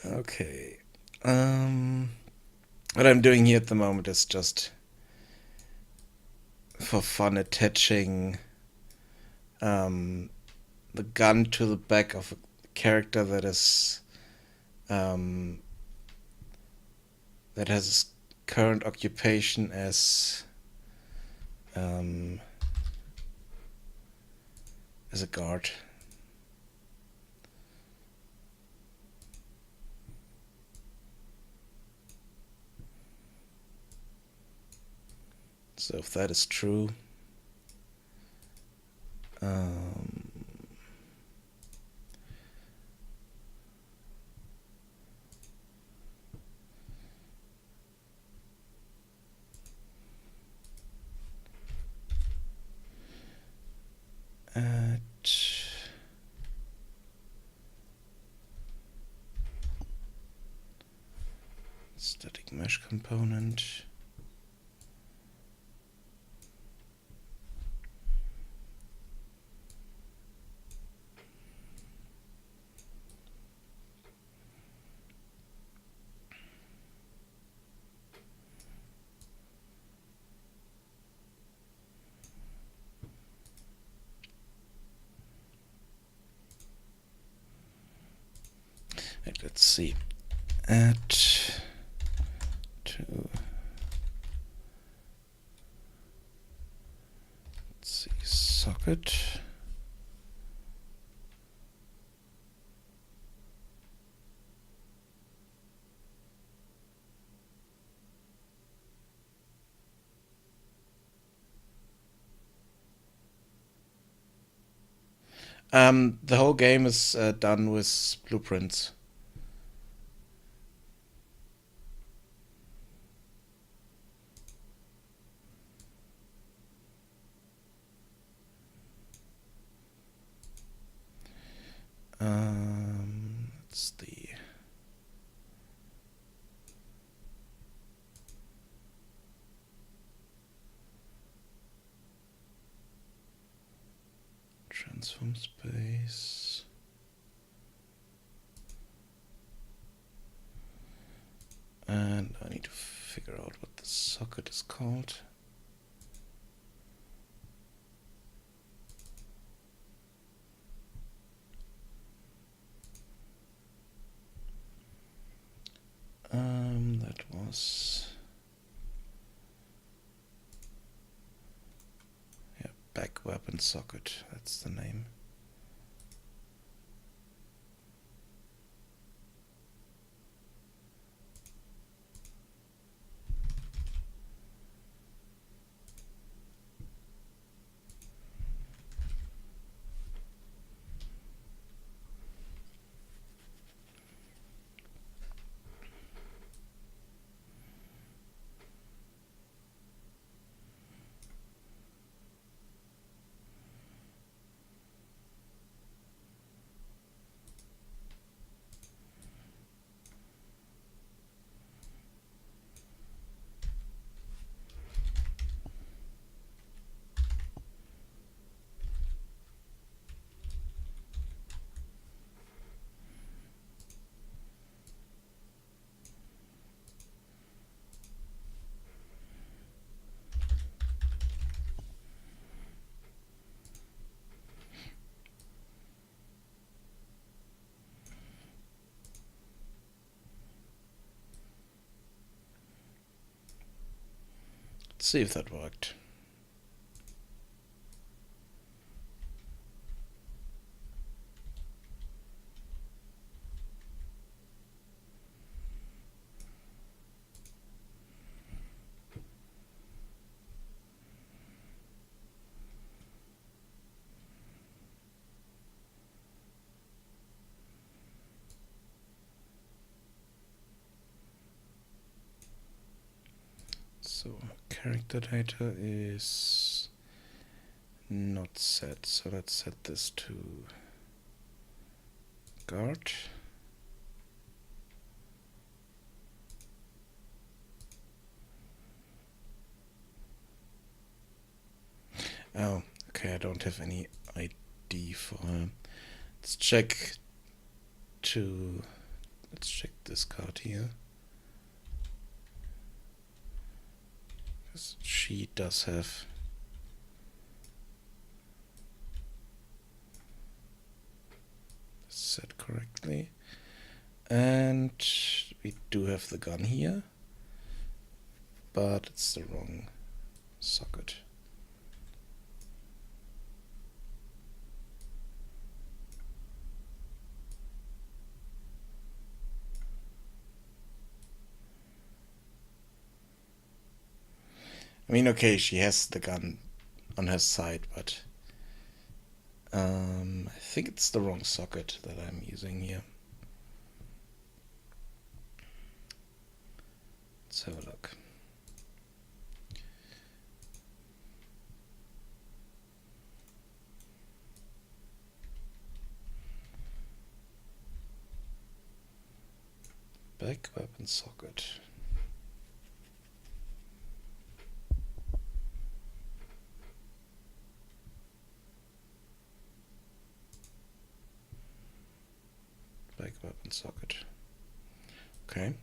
Okay. What I'm doing here at the moment is just for fun attaching the gun to the back of a character that is that has current occupation as a guard. So if that is true, add static mesh component. Let's see. Add to socket. The whole game is done with blueprints. It's the transform space. And I need to figure out what the socket is called. That was back weapon socket. That's the name. Let's see if that worked. So character data is not set, so let's set this to guard. Oh, okay, I don't have any ID for her. Let's check this card here. Because she does have set correctly. And we do have the gun here, but it's the wrong socket. I mean, okay, she has the gun on her side, but I think it's the wrong socket that I'm using here. Let's have a look. Back weapon socket. Back weapon socket. Okay.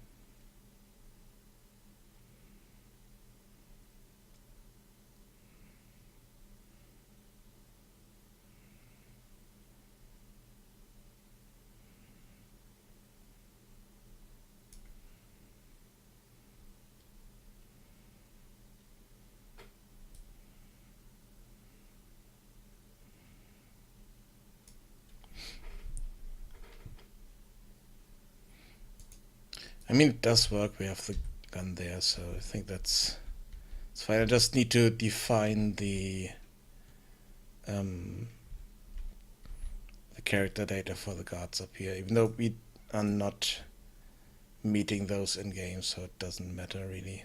I mean, it does work. We have the gun there, so I think that's fine. I just need to define the character data for the guards up here, even though we are not meeting those in game, so it doesn't matter really.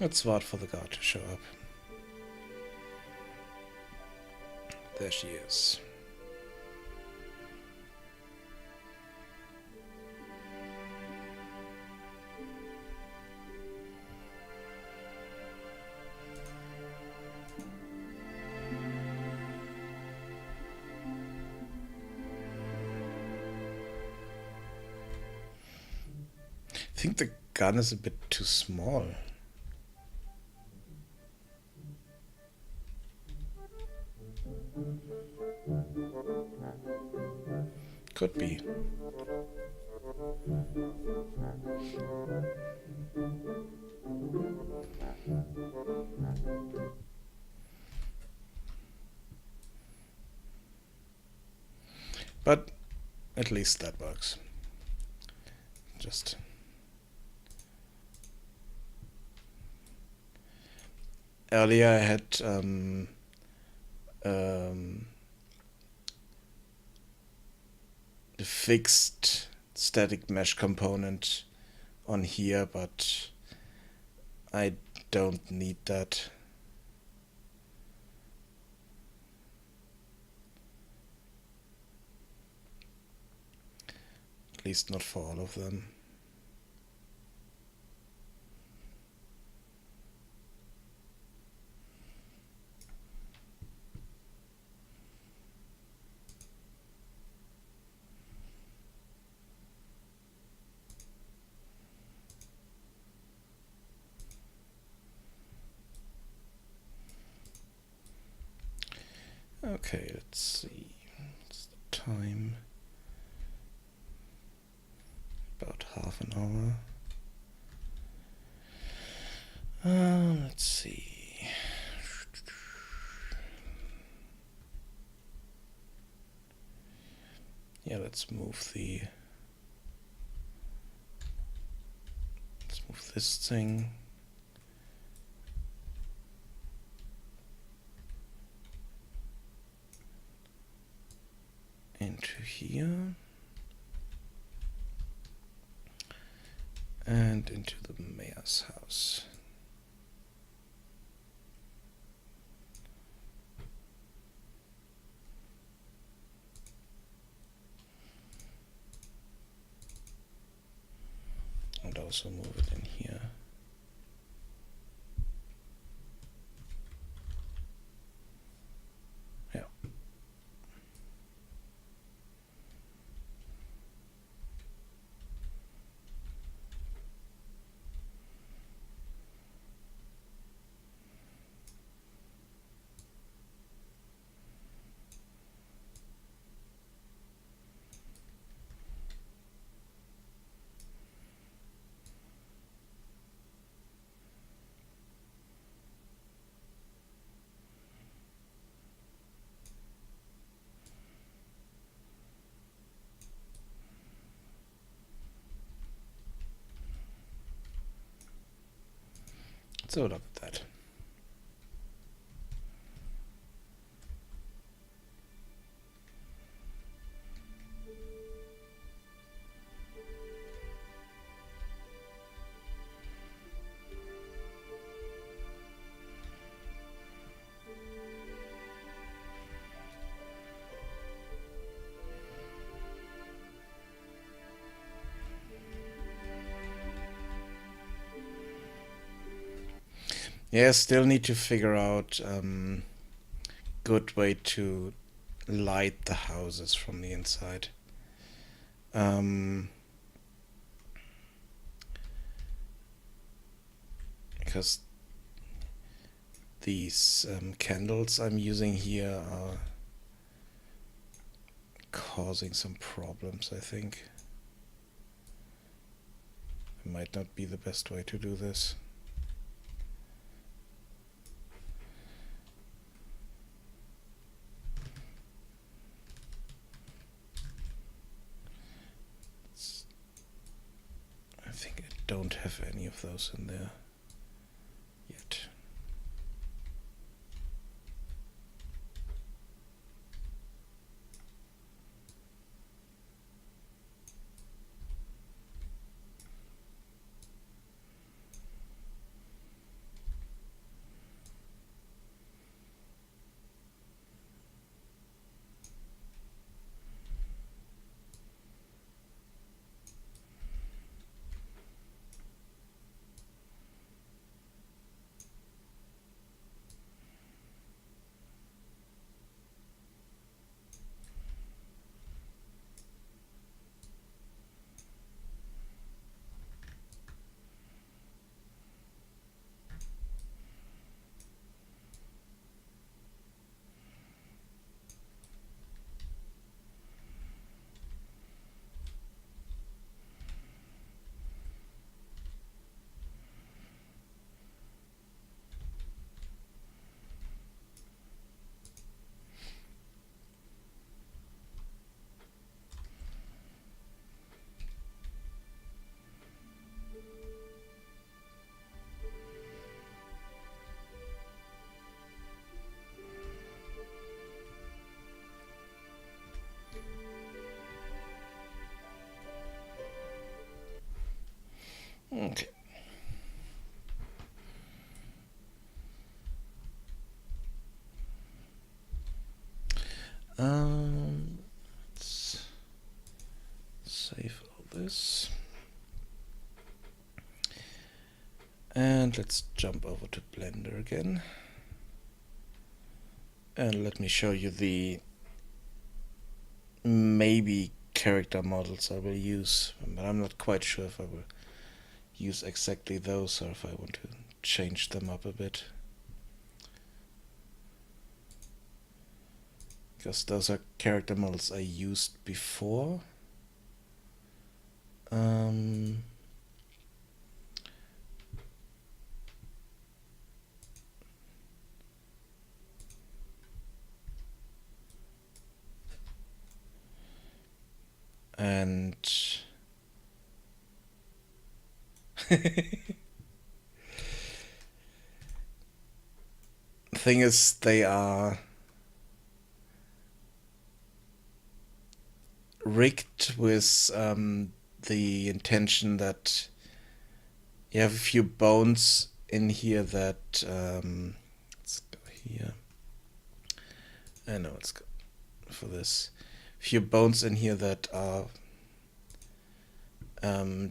Let's wait for the guard to show up. There she is. I think the gun is a bit too small. Could be. But at least that works. Just earlier I had the fixed static mesh component on here, but I don't need that. At least not for all of them. Okay, let's see. What's the time? About half an hour. Let's see. Yeah, let's move this thing. Into here. And into the mayor's house. And also move it in here. Yeah. So look at that. Yeah, still need to figure out good way to light the houses from the inside. Because these candles I'm using here are causing some problems, I think. It might not be the best way to do this. I think I don't have any of those in there yet. Okay. Let's save all this. And let's jump over to Blender again. And let me show you the maybe character models I will use, but I'm not quite sure if I will use exactly those or if I want to change them up a bit. Because those are character models I used before. And thing is, they are rigged with the intention that you have a few bones in here that let's go here. I know it's good for this. A few bones in here that are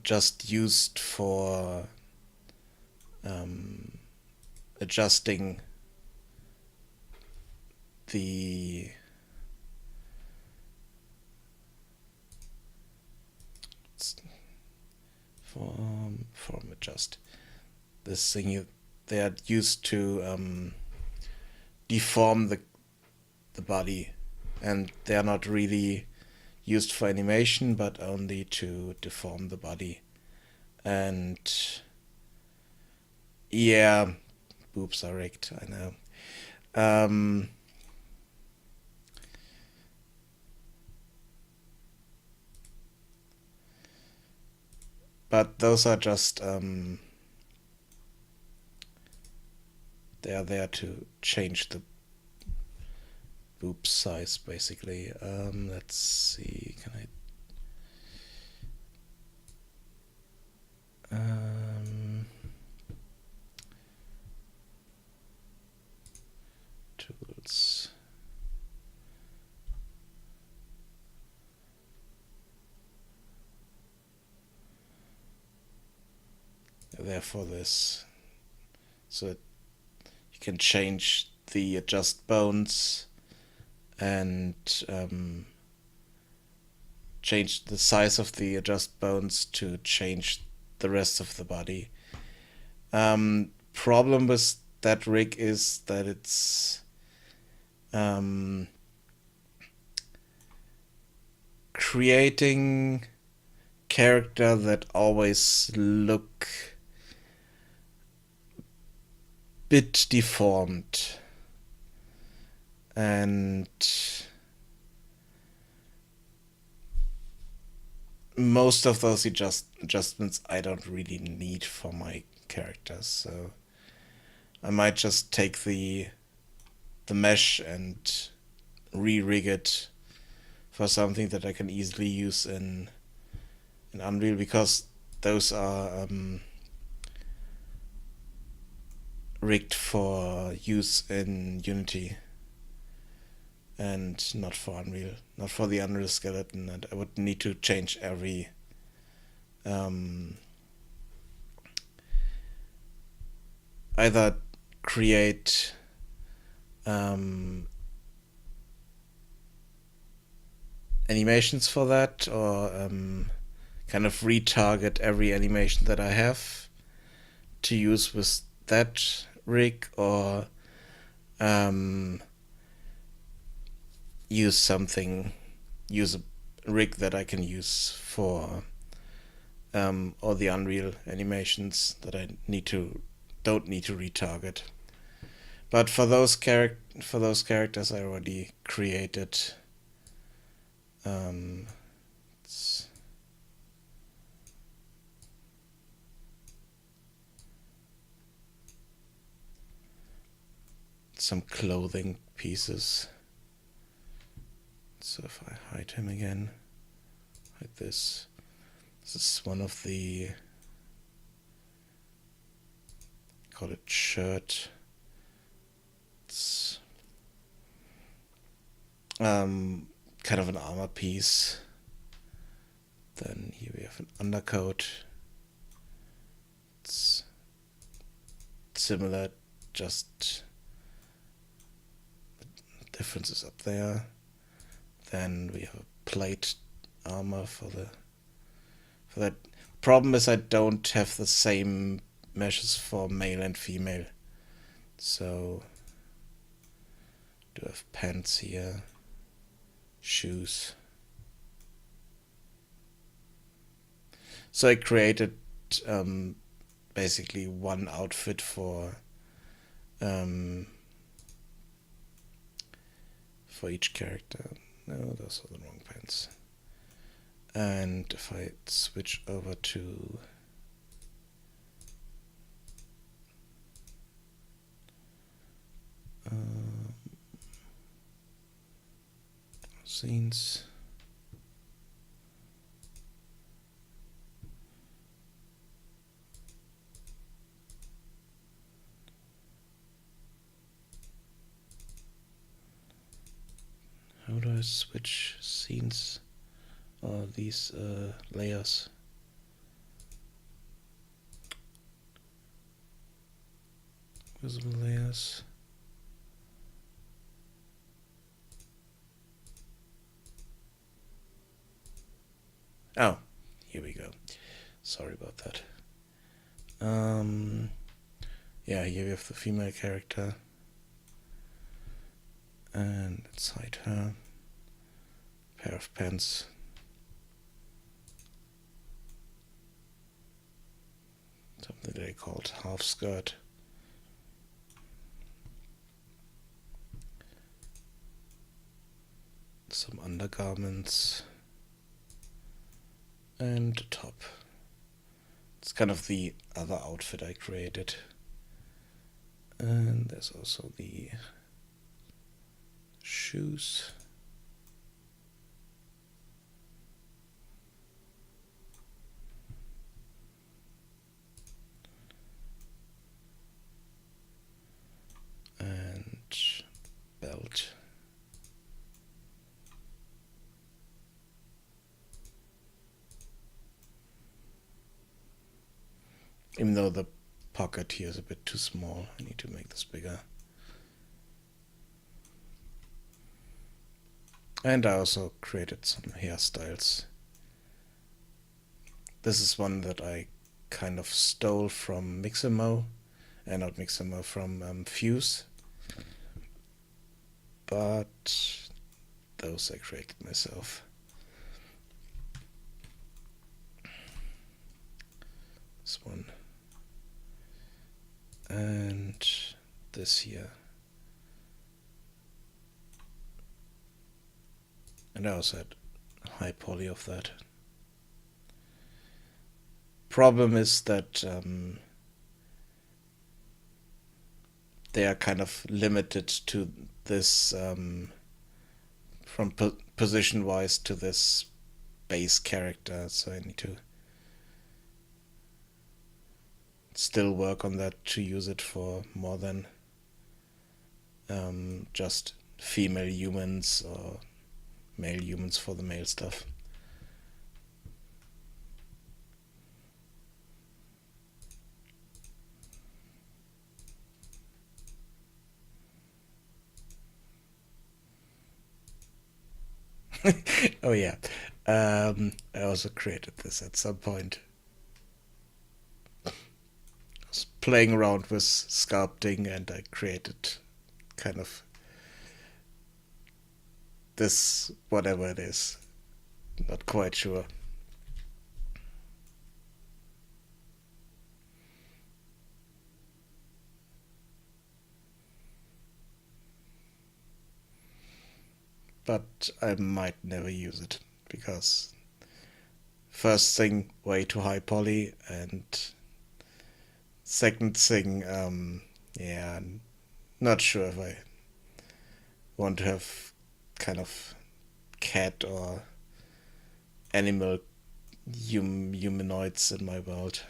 just used for adjusting the form adjust this thing. They are used to deform the body, and they are not really used for animation but only to deform the body. And yeah, boobs are rigged, I know. But those are just they are there to change the boob size, basically. Let's see, can I tools. Therefore this, so that you can change the adjust bones and change the size of the adjust bones to change the rest of the body. Problem with that rig is that it's creating character that always look bit deformed, and most of those adjustments I don't really need for my characters, so I might just take the mesh and re-rig it for something that I can easily use in Unreal, because those are rigged for use in Unity and not for Unreal, not for the Unreal skeleton, and I would need to change every either create animations for that, or kind of retarget every animation that I have to use with that rig, or use a rig that I can use for all the Unreal animations that I don't need to retarget. But for those characters I already created some clothing pieces. So if I hide him again, hide this. This is one of the, call it shirt. It's kind of an armor piece. Then here we have an undercoat. It's similar, just the difference is up there. Then we have a plate armor for that. Problem is I don't have the same meshes for male and female. So do have pants here, shoes. So I created basically one outfit for each character. No, those are the wrong pants. And if I switch over to scenes, how do I switch scenes or these layers? Visible layers. Oh, here we go. Sorry about that. Yeah, here we have the female character. And let's hide her. Pair of pants. Something they called half skirt. Some undergarments. And a top. It's kind of the other outfit I created. And there's also the shoes. And belt. Even though the pocket here is a bit too small, I need to make this bigger. And I also created some hairstyles. This is one that I kind of stole from Mixamo, not Mixamo, from Fuse. But those I created myself. This one. And this here. And I also had high poly of that. Problem is that they are kind of limited to this, from position wise to this base character, so I need to still work on that to use it for more than just female humans or male humans for the male stuff. Oh yeah, I also created this at some point. I was playing around with sculpting and I created kind of this, whatever it is, not quite sure. But I might never use it because first thing, way too high poly, and second thing, yeah, I'm not sure if I want to have kind of cat or animal humanoids in my world.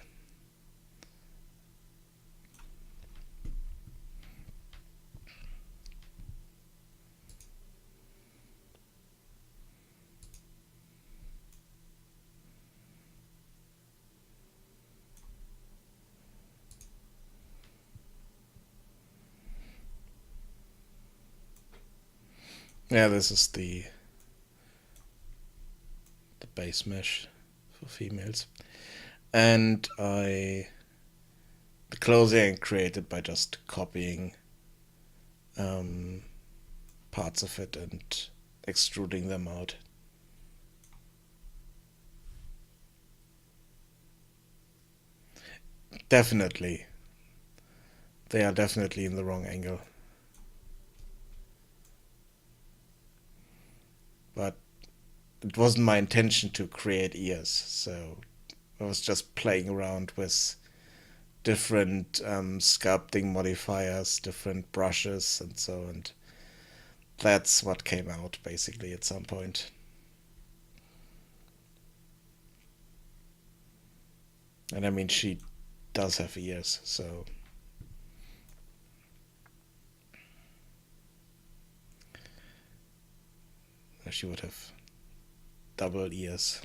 Yeah, this is the base mesh for females. And the clothing I created by just copying parts of it and extruding them out. Definitely. They are definitely in the wrong angle. But it wasn't my intention to create ears, so I was just playing around with different sculpting modifiers, different brushes, and so, and that's what came out basically at some point. And I mean, she does have ears, so she would have double ears.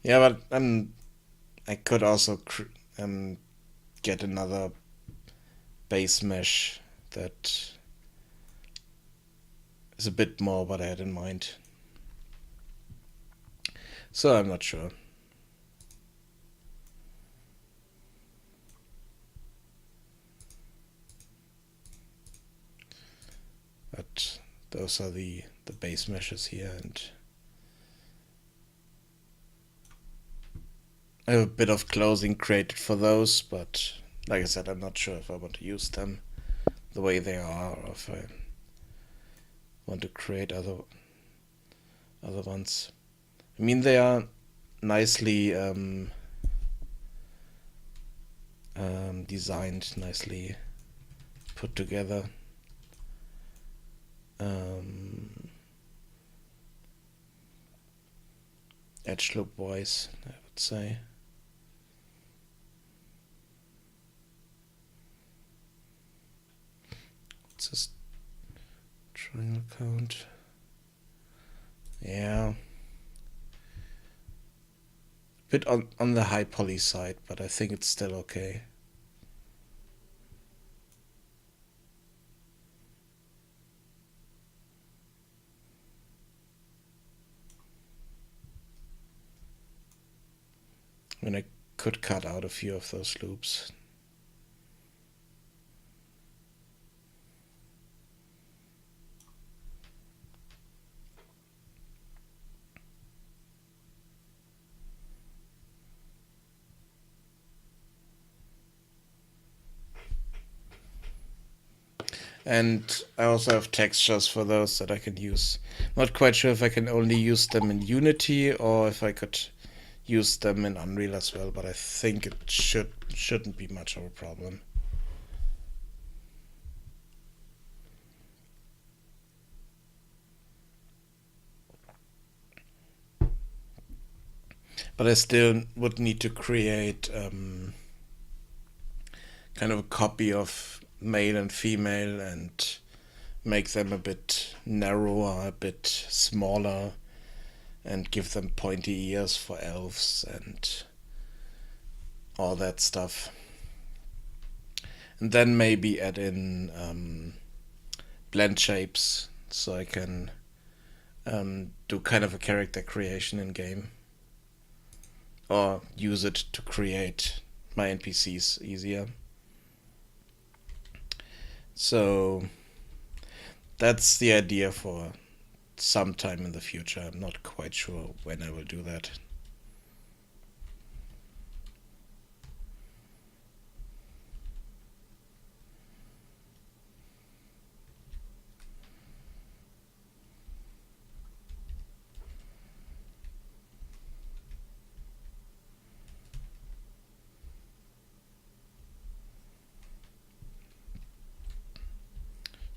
Yeah, but I could also get another base mesh that is a bit more what I had in mind. So I'm not sure. But those are the base meshes here, and I have a bit of clothing created for those, but like I said, I'm not sure if I want to use them the way they are, or if I want to create other ones. I mean, they are nicely designed, nicely put together. Edge loop wise, I would say. What's this triangle count? Yeah. Bit on the high poly side, but I think it's still okay. I mean, I could cut out a few of those loops. And I also have textures for those that I can use. Not quite sure if I can only use them in Unity or if I could use them in Unreal as well, but I think it shouldn't be much of a problem. But I still would need to create kind of a copy of male and female and make them a bit narrower, a bit smaller, and give them pointy ears for elves and all that stuff. And then maybe add in blend shapes so I can do kind of a character creation in game. Or use it to create my NPCs easier. So that's the idea for sometime in the future. I'm not quite sure when I will do that.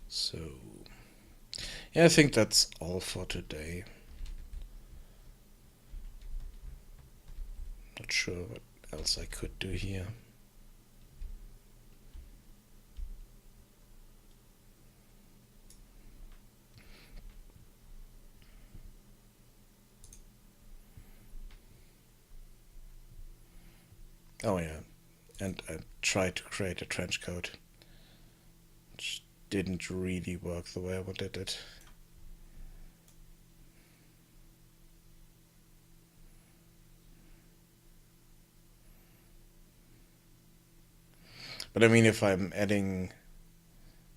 So, yeah, I think that's all for today. Not sure what else I could do here. Oh yeah, and I tried to create a trench coat, which didn't really work the way I wanted it. But I mean, if I'm adding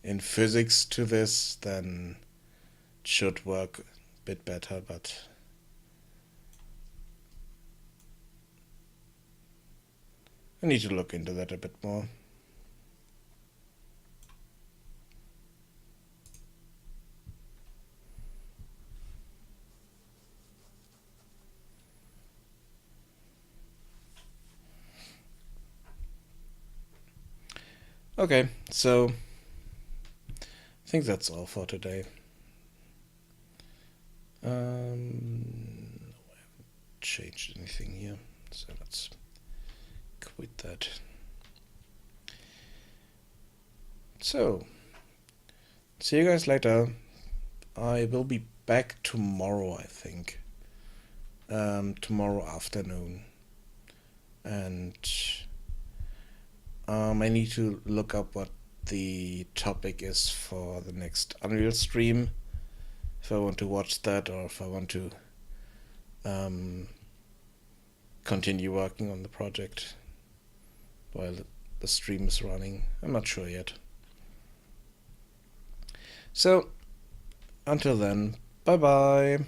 in physics to this, then it should work a bit better, but I need to look into that a bit more. Okay, so I think that's all for today. No, I haven't changed anything here, so let's quit that. So, see you guys later. I will be back tomorrow, I think. Tomorrow afternoon. And I need to look up what the topic is for the next Unreal stream. If I want to watch that or if I want to continue working on the project while the stream is running. I'm not sure yet. So, until then, bye bye.